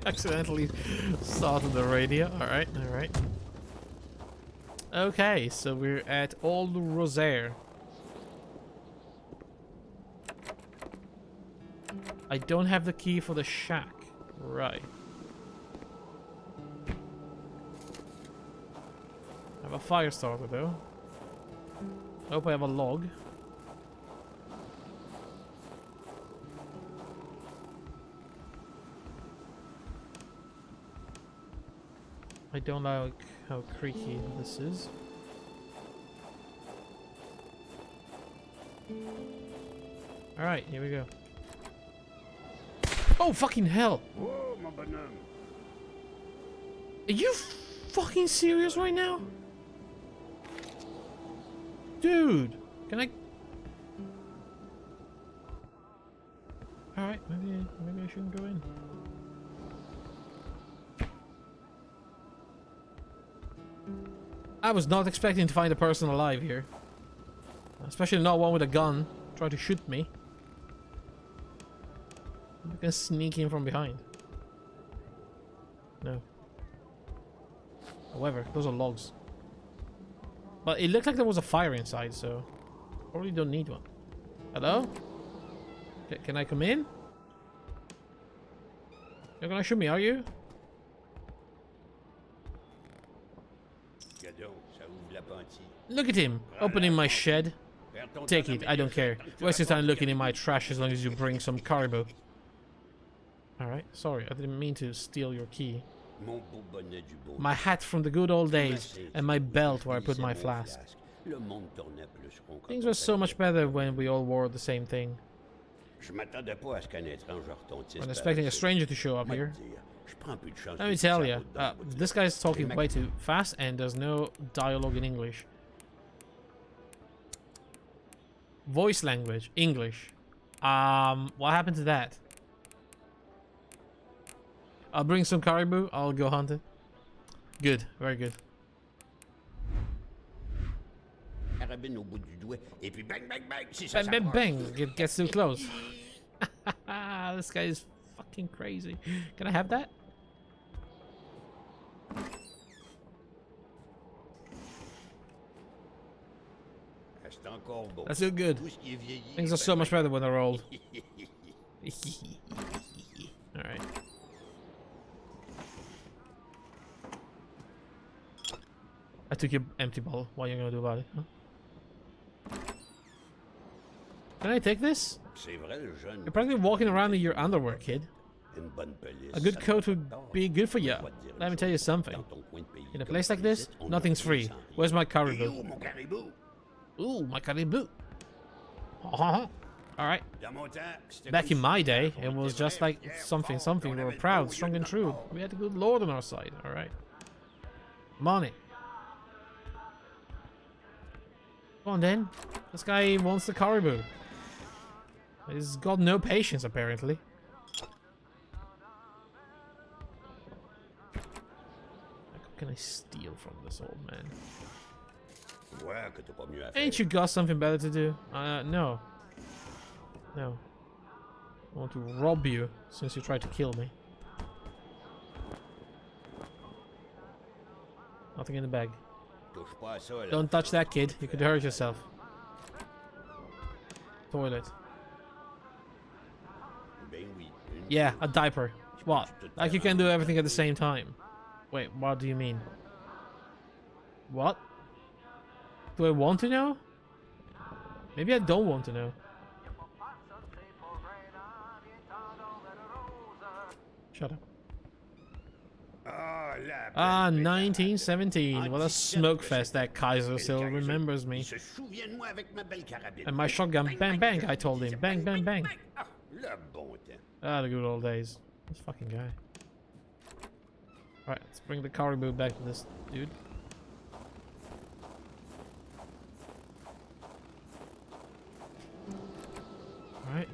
[SPEAKER 1] Accidentally started the radio. Alright, alright. Okay, so we're at Old Rosaire. I don't have the key for the shack. Right. I have a fire starter though. I hope I have a log. I don't like how creaky this is. Alright, here we go. Oh, fucking hell! Are you fucking serious right now? Dude, can I... Alright, maybe I shouldn't go in. I was not expecting to find a person alive here. Especially not one with a gun trying to shoot me. I can sneak in from behind. No. However, those are logs. But it looked like there was a fire inside, so probably don't need one. Hello? Can I come in? You're gonna shoot me, are you? Look at him, opening my shed. Take it, I don't care. Waste your time looking in my trash as long as you bring some caribou. Alright, sorry, I didn't mean to steal your key. My hat from the good old days, and my belt where I put my flask. Things were so much better when we all wore the same thing. I'm expecting a stranger to show up here. Let me tell you, this guy's talking way too fast and there's no dialogue in English. Voice language, English. What happened to that? I'll bring some caribou, I'll go hunt it. Good, very good.
[SPEAKER 3] l'épine au bout du doigt, et puis bang, bang, bang, si ça
[SPEAKER 1] Bang, bang,
[SPEAKER 3] s'approche.
[SPEAKER 1] bang. It gets too close. This guy is fucking crazy. Can I have that?
[SPEAKER 3] C'est encore beau.
[SPEAKER 1] That's so good.
[SPEAKER 3] Tout ce qui est vieilli,
[SPEAKER 1] Things are so much better when they're old.
[SPEAKER 3] better.
[SPEAKER 1] Alright. I took your empty bottle. What are you gonna do about it? Huh? Can I take this?
[SPEAKER 3] C'est vrai, le jeune.
[SPEAKER 1] You're practically walking around in your underwear, kid.
[SPEAKER 3] Une bonne police.
[SPEAKER 1] A good
[SPEAKER 3] ça
[SPEAKER 1] coat
[SPEAKER 3] fait
[SPEAKER 1] would
[SPEAKER 3] pas tort.
[SPEAKER 1] be good for you.
[SPEAKER 3] Je vais te dire
[SPEAKER 1] Let
[SPEAKER 3] une
[SPEAKER 1] me tell you
[SPEAKER 3] chose.
[SPEAKER 1] something.
[SPEAKER 3] Dans ton coin de pays,
[SPEAKER 1] In a
[SPEAKER 3] comme
[SPEAKER 1] place like this,
[SPEAKER 3] ici, on
[SPEAKER 1] nothing's
[SPEAKER 3] a
[SPEAKER 1] free.
[SPEAKER 3] sans rien.
[SPEAKER 1] Where's my
[SPEAKER 3] Et
[SPEAKER 1] caribou?
[SPEAKER 3] où, mon caribou?
[SPEAKER 1] Ooh, my caribou. Alright.
[SPEAKER 3] Dans mon temps, c'était
[SPEAKER 1] Back
[SPEAKER 3] comme
[SPEAKER 1] in
[SPEAKER 3] ça.
[SPEAKER 1] my day,
[SPEAKER 3] On
[SPEAKER 1] it was
[SPEAKER 3] était
[SPEAKER 1] just
[SPEAKER 3] vrai,
[SPEAKER 1] like
[SPEAKER 3] fiers,
[SPEAKER 1] something,
[SPEAKER 3] forts,
[SPEAKER 1] something.
[SPEAKER 3] on
[SPEAKER 1] We were
[SPEAKER 3] avait
[SPEAKER 1] proud,
[SPEAKER 3] tout au
[SPEAKER 1] strong
[SPEAKER 3] lieu
[SPEAKER 1] and
[SPEAKER 3] de
[SPEAKER 1] true.
[SPEAKER 3] mort.
[SPEAKER 1] We had the good Lord on our side. Alright. Come on in. Come on then. This guy wants the caribou. He's got no patience, apparently. What can I steal from this old man?
[SPEAKER 3] Ouais, que t'as pas mieux à faire.
[SPEAKER 1] Ain't you got something better to do? No. No. I want to rob you since you tried to kill me. Nothing in the bag.
[SPEAKER 3] Touche pas à ça, là.
[SPEAKER 1] Don't touch that, kid. You could hurt yourself. Toilet.
[SPEAKER 3] Ben oui. Une
[SPEAKER 1] Yeah, a diaper. What? Like you can do everything at the same time. Wait, what do you mean? What? Do I want to know? Maybe I don't want to know. Shut up.
[SPEAKER 3] Ah, la
[SPEAKER 1] Ah,
[SPEAKER 3] belle
[SPEAKER 1] 1917. What a smoke fest that Kaiser still remembers me.
[SPEAKER 3] Il se souvient de moi avec ma belle carabine.
[SPEAKER 1] And my shotgun, bang, bang, I told him. Bang, bang, bang.
[SPEAKER 3] Ah, le bon temps.
[SPEAKER 1] Ah, the good old days. This fucking guy. Alright, let's bring the caribou back to this dude. Alright.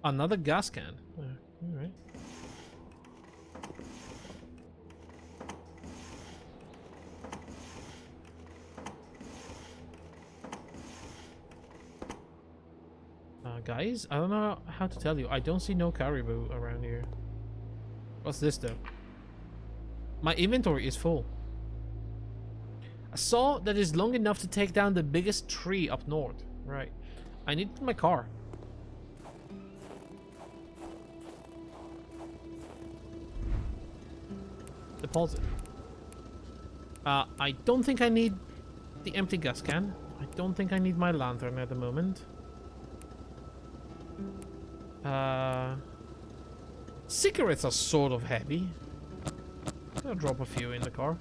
[SPEAKER 1] Another gas can. Alright. Guys, I don't know how to tell you. I don't see no caribou around here. What's this though? My inventory is full. A saw that is long enough to take down the biggest tree up north. Right. I need my car. Deposit. I don't think I need the empty gas can. I don't think I need my lantern at the moment. Cigarettes are sort of heavy. I'll drop a few in the car.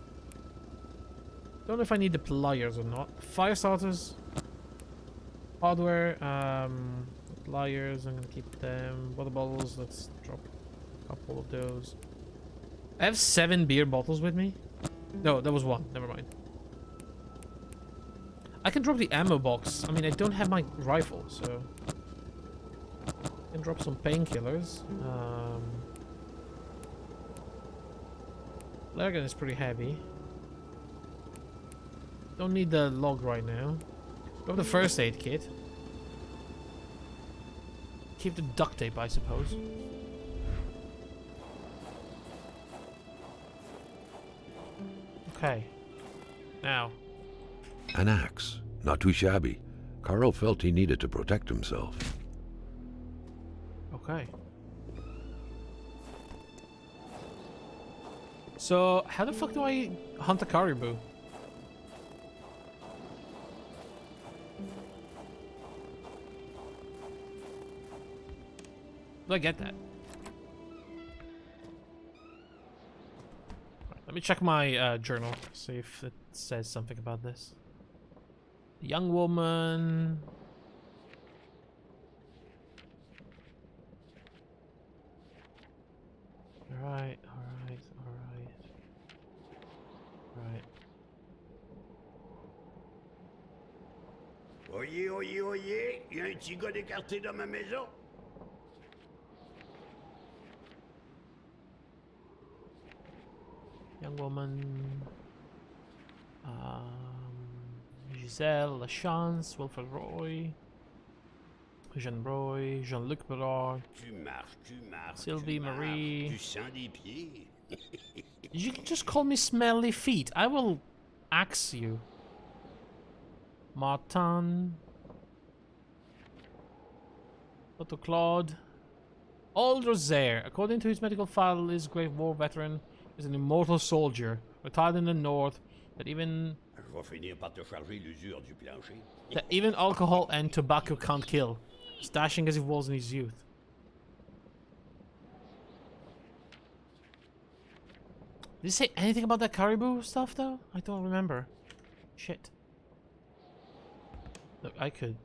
[SPEAKER 1] Don't know if I need the pliers or not. Fire starters. Hardware. Pliers, I'm gonna keep them. Water bottles, let's drop a couple of those. I have 7 beer bottles with me. No, that was 1. Never mind. I can drop the ammo box. I mean, I don't have my rifle, so... I can drop some painkillers. Flare gun is pretty heavy. Don't need the log right now. Drop the first aid kit. Keep the duct tape, I suppose. Okay. Now.
[SPEAKER 2] An axe. Not too shabby. Carl felt he needed to protect himself.
[SPEAKER 1] Okay. So, how the fuck do I hunt a caribou? Do I get that? Let me check my journal, see if it says something about this. Young woman. Alright, alright, alright. Alright.
[SPEAKER 3] Oyez, oyez, oyez, il y a un petit gars d'écarté dans ma maison.
[SPEAKER 1] Young woman. Giselle, Lachance, Wilfred Roy, Jean Roy, Jean-Luc Berard, Sylvie Marie.
[SPEAKER 3] Tu sens des pieds?
[SPEAKER 1] You can just call me Smelly Feet. I will axe you. Martin. Otto Claude. Old Rosaire. According to his medical file, this great war veteran is an immortal soldier, retired in the north, that even
[SPEAKER 3] Je vais finir par te charger l'usure du plancher.
[SPEAKER 1] that even alcohol and tobacco can't kill, as dashing as he was in his youth. Did he say anything about that caribou stuff though? I don't remember. Shit. Look, I could.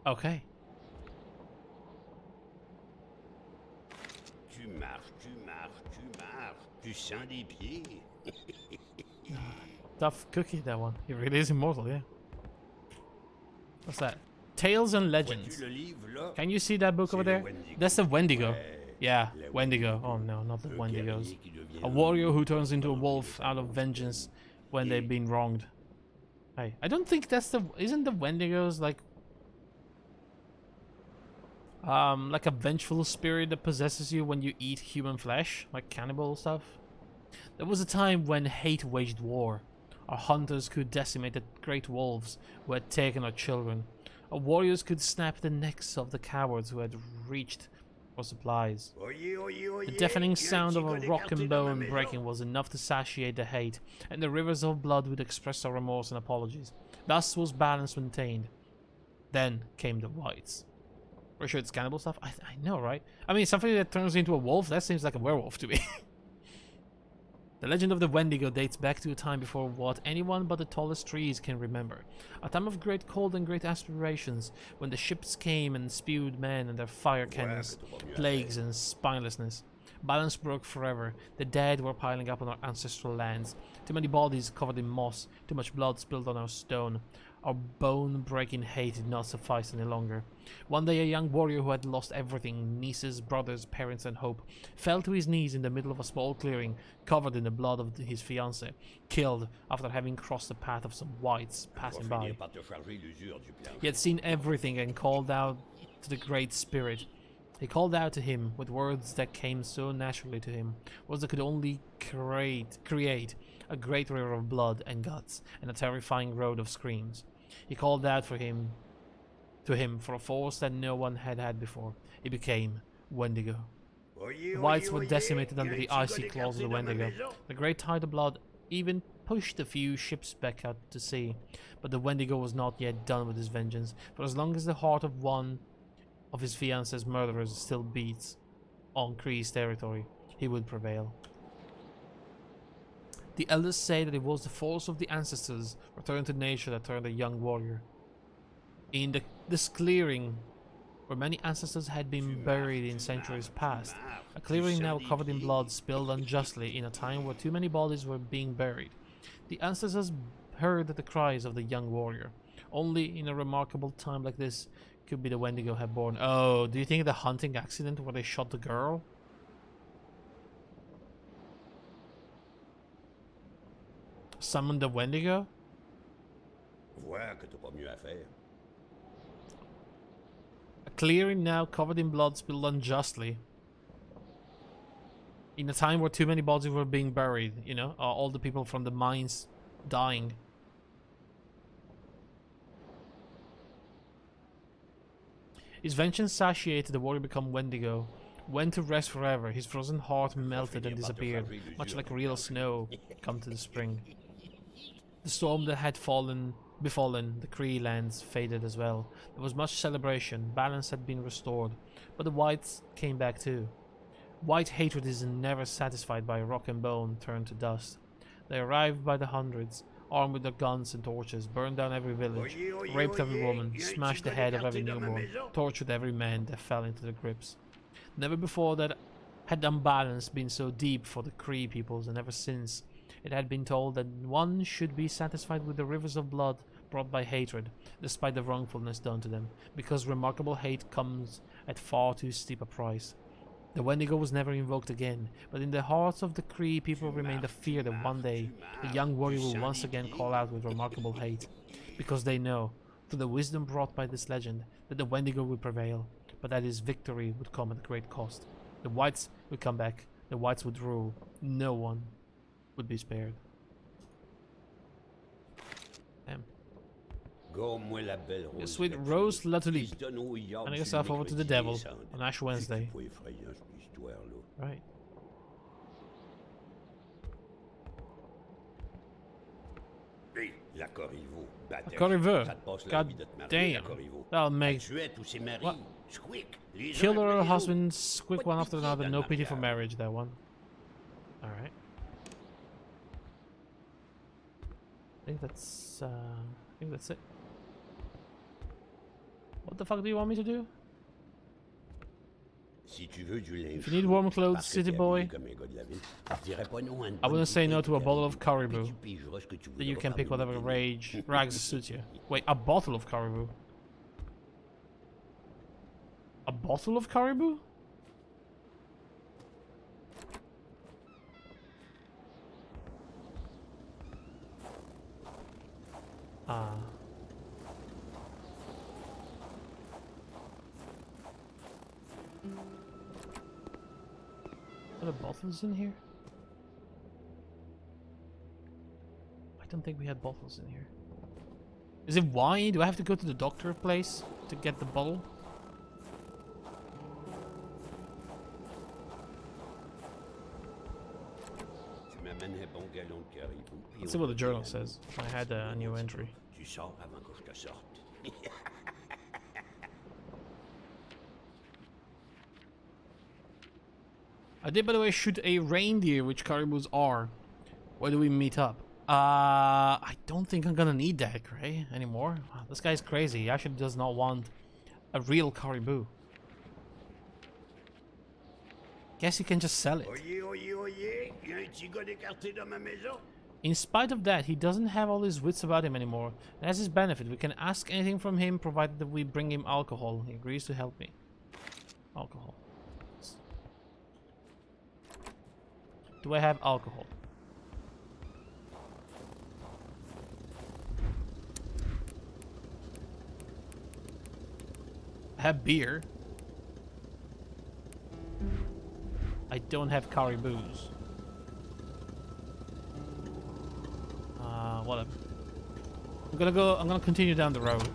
[SPEAKER 1] Okay.
[SPEAKER 3] Tu marches, tu marches, tu marches. Tu sens des pieds.
[SPEAKER 1] Tough cookie, that one. He really is immortal, yeah. What's that? Tales and Legends.
[SPEAKER 3] Vois-tu le livre là?
[SPEAKER 1] Can you see that book over there? That's the Wendigo. Yeah, Wendigo. Oh no, not the Wendigos. A warrior who turns into a wolf out of vengeance when they've been wronged. Hey, I don't think that's the... Isn't the Wendigos like a vengeful spirit that possesses you when you eat human flesh? Like cannibal stuff? There was a time when hate waged war. Our hunters could decimate the great wolves who had taken our children. Our warriors could snap the necks of the cowards who had reached for supplies. The deafening sound of a rock and bone breaking was enough to satiate the hate, and the rivers of blood would express our remorse and apologies. Thus was balance maintained. Then came the whites. Pretty sure it's cannibal stuff? I know, right? I mean, something that turns into a wolf, that seems like a werewolf to me. The legend of the Wendigo dates back to a time before what anyone but the tallest trees can remember. A time of great cold and great aspirations, when the ships came and spewed men and their fire cannons, plagues and spinelessness. Balance broke forever. The dead were piling up on our ancestral lands. Too many bodies covered in moss, too much blood spilled on our stone. Our bone-breaking hate did not suffice any longer. One day a young warrior who had lost everything, nieces, brothers, parents and hope, fell to his knees in the middle of a small clearing, covered in the blood of his fiancée, killed after having crossed the path of some whites passing by. He had seen everything and called out to the Great Spirit. He called out to him with words that came so naturally to him, words that could only create a great river of blood and guts and a terrifying road of screams. He called out to him for a force that no one had had before. He became Wendigo. The whites were decimated under the icy claws of the Wendigo. The great tide of blood even pushed a few ships back out to sea, but the Wendigo was not yet done with his vengeance, for as long as the heart of one of his fiancé's murderers still beats on Kree's territory, he would prevail. The elders say that it was the force of the ancestors returned to nature that turned a young warrior. In this clearing, where many ancestors had been buried in centuries past, a clearing now covered in blood spilled unjustly in a time where too many bodies were being buried. The ancestors heard the cries of the young warrior. Only in a remarkable time like this could be the Wendigo have born. Oh, do you think the hunting accident where they shot the girl? Summoned the Wendigo?
[SPEAKER 3] Vois que t'as pas mieux à faire.
[SPEAKER 1] A clearing now covered in blood spilled unjustly. In a time where too many bodies were being buried, you know? All the people from the mines dying. His vengeance satiated, the warrior became Wendigo. Went to rest forever. His frozen heart melted and disappeared, much like real snow come to the spring. The storm that had befallen the Kree lands faded as well. There was much celebration, balance had been restored, but the whites came back too. White hatred is never satisfied by rock and bone turned to dust. They arrived by the hundreds, armed with their guns and torches, burned down every village, raped every woman, smashed the head of every newborn, tortured every man that fell into their grips. Never before that had unbalance been so deep for the Kree peoples, and ever since it had been told that one should be satisfied with the rivers of blood brought by hatred, despite the wrongfulness done to them, because remarkable hate comes at far too steep a price. The Wendigo was never invoked again, but in the hearts of the Cree people remained a fear that one day the young warrior will once again call out with remarkable hate, because they know, through the wisdom brought by this legend, that the Wendigo will prevail, but that his victory would come at great cost. The whites would come back, the whites would rule, no one would be spared. Damn. A sweet rose la tulipe. Hand yourself over to the devil on Ash Wednesday. Right. A Corriveau. God damn. That'll make... What? Kill her husbands, quick one after another, no pity for marriage, that one. Alright. I think that's it. What the fuck do you want me to do? If you need warm clothes, city boy, I wouldn't say no to a bottle of Caribou. That you can pick whatever rags suits you. Wait, a bottle of Caribou? A bottle of Caribou? Ah. Are there bottles in here? I don't think we had bottles in here. Is it wine? Do I have to go to the doctor place to get the bottle? Let's see what the journal says. I had a new entry. I did, by the way, shoot a reindeer, which caribous are. Where do we meet up? I don't think I'm gonna need that, Gray, anymore. Wow, this guy's crazy. He actually does not want a real caribou. Guess you can just sell it. In spite of that, he doesn't have all his wits about him anymore. It has his benefit. We can ask anything from him, provided that we bring him alcohol. He agrees to help me. Alcohol. Do I have alcohol? I have beer. I don't have caribous. Whatever. I'm gonna continue down the road.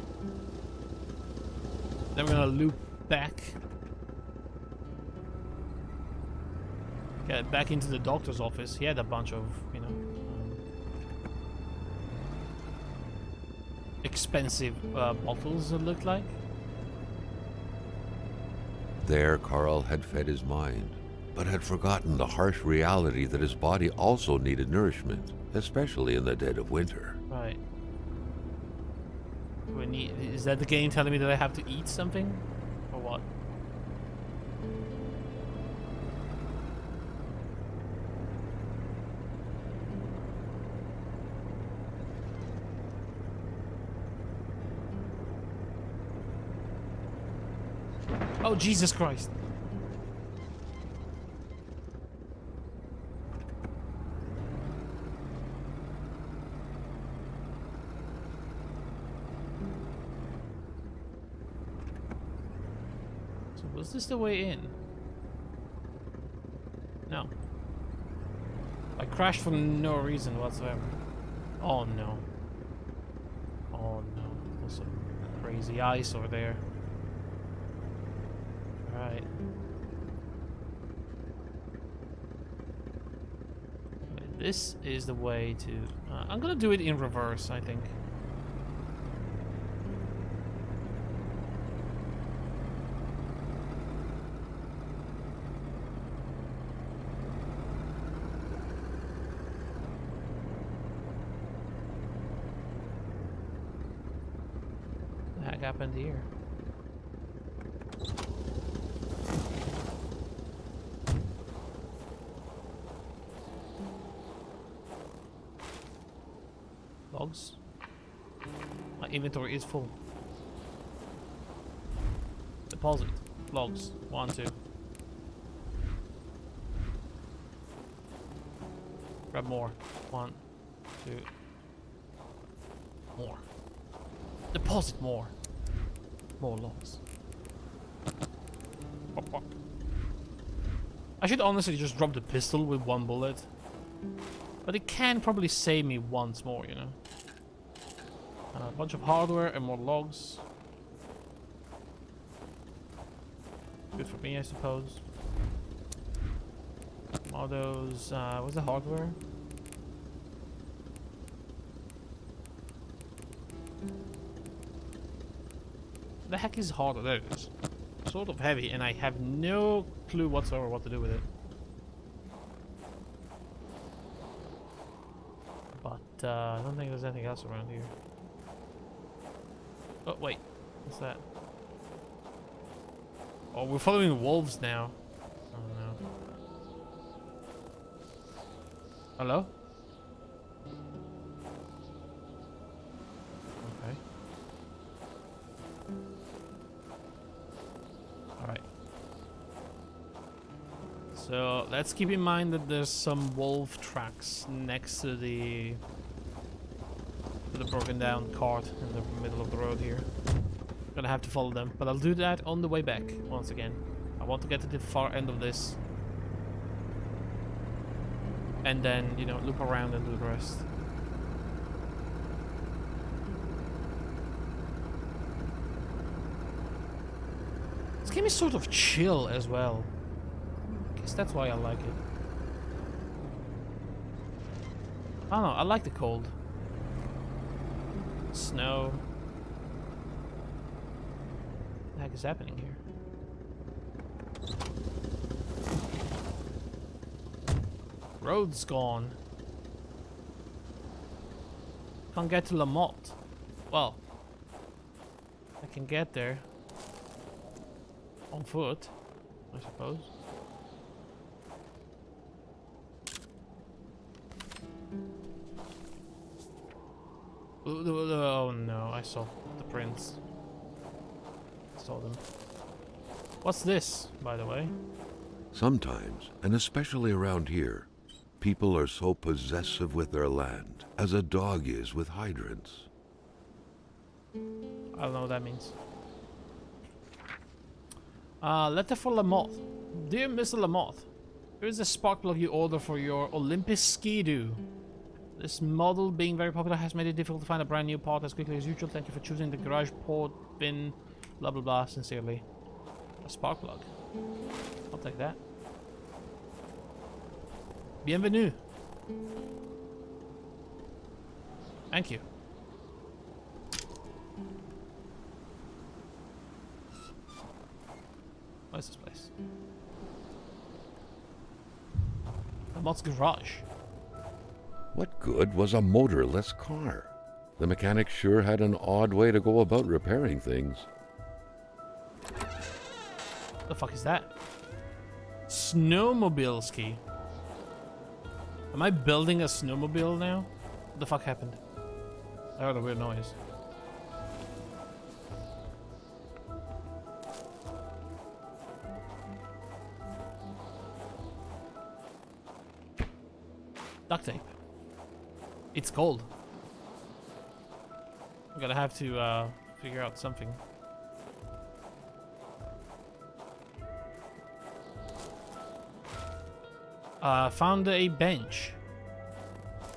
[SPEAKER 1] Then we're gonna loop back. Get back into the doctor's office. He had a bunch of, you know, expensive bottles, it looked like.
[SPEAKER 2] There, Carl had fed his mind, but had forgotten the harsh reality that his body also needed nourishment, especially in the dead of winter.
[SPEAKER 1] Right. Is that the game telling me that I have to eat something? Or what? Oh, Jesus Christ. So was this the way in? No. I crashed for no reason whatsoever. Oh no. Oh no. There's some crazy ice over there. Right. This is the way to... I'm gonna do it in reverse, I think. What the heck happened here? Logs. My inventory is full. Deposit. Logs. 1, 2. Grab more. 1, 2. More. Deposit more. More logs. Pop, pop. I should honestly just drop the pistol with 1 bullet. But it can probably save me once more, you know. A bunch of hardware and more logs. Good for me, I suppose. All those, what's the hardware? The heck is hardware? There it is. Sort of heavy, and I have no clue whatsoever what to do with it. But I don't think there's anything else around here. Oh wait, what's that? Oh, we're following wolves now. Oh no. Hello? Okay. Alright. So let's keep in mind that there's some wolf tracks next to the broken down cart in the middle of the road here. Gonna have to follow them, but I'll do that on the way back once again. I want to get to the far end of this. And then, you know, loop around and do the rest. This game is sort of chill as well. I guess that's why I like it. I don't know, I like the cold. Snow. What the heck is happening here? Road's gone. Can't get to Lamotte. Well, I can get there on foot, I suppose. Oh no, I saw the prints. Saw them. What's this, by the way?
[SPEAKER 2] Sometimes, and especially around here, people are so possessive with their land, as a dog is with hydrants.
[SPEAKER 1] I don't know what that means. Letter for Lamotte. Dear Mr. Lamotte, here is a spark plug you order for your Olympus Ski-Doo. This model, being very popular, has made it difficult to find a brand new part as quickly as usual. Thank you for choosing the garage port bin. Blah blah blah. Sincerely. A spark plug. I'll take that. Bienvenue. Thank you. What is this place? Lamotte's garage.
[SPEAKER 2] What good was a motorless car? The mechanic sure had an odd way to go about repairing things.
[SPEAKER 1] What the fuck is that? Snowmobile ski. Am I building a snowmobile now? What the fuck happened? I heard a weird noise. Duct tape. It's cold. I'm gonna have to figure out something. Found a bench.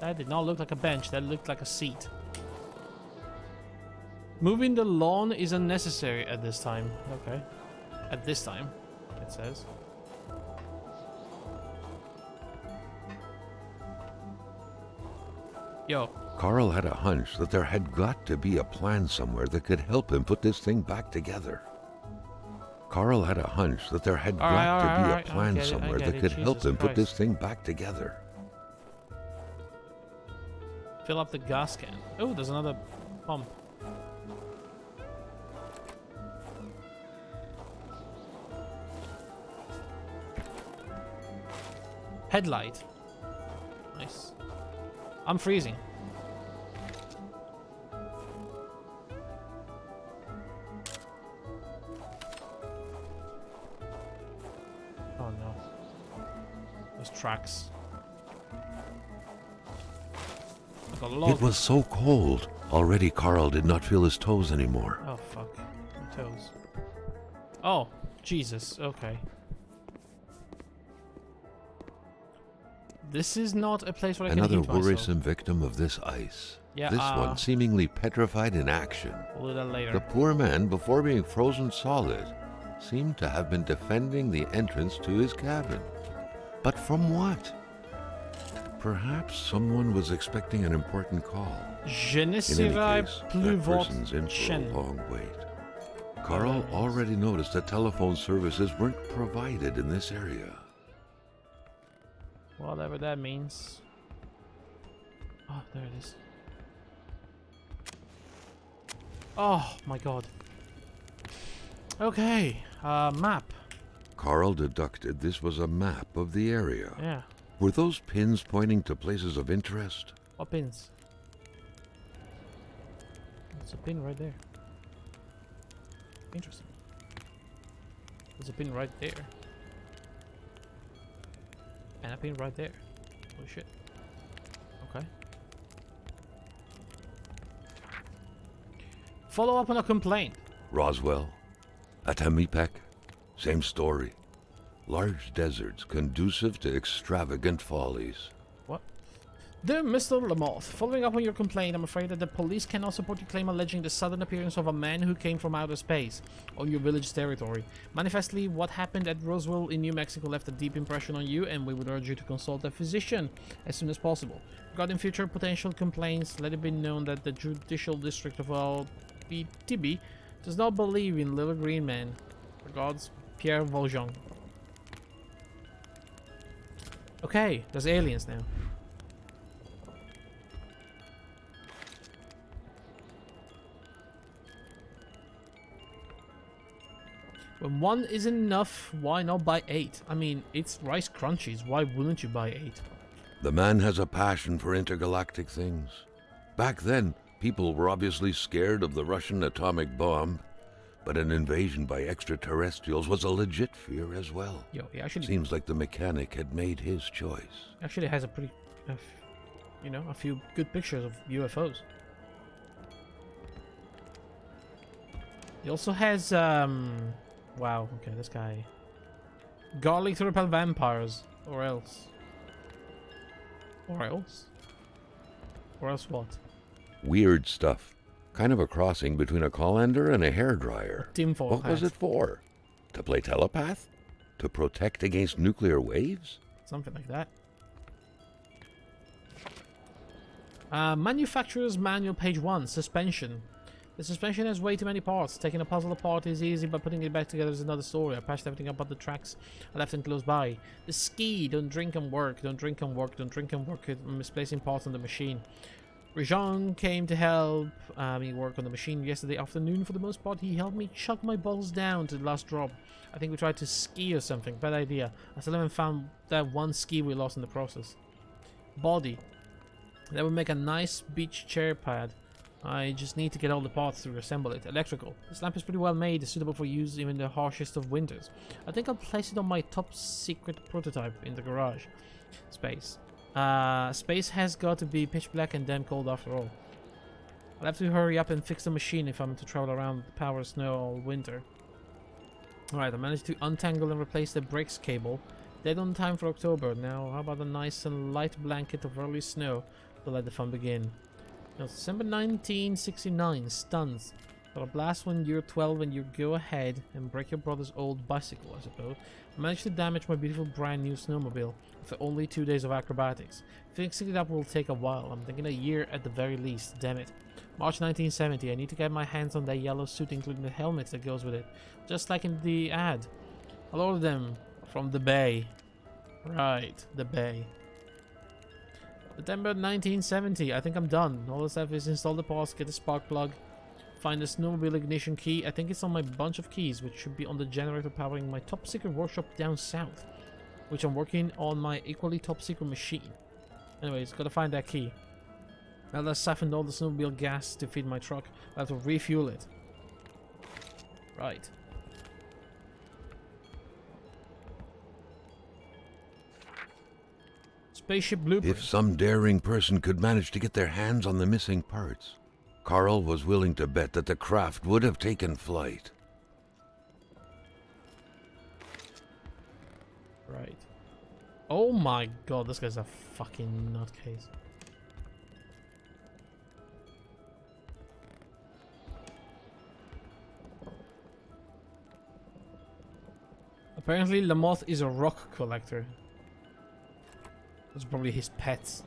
[SPEAKER 1] That did not look like a bench, that looked like a seat. Moving the lawn is unnecessary at this time. Okay. At this time, it says. Yo.
[SPEAKER 2] Carl had a hunch that there had got to be a plan somewhere that could help him put this thing back together. Carl had a hunch that there had got to be a plan somewhere that could help him put this thing back together.
[SPEAKER 1] Fill up the gas can. Oh, there's another pump. Headlight. Nice. I'm freezing. Oh no. Those tracks. Like a log.
[SPEAKER 2] It was so cold. Already Carl did not feel his toes anymore.
[SPEAKER 1] Oh, fuck. My toes. Oh, Jesus. Okay. This is not a place where I can
[SPEAKER 2] Another
[SPEAKER 1] heat myself.
[SPEAKER 2] worrisome victim of this ice.
[SPEAKER 1] Yeah,
[SPEAKER 2] This one seemingly petrified in action.
[SPEAKER 1] We'll do that later.
[SPEAKER 2] The poor man, before being frozen solid, seemed to have been defending the entrance to his cabin. But from what? Perhaps someone was expecting an important call.
[SPEAKER 1] Je ne
[SPEAKER 2] In any
[SPEAKER 1] serai
[SPEAKER 2] case,
[SPEAKER 1] plus
[SPEAKER 2] that
[SPEAKER 1] votre
[SPEAKER 2] person's in for
[SPEAKER 1] chaîne.
[SPEAKER 2] a long wait. Carl already noticed that telephone services weren't provided in this area.
[SPEAKER 1] Whatever that means. Oh, there it is. Oh my god. Okay, map.
[SPEAKER 2] Carl deducted this was a map of the area.
[SPEAKER 1] Yeah.
[SPEAKER 2] Were those pins pointing to places of interest?
[SPEAKER 1] What pins? There's a pin right there. Interesting. There's a pin right there. And a pin right there. Holy shit. Okay. Follow up on a complaint.
[SPEAKER 2] Roswell, Atamipek, same story. Large deserts conducive to extravagant follies.
[SPEAKER 1] What? Dear Mr. Lamoth, following up on your complaint, I'm afraid that the police cannot support your claim alleging the sudden appearance of a man who came from outer space on your village territory. Manifestly, what happened at Roswell in New Mexico left a deep impression on you, and we would urge you to consult a physician as soon as possible. Regarding future potential complaints, let it be known that the Judicial District of LPTB does not believe in little green men. Regards, Pierre Valjean. Okay, there's aliens now. When one isn't enough, why not buy 8? I mean, it's Rice Crunchies, why wouldn't you buy 8?
[SPEAKER 2] The man has a passion for intergalactic things. Back then, people were obviously scared of the Russian atomic bomb, but an invasion by extraterrestrials was a legit fear as well.
[SPEAKER 1] Yo, he actually
[SPEAKER 2] Seems like the mechanic had made his choice.
[SPEAKER 1] actually has a pretty, you know, a few good pictures of UFOs. He also has, wow, okay, this guy. Garlic to repel vampires, or else. Or else? Or else what?
[SPEAKER 2] Weird stuff. Kind of a crossing between a colander and a hairdryer.
[SPEAKER 1] Tinfoil
[SPEAKER 2] What was
[SPEAKER 1] hat.
[SPEAKER 2] it for? To play telepath? To protect against nuclear waves?
[SPEAKER 1] Something like that. Manufacturer's manual, page 1, suspension. The suspension has way too many parts. Taking a puzzle apart is easy, but putting it back together is another story. I patched everything up, but the tracks are left and close by. The ski, don't drink and work, don't drink and work, don't drink and work. I'm misplacing parts on the machine. Rajon came to help me work on the machine yesterday afternoon. For the most part, he helped me chug my bottles down to the last drop. I think we tried to ski or something. Bad idea. I still haven't found that one ski we lost in the process. Body. That would make a nice beach chair pad. I just need to get all the parts to reassemble it. Electrical. This lamp is pretty well made, suitable for use even in the harshest of winters. I think I'll place it on my top secret prototype in the garage. Space. Space has got to be pitch black and damn cold after all. I'll have to hurry up and fix the machine if I'm to travel around the power snow all winter. Alright, I managed to untangle and replace the brakes cable. Dead on time for October. Now, how about a nice and light blanket of early snow to let the fun begin? Now, December 1969, stuns. Got a blast when you're 12 and you go ahead and break your brother's old bicycle, I suppose. I managed to damage my beautiful brand new snowmobile for only 2 days of acrobatics. Fixing it up will take a while. I'm thinking a year at the very least, damn it. March 1970, I need to get my hands on that yellow suit, including the helmet that goes with it. Just like in the ad. I'll order them from the Bay. Right, the Bay. September 1970, I think I'm done. All that's left is install the parts, get the spark plug, find the snowmobile ignition key. I think it's on my bunch of keys, which should be on the generator powering my top secret workshop down south, which I'm working on my equally top secret machine. Anyways, gotta find that key. Now that I've siphoned all the snowmobile gas to feed my truck, I have to refuel it. Right. Spaceship blueprint.
[SPEAKER 2] If some daring person could manage to get their hands on the missing parts, Carl was willing to bet that the craft would have taken flight.
[SPEAKER 1] Right. Oh my god, this guy's a fucking nutcase. Apparently, Lamoth is a rock collector. That's probably his pets.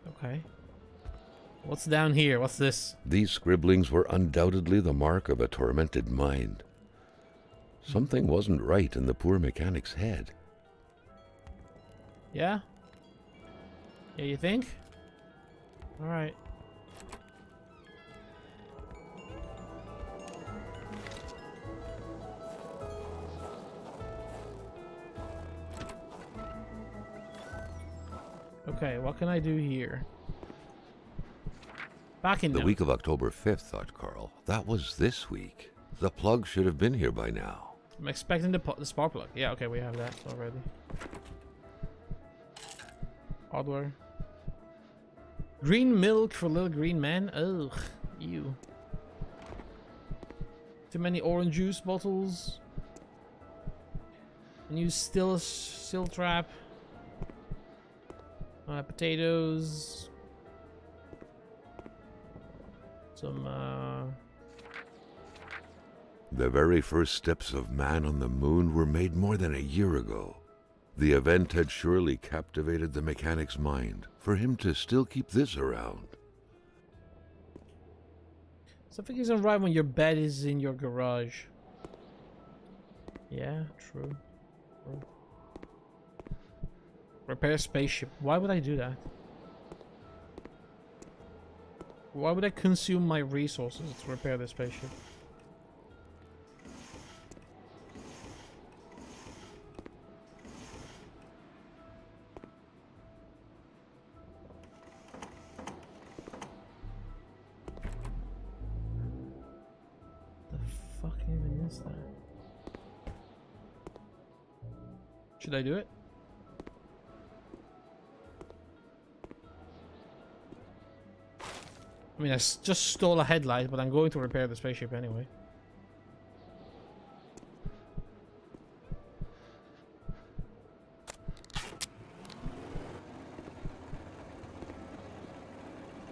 [SPEAKER 1] Okay. What's down here? What's this?
[SPEAKER 2] These scribblings were undoubtedly the mark of a tormented mind. Something wasn't right in the poor mechanic's head.
[SPEAKER 1] Yeah? Yeah, you think? Alright. Okay, what can I do here? Back in
[SPEAKER 2] The week of October 5th, thought Carl. That was this week. The plug should have been here by now.
[SPEAKER 1] I'm expecting the spark plug. Yeah, okay, we have that already. Hardware. Green milk for little green man. Ugh, ew. Too many orange juice bottles. A new still trap. Potatoes. Some
[SPEAKER 2] The very first steps of man on the moon were made more than a year ago. The event had surely captivated the mechanic's mind for him to still keep this around.
[SPEAKER 1] something isn't right when your bed is in your garage. Yeah, true. Repair spaceship. Why would I do that? Why would I consume my resources to repair the spaceship? The fuck even is that? Should I do it? I mean, I just stole a headlight, but I'm going to repair the spaceship anyway.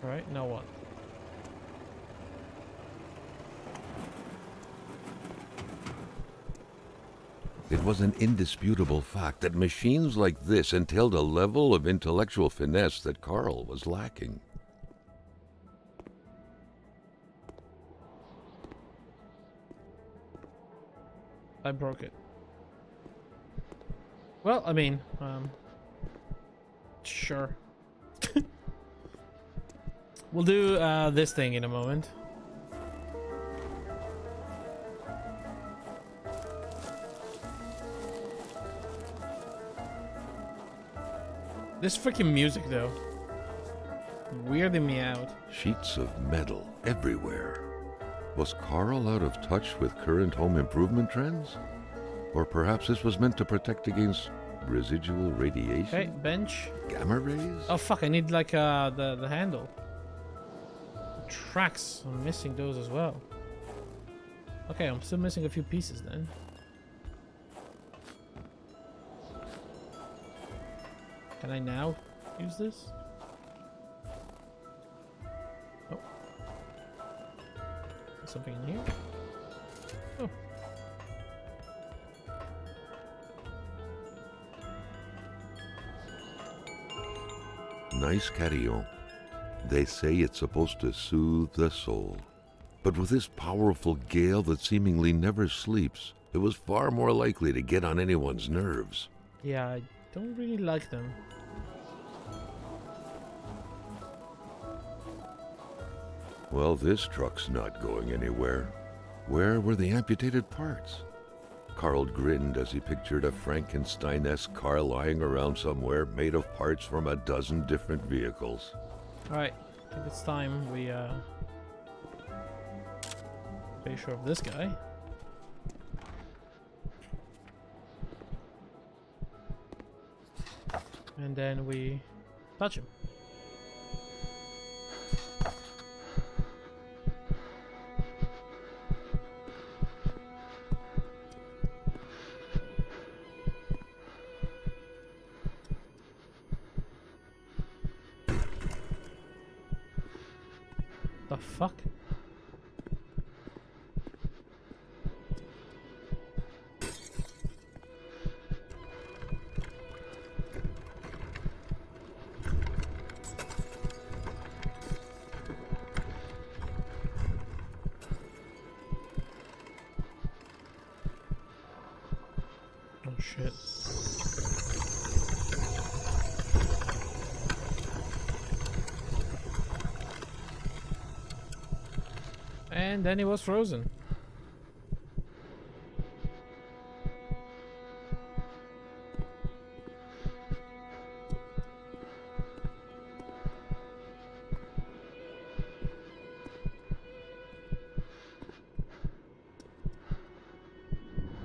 [SPEAKER 1] Alright, now what?
[SPEAKER 2] It was an indisputable fact that machines like this entailed a level of intellectual finesse that Carl was lacking.
[SPEAKER 1] I broke it. Well, I mean, sure. We'll do this thing in a moment. This freaking music, though, weirding me out.
[SPEAKER 2] Sheets of metal everywhere. Was Carl out of touch with current home improvement trends? Or perhaps this was meant to protect against residual radiation?
[SPEAKER 1] Okay, bench.
[SPEAKER 2] Gamma rays?
[SPEAKER 1] Oh fuck, I need like the handle. The tracks, I'm missing those as well. Okay, I'm still missing a few pieces then. Can I now use this? Oh. There's something in here? Oh.
[SPEAKER 2] Nice carillon. They say it's supposed to soothe the soul. But with this powerful gale that seemingly never sleeps, it was far more likely to get on anyone's nerves.
[SPEAKER 1] Yeah, I don't really like them.
[SPEAKER 2] Well, this truck's not going anywhere. Where were the amputated parts? Carl grinned as he pictured a Frankenstein-esque car lying around somewhere made of parts from a dozen different vehicles.
[SPEAKER 1] Alright, I think it's time we take sure of this guy. And then we touch him. The fuck? Oh shit. And then he was frozen.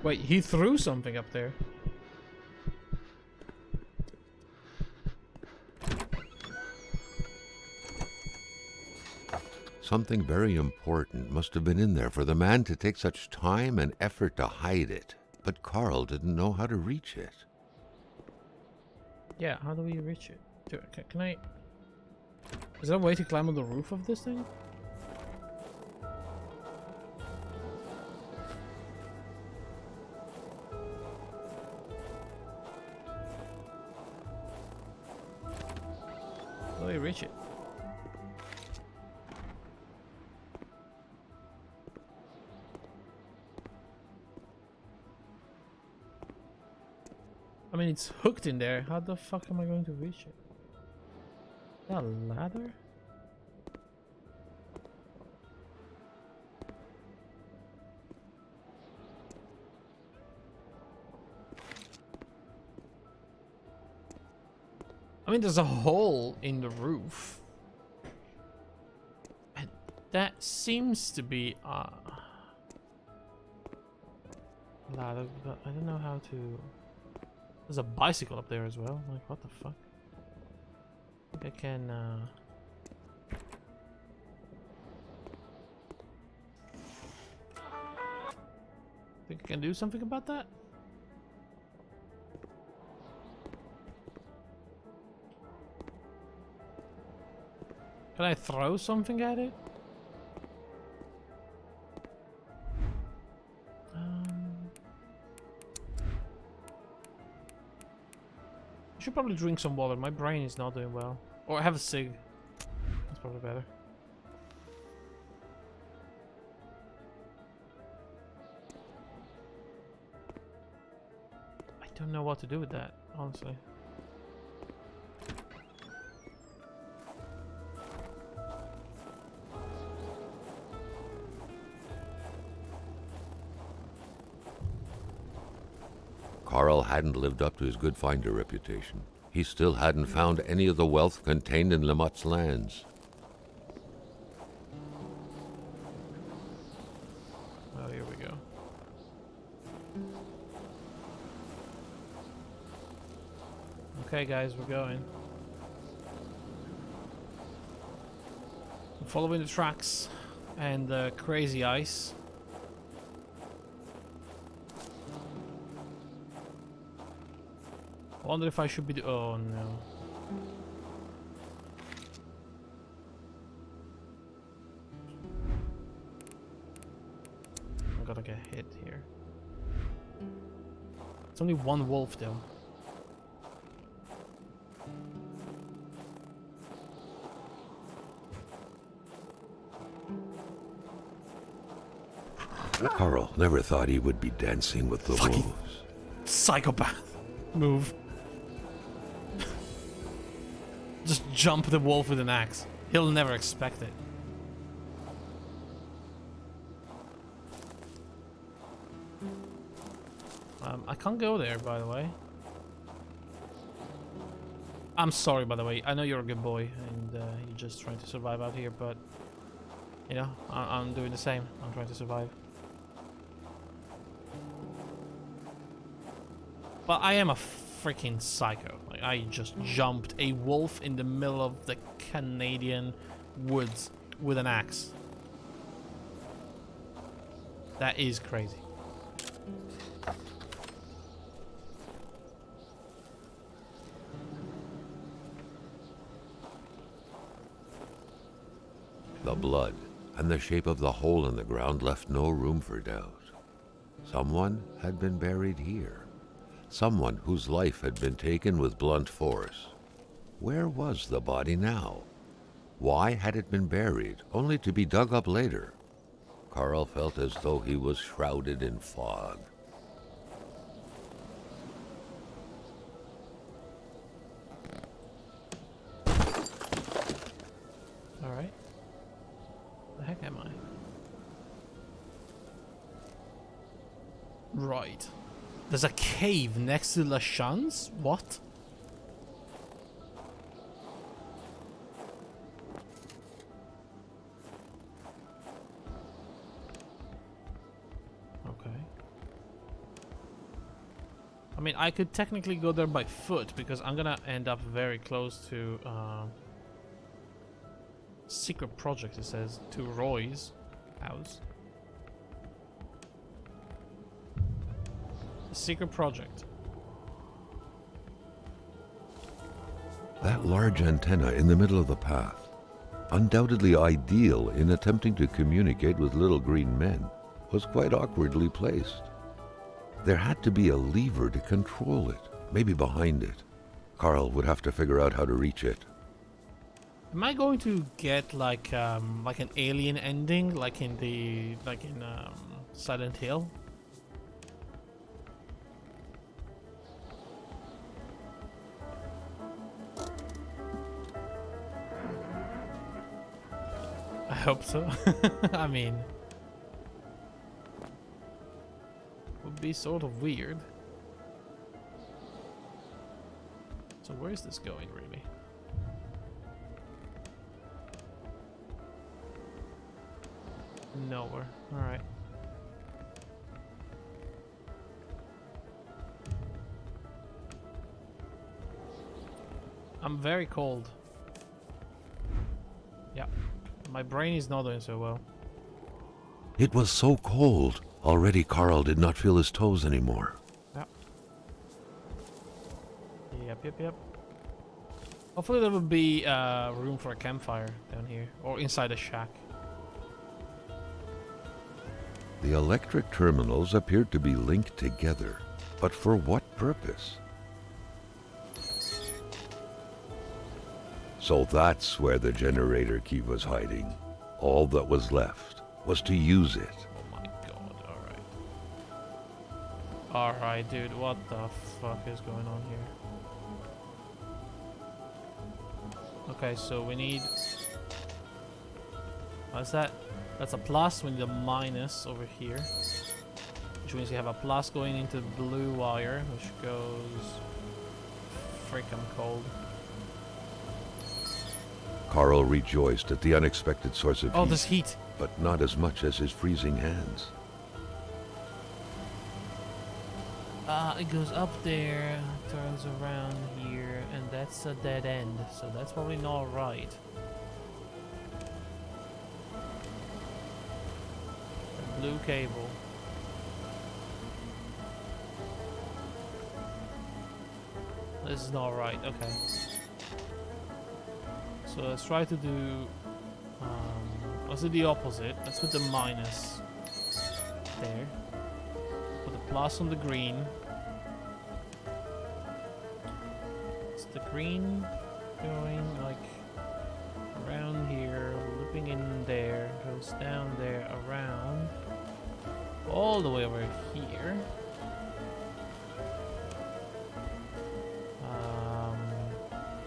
[SPEAKER 1] Wait, he threw something up there.
[SPEAKER 2] Something very important must have been in there for the man to take such time and effort to hide it. But Carl didn't know how to reach it.
[SPEAKER 1] Yeah, how do we reach it? Can I... Is there a way to climb on the roof of this thing? How do we reach it? I mean, it's hooked in there. How the fuck am I going to reach it? Is that a ladder? I mean, there's a hole in the roof. And that seems to be a ladder, but I don't know how to... There's a bicycle up there as well. Like, what the fuck? I think I can, think I can do something about that? Can I throw something at it? I should probably drink some water. My brain is not doing well. Or have a cig. That's probably better. I don't know what to do with that, honestly.
[SPEAKER 2] Carl hadn't lived up to his good finder reputation. He still hadn't found any of the wealth contained in Lamotte's lands.
[SPEAKER 1] Oh, here we go. Okay, guys, we're going. I'm following the tracks and the crazy ice. I wonder if I should be oh no. I'm gonna get hit here. It's only one wolf though.
[SPEAKER 2] Carl never thought he would be dancing with the
[SPEAKER 1] Fucking
[SPEAKER 2] wolves.
[SPEAKER 1] psychopath move. Just jump the wolf with an axe. He'll never expect it. I can't go there, by the way. I'm sorry, by the way. I know you're a good boy and you're just trying to survive out here, but you know, I'm doing the same. I'm trying to survive. But I am a freaking psycho. Like, I just jumped a wolf in the middle of the Canadian woods with an axe. That is crazy.
[SPEAKER 2] The blood and the shape of the hole in the ground left no room for doubt. Someone had been buried here. Someone whose life had been taken with blunt force. Where was the body now? Why had it been buried, only to be dug up later? Carl felt as though he was shrouded in fog.
[SPEAKER 1] Alright. The heck am I? Right. There's a cave next to La Chance? What? Okay. I mean, I could technically go there by foot because I'm gonna end up very close to secret project, it says, to Roy's house. Secret project.
[SPEAKER 2] That large antenna in the middle of the path, undoubtedly ideal in attempting to communicate with little green men, was quite awkwardly placed. There had to be a lever to control it, maybe behind it. Carl would have to figure out how to reach it.
[SPEAKER 1] Am I going to get like an alien ending, like in Silent Hill? I hope so. I mean, would be sort of weird. So where is this going, really? Nowhere. All right. I'm very cold. Yeah. My brain is not doing so well.
[SPEAKER 2] It was so cold. Already Carl did not feel his toes anymore.
[SPEAKER 1] Yep. Hopefully there will be room for a campfire down here. Or inside a shack.
[SPEAKER 2] The electric terminals appeared to be linked together. But for what purpose? So that's where the generator key was hiding. All that was left was to use it.
[SPEAKER 1] Oh my god, alright. Alright, dude, what the fuck is going on here? Okay, so we need... What's that? That's a plus, we need a minus over here. Which means you have a plus going into the blue wire, which goes... Frick, I'm cold.
[SPEAKER 2] Carl rejoiced at the unexpected source of
[SPEAKER 1] Oh,
[SPEAKER 2] heat,
[SPEAKER 1] there's heat.
[SPEAKER 2] but not as much as his freezing hands.
[SPEAKER 1] It goes up there, turns around here, and that's a dead end. So that's probably not right. A blue cable. This is not right. Okay. So let's try to do... let's do the opposite. Let's put the minus there. Put the plus on the green. Is the green going like around here, looping in there, goes down there, around, all the way over here.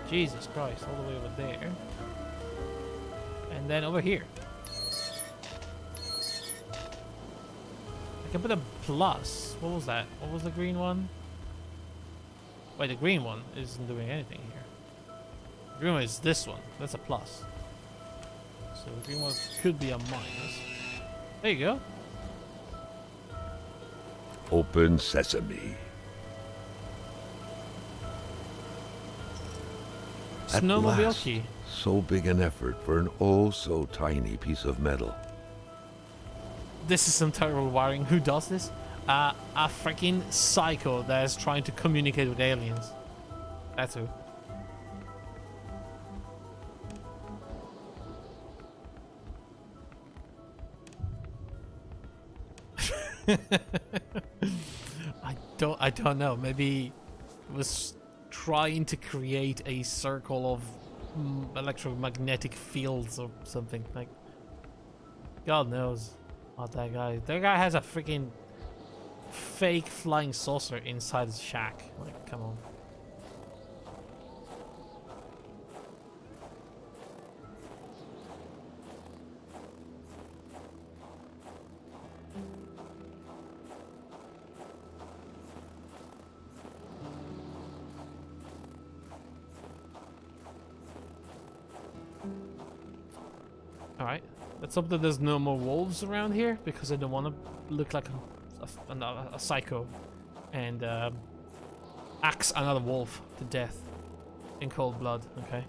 [SPEAKER 1] Jesus Christ, all the way over there. And then over here. I can put a plus. What was that? What was the green one? Wait, the green one isn't doing anything here. Green one is this one. That's a plus. So the green one could be a minus. There you go.
[SPEAKER 2] Open sesame. At
[SPEAKER 1] Snowmobile
[SPEAKER 2] last,
[SPEAKER 1] key.
[SPEAKER 2] so big an effort for an oh so tiny piece of metal.
[SPEAKER 1] This is some terrible wiring. Who does this? A freaking psycho that is trying to communicate with aliens. That's who. I don't know. Maybe it was trying to create a circle of electromagnetic fields or something. Like, God knows what that guy. That guy has a freaking fake flying saucer inside his shack. Like, come on. Alright, let's hope that there's no more wolves around here, because I don't want to look like a psycho and axe another wolf to death in cold blood, okay?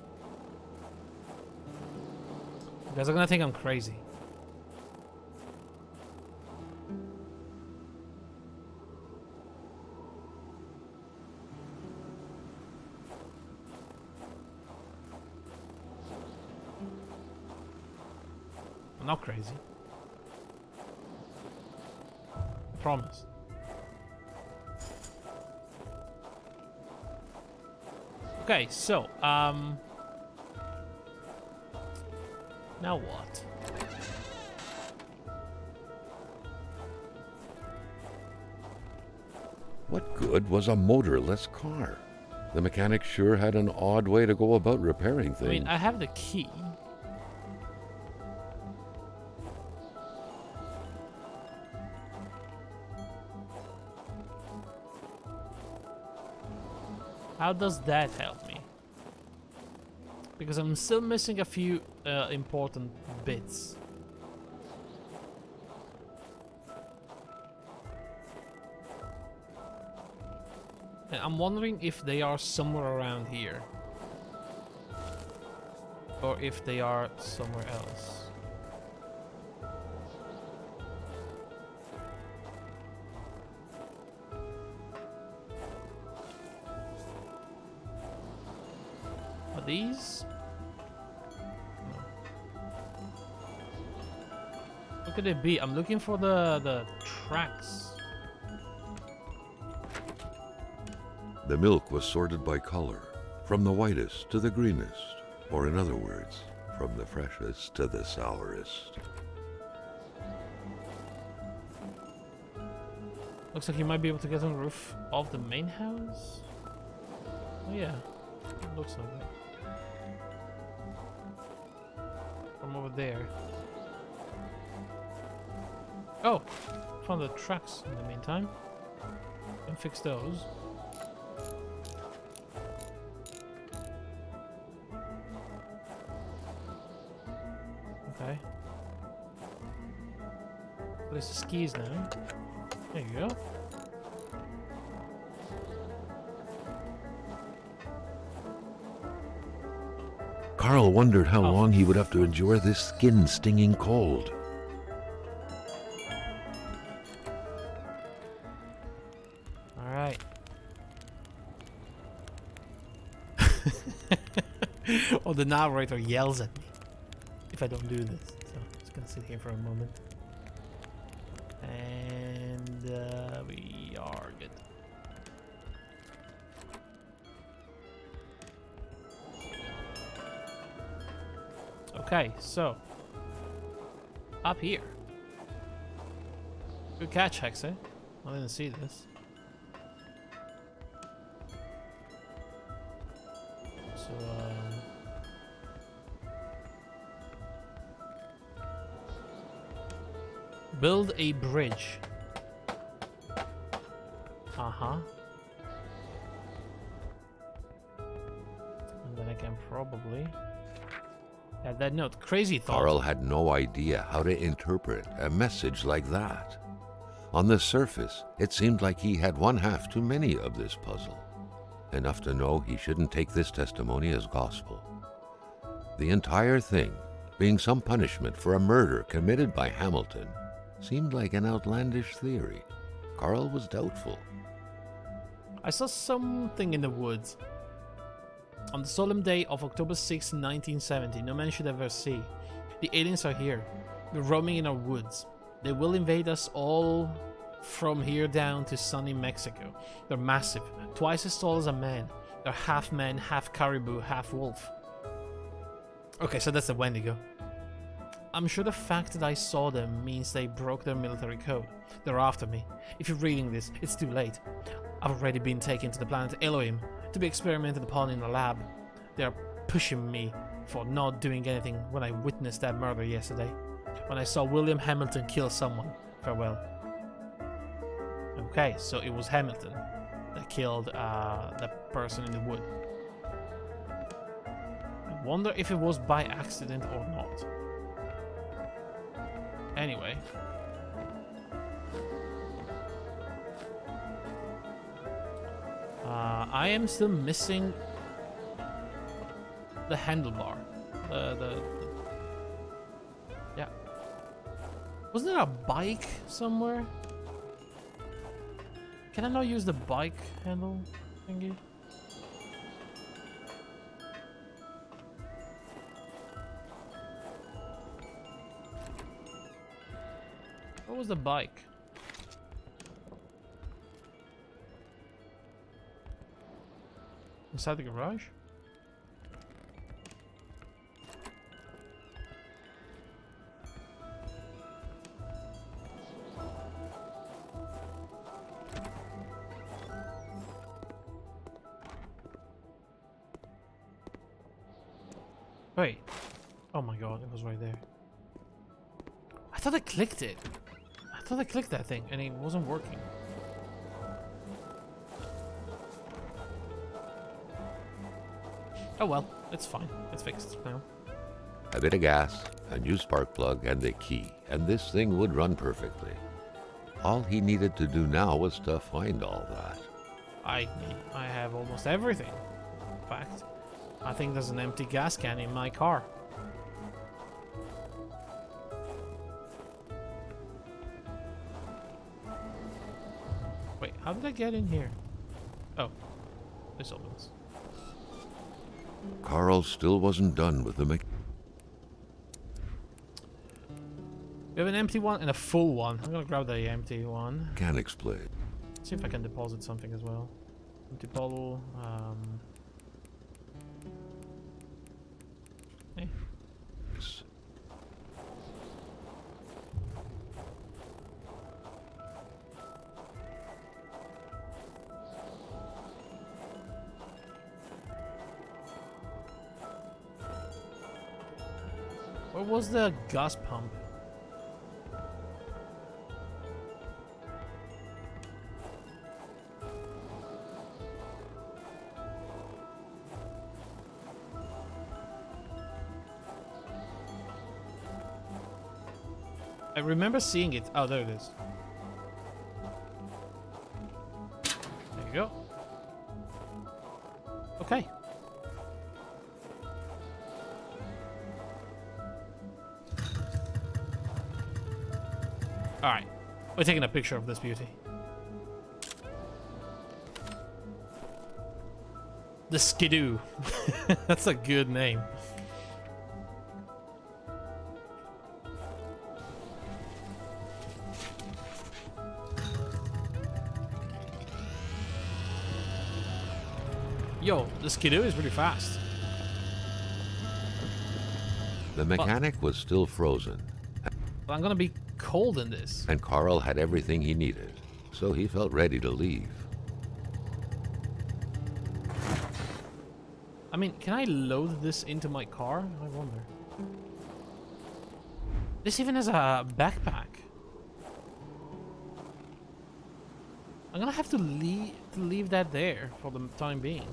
[SPEAKER 1] You guys are gonna think I'm crazy. I'm not crazy. I promise. Okay, so, now what?
[SPEAKER 2] What good was a motorless car? The mechanic sure had an odd way to go about repairing things.
[SPEAKER 1] I mean, I have the key. How does that help me? Because I'm still missing a few important bits. And I'm wondering if they are somewhere around here. Or if they are somewhere else. Are these? No. What could it be? I'm looking for the tracks.
[SPEAKER 2] The milk was sorted by color, from the whitest to the greenest, or in other words, from the freshest to the sourest.
[SPEAKER 1] Looks like you might be able to get on the roof of the main house. Oh yeah, it looks like that. From over there. Oh, found the tracks in the meantime. Can fix those. Okay. Place the skis now. There you go.
[SPEAKER 2] Carl wondered how long he would have to endure this skin-stinging cold.
[SPEAKER 1] Alright. Oh, the narrator yells at me if I don't do this. So I'm just gonna sit here for a moment. And we are good. Okay, so up here. Good catch, Hexe. I didn't see this. So, build a bridge. And then I can Probably. Yeah, that note. Crazy thought.
[SPEAKER 2] Carl had no idea how to interpret a message like that. On the surface, it seemed like he had one half too many of this puzzle. Enough to know he shouldn't take this testimony as gospel. The entire thing, being some punishment for a murder committed by Hamilton, seemed like an outlandish theory. Carl was doubtful.
[SPEAKER 1] I saw something in the woods. On the solemn day of October 6, 1970, no man should ever see. The aliens are here. They're roaming in our woods. They will invade us all from here down to sunny Mexico. They're massive, twice as tall as a man. They're half man, half caribou, half wolf. Okay, so that's the Wendigo. I'm sure the fact that I saw them means they broke their military code. They're after me. If you're reading this, it's too late. I've already been taken to the planet Elohim to be experimented upon in a lab. They are pushing me for not doing anything when I witnessed that murder yesterday. When I saw William Hamilton kill someone. Farewell. Okay, so it was Hamilton that killed the person in the wood. I wonder if it was by accident or not. Anyway. I am still missing the handlebar. Yeah. Wasn't there a bike somewhere? Can I not use the bike handle thingy? What was the bike? Inside the garage? Wait. Oh my god, it was right there. I thought I clicked it. I thought I clicked that thing and it wasn't working. Oh well, it's fine. It's fixed now.
[SPEAKER 2] A bit of gas, a new spark plug, and the key, and this thing would run perfectly. All he needed to do now was to find all that.
[SPEAKER 1] I have almost everything. In fact, I think there's an empty gas can in my car. Wait, how did I get in here? Oh, this opens.
[SPEAKER 2] Carl still wasn't done with the
[SPEAKER 1] We have an empty one and a full one. I'm gonna grab the empty one.
[SPEAKER 2] mechanic's blade.
[SPEAKER 1] See if I can deposit something as well. Empty bottle. Hey. Where was the gas pump? I remember seeing it. Oh, there it is. There you go. Okay. Alright. We're taking a picture of this beauty. The Skidoo. That's a good name. Yo, the Skidoo is pretty fast.
[SPEAKER 2] The mechanic was still frozen,
[SPEAKER 1] But I'm gonna be cold in this.
[SPEAKER 2] and Carl had everything he needed, so he felt ready to leave.
[SPEAKER 1] I mean, can I load this into my car? I wonder. This even has a backpack. I'm gonna have to leave that there for the time being.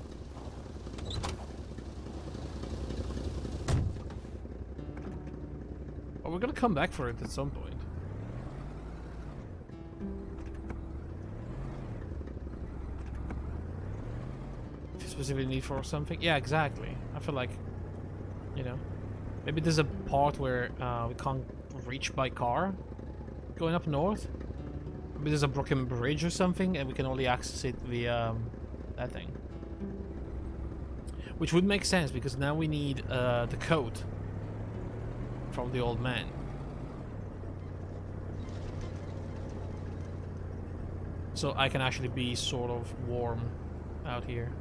[SPEAKER 1] Are we gonna come back for it at some point? If you specifically need for something? Yeah, exactly. I feel like, you know, maybe there's a part where we can't reach by car going up north. Maybe there's a broken bridge or something and we can only access it via that thing. Which would make sense because now we need the code from the old man. So I can actually be sort of warm out here.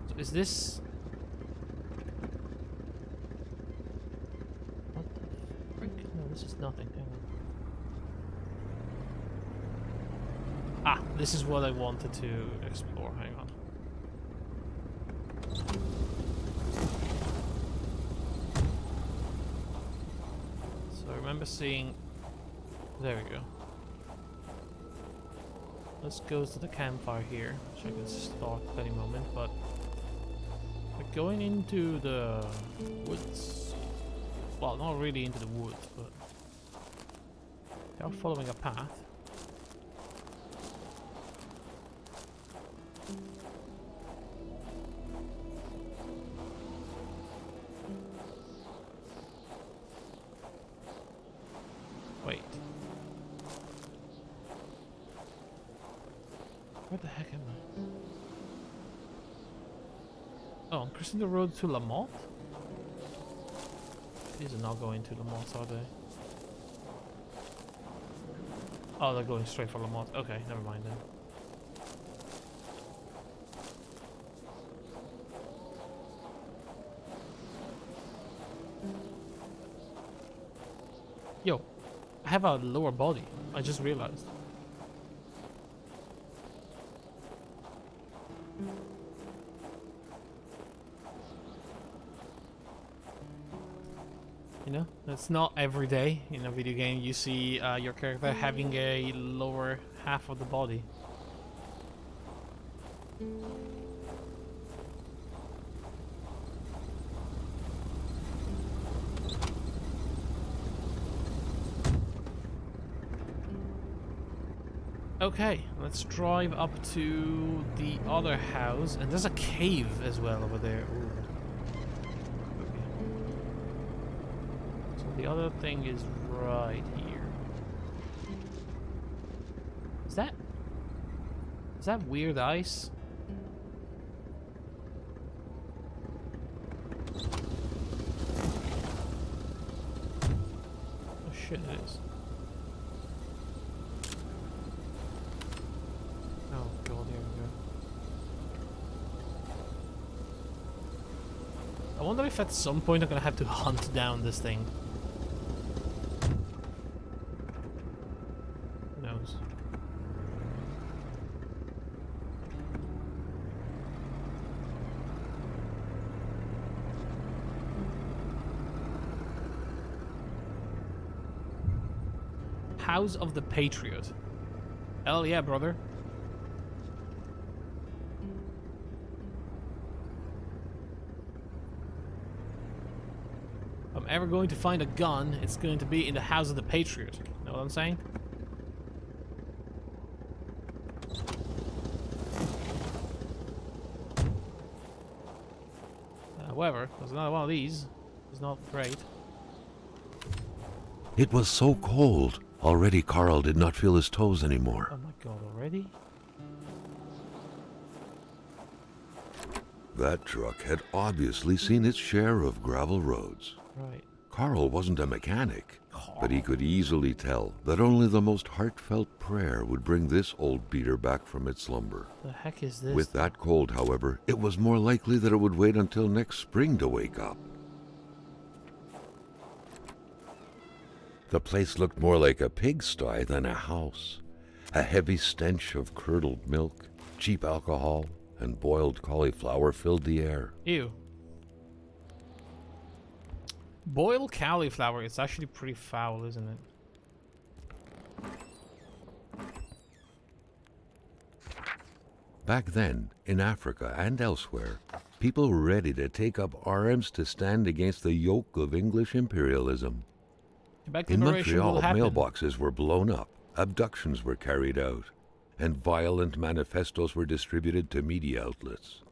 [SPEAKER 1] So is this... What the frick? No, this is nothing. Hang on. Ah, this is what I wanted to explore. Hang on. So I remember seeing... There we go. Let's go to the campfire here, which I can start at any moment, but we're going into the woods. Well, not really into the woods, but they are following a path. Wait. Where the heck am I? Oh, I'm crossing the road to Lamont? These are not going to Lamont, are they? Oh, they're going straight for Lamont. Okay, never mind then. Yo, I have a lower body. I just realized. You know, it's not every day in a video game you see your character having a lower half of the body. Okay, let's drive up to the other house, and there's a cave as well over there. Ooh. The other thing is right here. Is that weird ice? Oh shit, it is. Oh god, here we go. I wonder if at some point I'm gonna have to hunt down this thing. House of the Patriot. Hell yeah, brother. If I'm ever going to find a gun, it's going to be in the House of the Patriot. Know what I'm saying? However, there's another one of these. It's not great.
[SPEAKER 2] It was so cold. Already Carl did not feel his toes anymore.
[SPEAKER 1] Oh my god, already?
[SPEAKER 2] That truck had obviously seen its share of gravel roads.
[SPEAKER 1] Right.
[SPEAKER 2] Carl wasn't a mechanic, but he could easily tell that only the most heartfelt prayer would bring this old beater back from its slumber.
[SPEAKER 1] The heck is this?
[SPEAKER 2] With that cold, however, it was more likely that it would wait until next spring to wake up. The place looked more like a pigsty than a house. A heavy stench of curdled milk, cheap alcohol, and boiled cauliflower filled the air.
[SPEAKER 1] Ew. Boiled cauliflower is actually pretty foul, isn't it?
[SPEAKER 2] Back then, in Africa and elsewhere, people were ready to take up arms to stand against the yoke of English imperialism.
[SPEAKER 1] Quebec
[SPEAKER 2] In
[SPEAKER 1] liberation will
[SPEAKER 2] Montreal,
[SPEAKER 1] happen.
[SPEAKER 2] mailboxes were blown up, abductions were carried out, and violent manifestos were distributed to media outlets.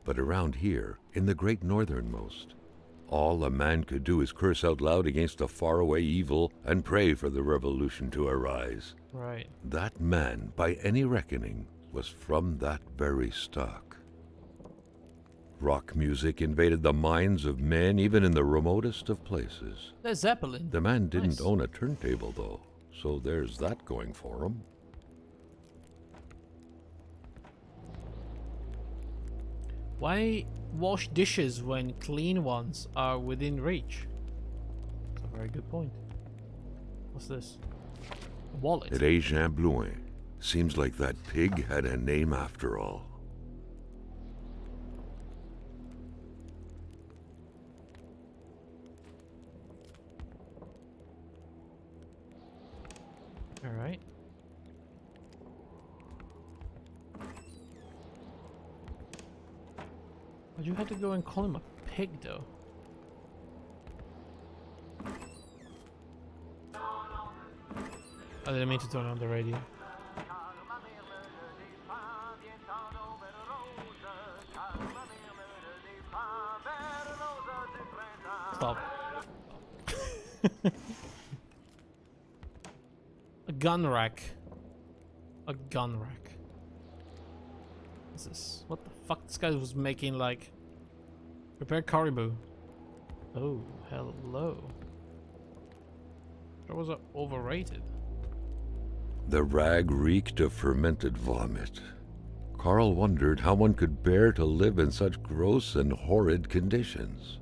[SPEAKER 2] But around here, in the great northernmost, all a man could do is curse out loud against a faraway evil and pray for the revolution to arise.
[SPEAKER 1] Right.
[SPEAKER 2] That man, by any reckoning, was from that very stock. Rock music invaded the minds of men even in the remotest of places.
[SPEAKER 1] There's Zeppelin.
[SPEAKER 2] The man didn't
[SPEAKER 1] Nice.
[SPEAKER 2] own a turntable, though, so there's that going for him.
[SPEAKER 1] Why wash dishes when clean ones are within reach? That's a very good point. What's this? A wallet.
[SPEAKER 2] At Jean Blouin. Seems like that pig had a name after all.
[SPEAKER 1] Alright. But you had to go and call him a pig, though. I didn't mean to turn on the radio. Stop. A gun rack. A gun rack. What's this? What the fuck? This guy was making like prepared caribou. Oh, hello. That was overrated.
[SPEAKER 2] The rag reeked of fermented vomit. Carl wondered how one could bear to live in such gross and horrid conditions.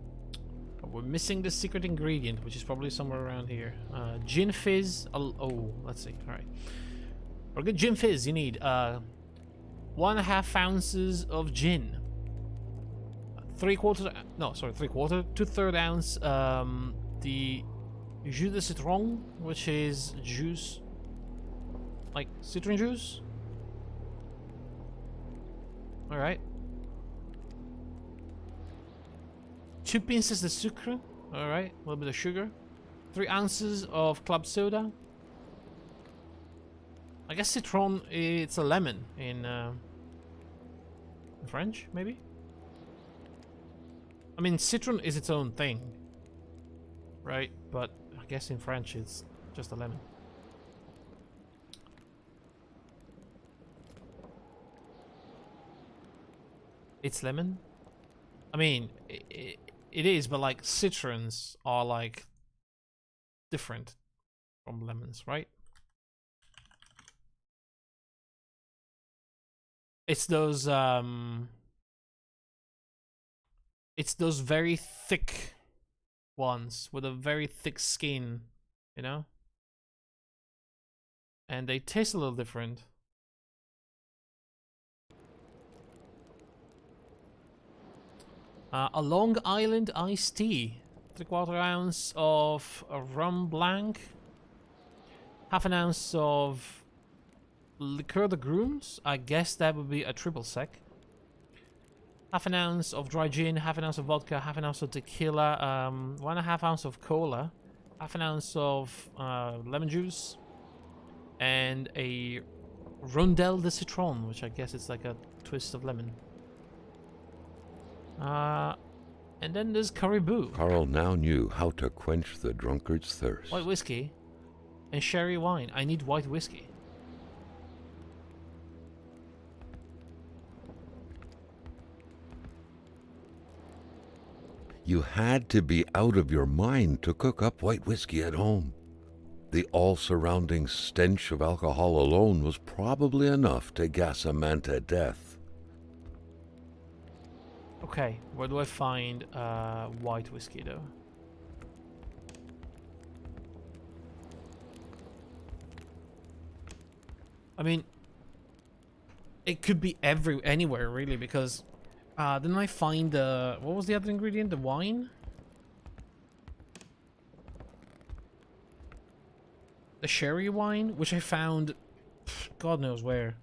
[SPEAKER 1] But we're missing the secret ingredient, which is probably somewhere around here. Gin fizz. Oh, let's see. All right. For good gin fizz, you need 1.5 ounces of gin. 2/3 ounce. The jus de citron, which is juice, like citron juice. All right. 2 pinces de sucre. All right, a little bit of sugar. 3 ounces of club soda. I guess citron, it's a lemon in French, maybe? I mean, citron is its own thing, right? But I guess in French it's just a lemon. It's lemon? I mean, it is, but like citrons are like different from lemons, right? It's those very thick ones with a very thick skin, you know? And they taste a little different. A Long Island iced tea. 3/4 ounce of rum blanc. 1/2 ounce of liqueur de grooms. I guess that would be a triple sec. 1/2 ounce of dry gin. 1/2 ounce of vodka. 1/2 ounce of tequila. 1.5 ounce of cola. 1/2 ounce of lemon juice. And a rondelle de citron, which I guess it's like a twist of lemon. And then there's caribou.
[SPEAKER 2] Carl now knew how to quench the drunkard's thirst.
[SPEAKER 1] White whiskey and sherry wine. I need white whiskey.
[SPEAKER 2] You had to be out of your mind to cook up white whiskey at home. The all-surrounding stench of alcohol alone was probably enough to gas a man to death.
[SPEAKER 1] Okay, where do I find white whiskey though? I mean, it could be anywhere really, because didn't I find the what was the other ingredient? The wine? The sherry wine, which I found God knows where.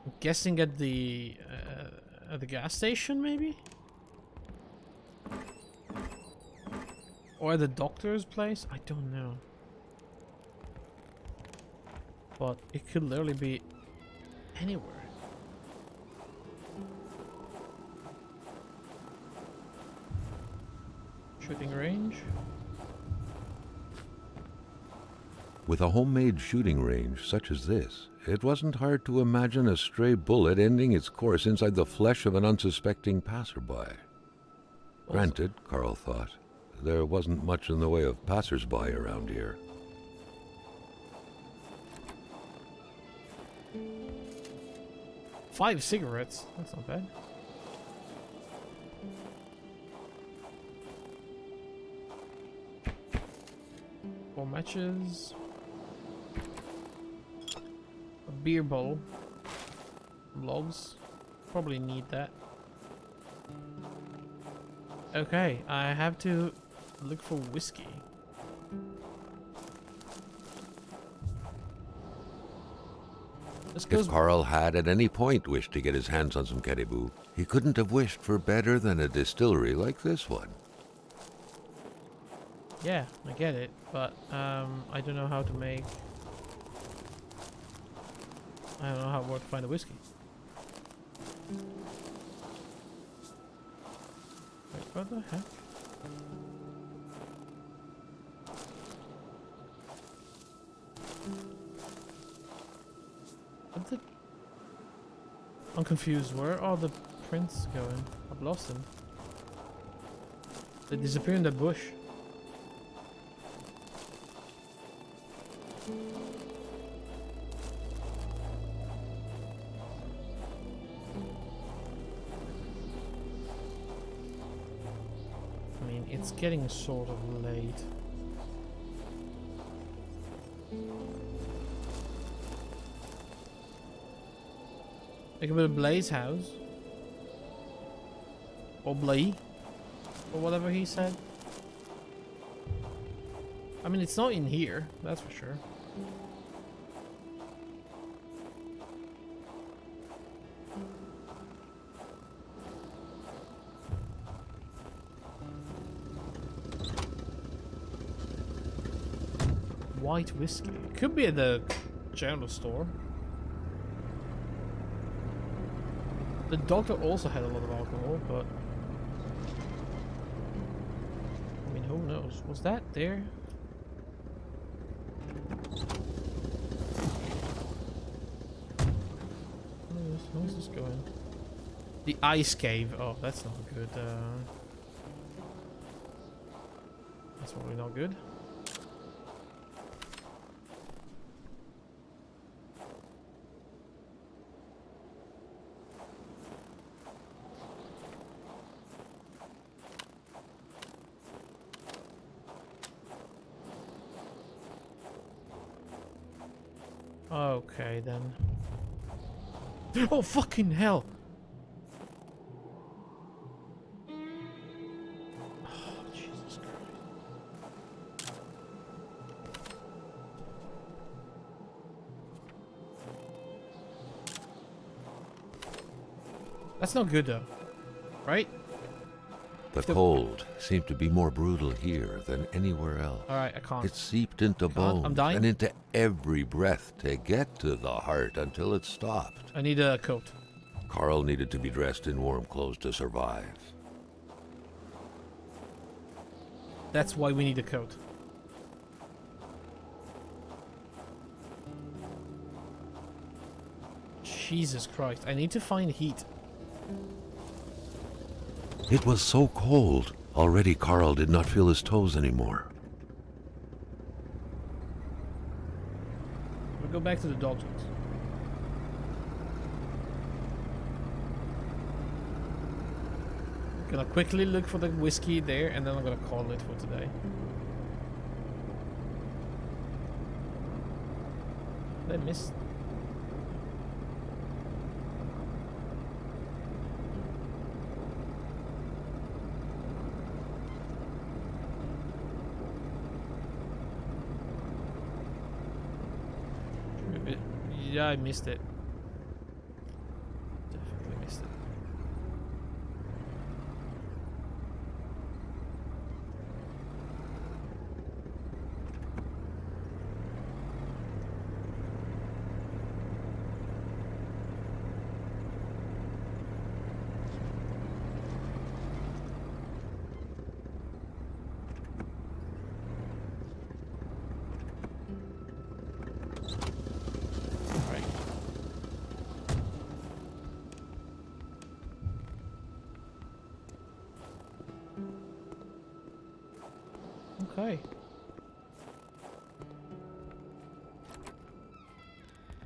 [SPEAKER 1] I'm guessing at the gas station, maybe? Or at the doctor's place? I don't know. But it could literally be anywhere. Shooting range.
[SPEAKER 2] With a homemade shooting range such as this, it wasn't hard to imagine a stray bullet ending its course inside the flesh of an unsuspecting passerby. Granted, Carl thought, there wasn't much in the way of passersby around here.
[SPEAKER 1] Five cigarettes. That's not bad. Four matches. A beer bottle. Logs. Probably need that. Okay, I have to look for whiskey.
[SPEAKER 2] If Carl had at any point wished to get his hands on some caribou, he couldn't have wished for better than a distillery like this one.
[SPEAKER 1] Yeah, I get it, but I don't know how to make. I don't know where to find the whiskey. Wait, what the heck? What the? I'm confused. Where are the prints going? I've lost them. They disappear in the bush. I mean, it's getting sort of late. Think about Blaze house. Or Blay. Or whatever he said. I mean, it's not in here, that's for sure. White whiskey. Could be at the general store. The doctor also had a lot of alcohol, but I mean, who knows? Was that there? Where's this going? The ice cave. Oh, that's not good. That's probably not good. Okay, then. Oh, fucking hell! Oh, Jesus Christ. That's not good, though. Right?
[SPEAKER 2] The cold seemed to be more brutal here than anywhere else.
[SPEAKER 1] Alright, I can't.
[SPEAKER 2] It seeped into bones
[SPEAKER 1] I'm dying.
[SPEAKER 2] and into every breath to get to the heart until it stopped.
[SPEAKER 1] I need a coat.
[SPEAKER 2] Carl needed to be dressed in warm clothes to survive.
[SPEAKER 1] That's why we need a coat. Jesus Christ, I need to find heat.
[SPEAKER 2] It was so cold. Already Carl did not feel his toes anymore.
[SPEAKER 1] We'll go back to the dog's house. Gonna quickly look for the whiskey there, and then I'm gonna call it for today. Did I miss? Yeah, I missed it. Okay.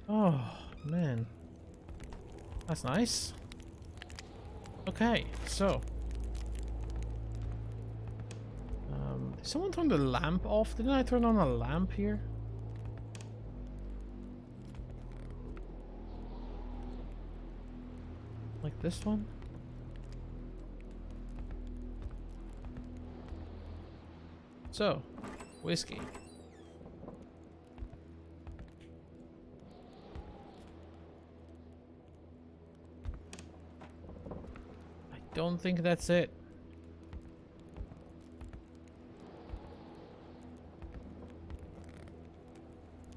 [SPEAKER 1] Oh, man. That's nice. Okay, so. Did someone turn the lamp off? Didn't I turn on a lamp here? Like this one? So, whiskey. I don't think that's it.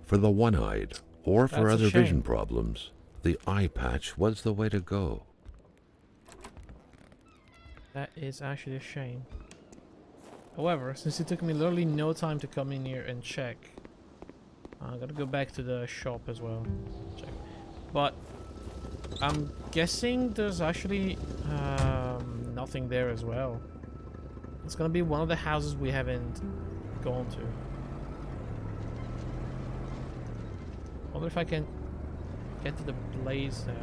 [SPEAKER 2] For the one-eyed, or for
[SPEAKER 1] That's a
[SPEAKER 2] other
[SPEAKER 1] shame.
[SPEAKER 2] vision problems, the eye patch was the way to go.
[SPEAKER 1] That is actually a shame. However, since it took me literally no time to come in here and check, I gotta go back to the shop as well. Check. But I'm guessing there's actually nothing there as well. It's gonna be one of the houses we haven't gone to. Wonder if I can get to the Blaze house.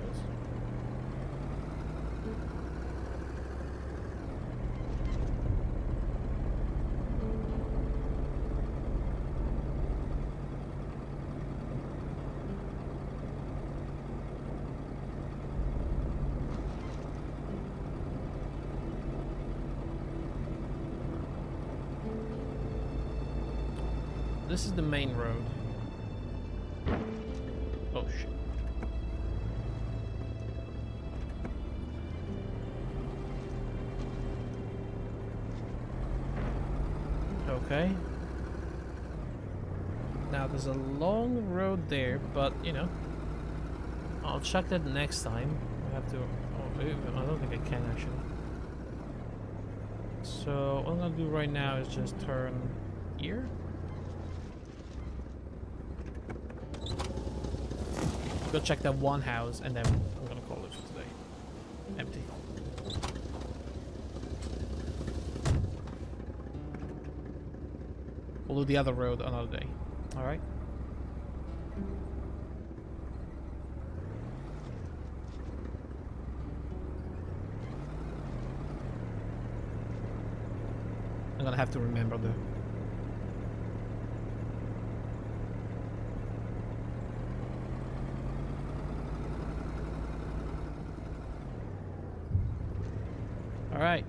[SPEAKER 1] This is the main road. Oh shit. Okay. Now there's a long road there, but you know, I'll check that next time. I have to. Oh, I don't think I can actually. So what I'm gonna do right now is just turn here. Go check that one house, and then I'm gonna call it for today. Empty. We'll do the other road another day. Alright? I'm gonna have to remember the... Alright.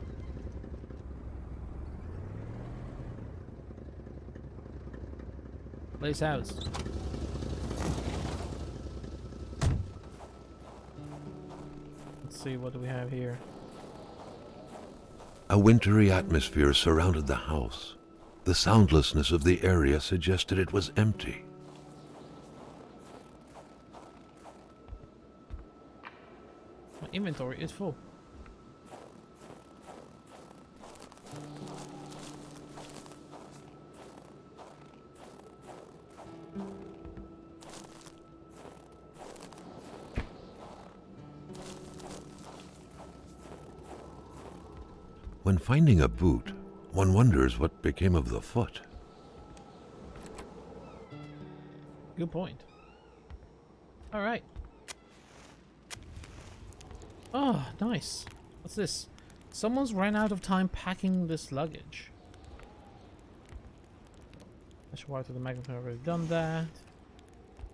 [SPEAKER 1] Blaze house. Let's see, what do we have here?
[SPEAKER 2] A wintry atmosphere surrounded the house. The soundlessness of the area suggested it was empty.
[SPEAKER 1] My inventory is full.
[SPEAKER 2] When finding a boot, one wonders what became of the foot.
[SPEAKER 1] Good point. Alright. Oh, nice. What's this? Someone's ran out of time packing this luggage. Let's wire to the magnet. I've already done that.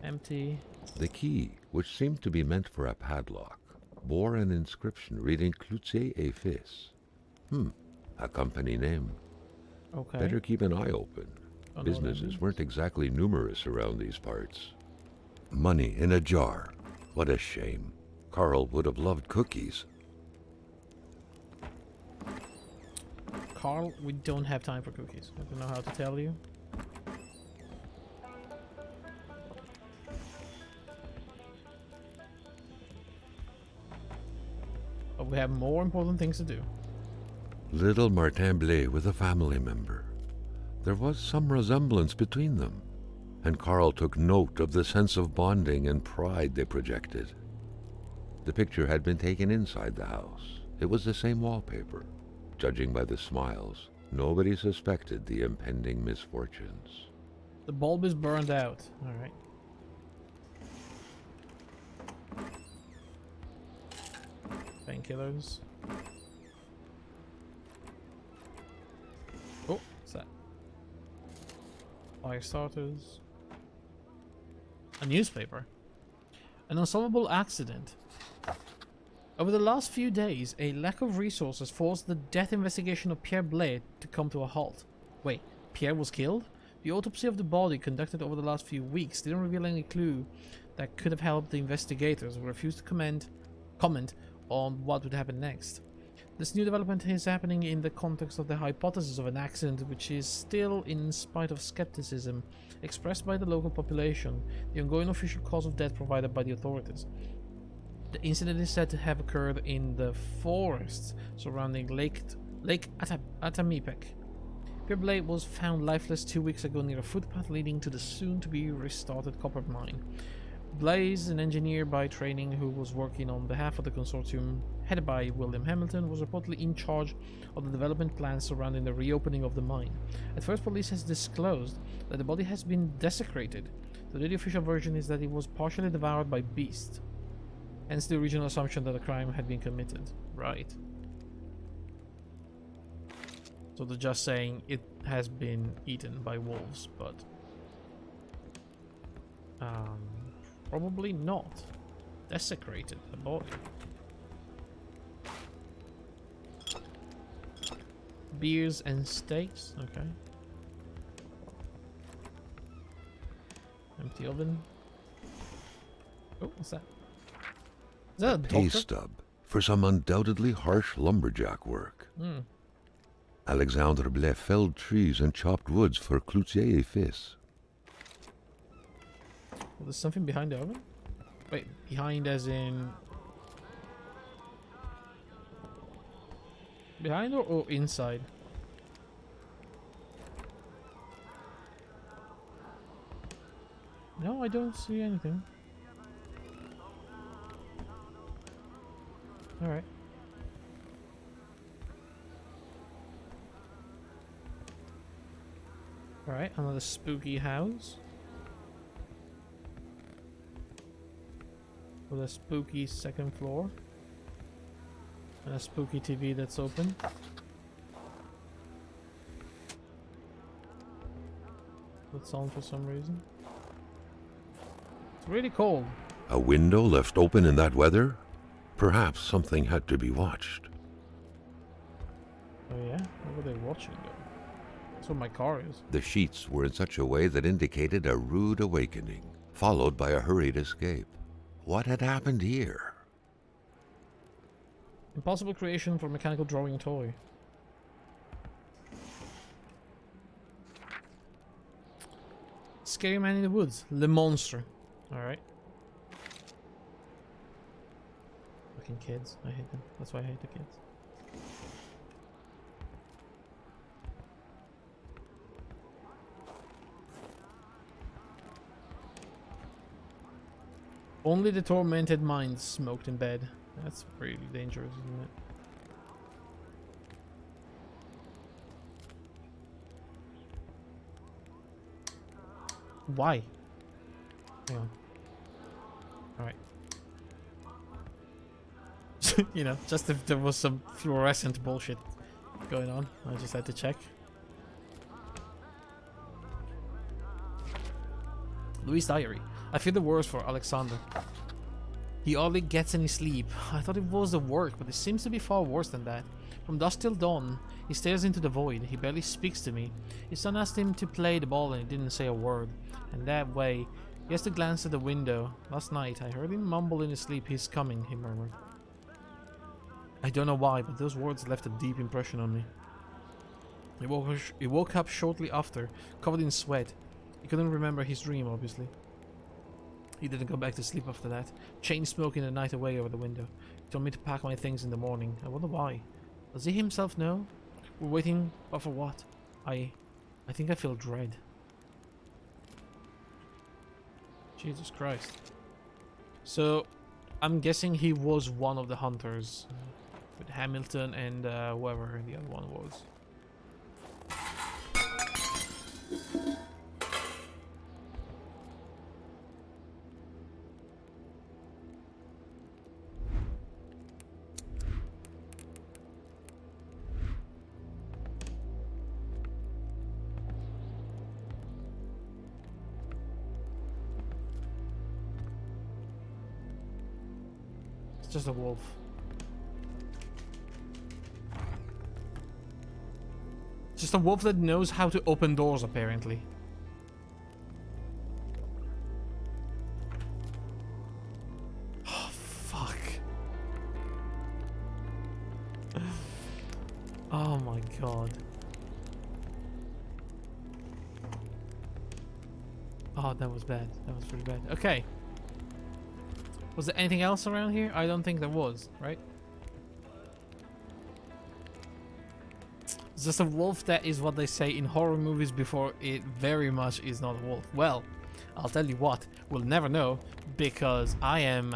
[SPEAKER 1] Empty.
[SPEAKER 2] The key, which seemed to be meant for a padlock, bore an inscription reading Kyuurei et Fizz. A company name.
[SPEAKER 1] Okay.
[SPEAKER 2] Better keep an eye open.
[SPEAKER 1] Don't know what that
[SPEAKER 2] Businesses
[SPEAKER 1] means.
[SPEAKER 2] weren't exactly numerous around these parts. Money in a jar. What a shame. Carl would have loved cookies.
[SPEAKER 1] Carl, we don't have time for cookies. I don't know how to tell you. But we have more important things to do.
[SPEAKER 2] Little Martin Blais with a family member. There was some resemblance between them, and Carl took note of the sense of bonding and pride they projected. The picture had been taken inside the house. It was the same wallpaper. Judging by the smiles, Nobody suspected the impending misfortunes.
[SPEAKER 1] The bulb is burned out. Alright. Painkillers. Oh, what's that? Fire starters. A newspaper. An unsolvable accident. Over the last few days, a lack of resources forced the death investigation of Pierre Blais to come to a halt. Wait, Pierre was killed? The autopsy of the body conducted over the last few weeks didn't reveal any clue that could have helped the investigators, who refused to comment on what would happen next. This new development is happening in the context of the hypothesis of an accident, which is still, in spite of skepticism expressed by the local population, the ongoing official cause of death provided by the authorities. The incident is said to have occurred in the forests surrounding Lake Atamipek. Pierre Blais was found lifeless 2 weeks ago near a footpath leading to the soon-to-be restarted copper mine. Blais, an engineer by training who was working on behalf of the consortium headed by William Hamilton, was reportedly in charge of the development plans surrounding the reopening of the mine. At first, police has disclosed that the body has been desecrated. Today, the official version is that it was partially devoured by beasts. Hence the original assumption that a crime had been committed. Right. So they're just saying it has been eaten by wolves, but probably not. Desecrated the body. Beers and steaks, okay. Empty oven. Oh, what's that? Is that a
[SPEAKER 2] Pay
[SPEAKER 1] doctor?
[SPEAKER 2] stub for some undoubtedly harsh lumberjack work. Alexandre Blais felled trees and chopped woods for Cloutier et Fizz.
[SPEAKER 1] Well, there's something behind the oven? Wait, behind as in... Behind or inside? No, I don't see anything. Alright. Alright, another spooky house. With a spooky second floor. And a spooky TV that's open. That's on for some reason. It's really cold.
[SPEAKER 2] A window left open in that weather? Perhaps something had to be watched.
[SPEAKER 1] Oh yeah? What were they watching though? That's what my car is.
[SPEAKER 2] The sheets were in such a way that indicated a rude awakening, followed by a hurried escape. What had happened here?
[SPEAKER 1] Impossible creation for mechanical drawing toy. Scary man in the woods. Le Monstre. Alright. Fucking kids. I hate them. That's why I hate the kids. Only the tormented minds smoked in bed. That's really dangerous, isn't it? Why? Hang on. Alright. You know, just if there was some fluorescent bullshit going on, I just had to check. Louis' diary. I feel the worst for Alexander. He hardly gets any sleep. I thought it was the work, but it seems to be far worse than that. From dusk till dawn, he stares into the void. He barely speaks to me. His son asked him to play the ball and he didn't say a word. And that way, he has to glance at the window. Last night, I heard him mumble in his sleep, "He's coming," he murmured. I don't know why, but those words left a deep impression on me. He woke up shortly after, covered in sweat. He couldn't remember his dream, obviously. He didn't go back to sleep after that. Chain smoking the night away over the window. He told me to pack my things in the morning. I wonder why. Does he himself know? We're waiting, but for what? I think I feel dread. Jesus Christ. So, I'm guessing he was one of the hunters. With Hamilton and whoever the other one was. Just a wolf. Just a wolf that knows how to open doors, apparently. Oh, fuck. Oh my god. Oh, that was bad. That was pretty bad. Okay. Was there anything else around here? I don't think there was, right? It's just a wolf. That is what they say in horror movies before it very much is not a wolf. Well, I'll tell you what, we'll never know because I am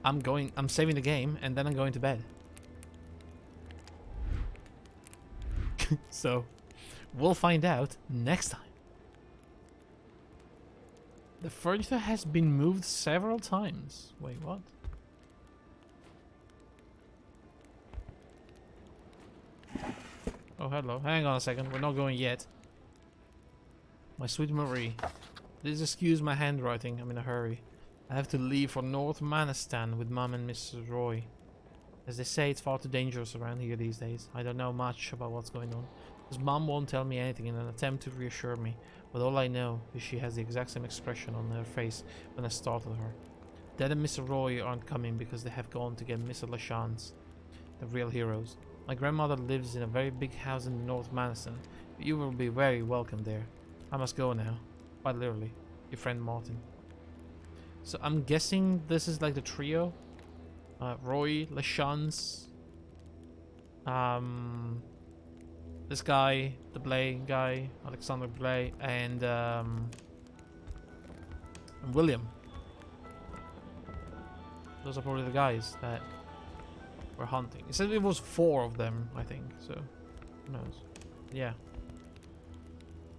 [SPEAKER 1] I'm saving the game and then I'm going to bed. So, we'll find out next time. The furniture has been moved several times. Wait, what? Oh, hello. Hang on a second. We're not going yet. My sweet Marie. Please excuse my handwriting. I'm in a hurry. I have to leave for North Manistan with Mom and Mrs. Roy. As they say, it's far too dangerous around here these days. I don't know much about what's going on. His mom won't tell me anything in an attempt to reassure me. But all I know is she has the exact same expression on her face when I startled her. Dad and Mr. Roy aren't coming because they have gone to get Mr. Lachance, the real heroes. My grandmother lives in a very big house in North Maniston, but you will be very welcome there. I must go now. Quite literally. Your friend Martin. So I'm guessing this is like the trio. Roy, Lachance, this guy, the Blay guy, Alexander Blay, and William. Those are probably the guys that we're hunting. It said it was 4 of them, I think. So, who knows? Yeah.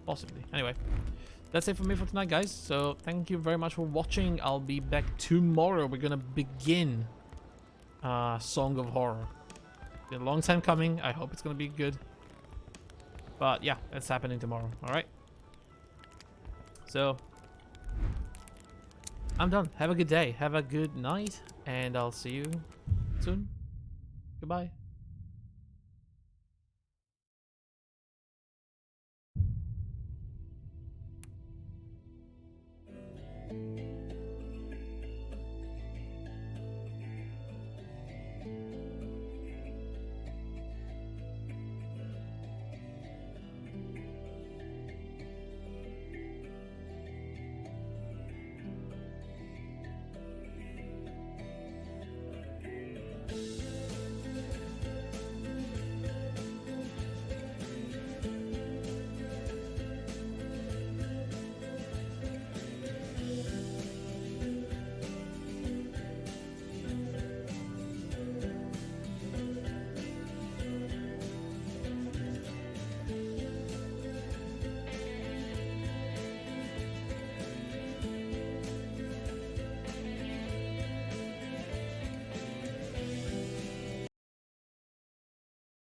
[SPEAKER 1] Possibly. Anyway, that's it for me for tonight, guys. So, thank you very much for watching. I'll be back tomorrow. We're gonna begin Song of Horror. Been a long time coming. I hope it's gonna be good. But yeah, it's happening tomorrow. Alright. So, I'm done. Have a good day. Have a good night. And I'll see you soon. Goodbye.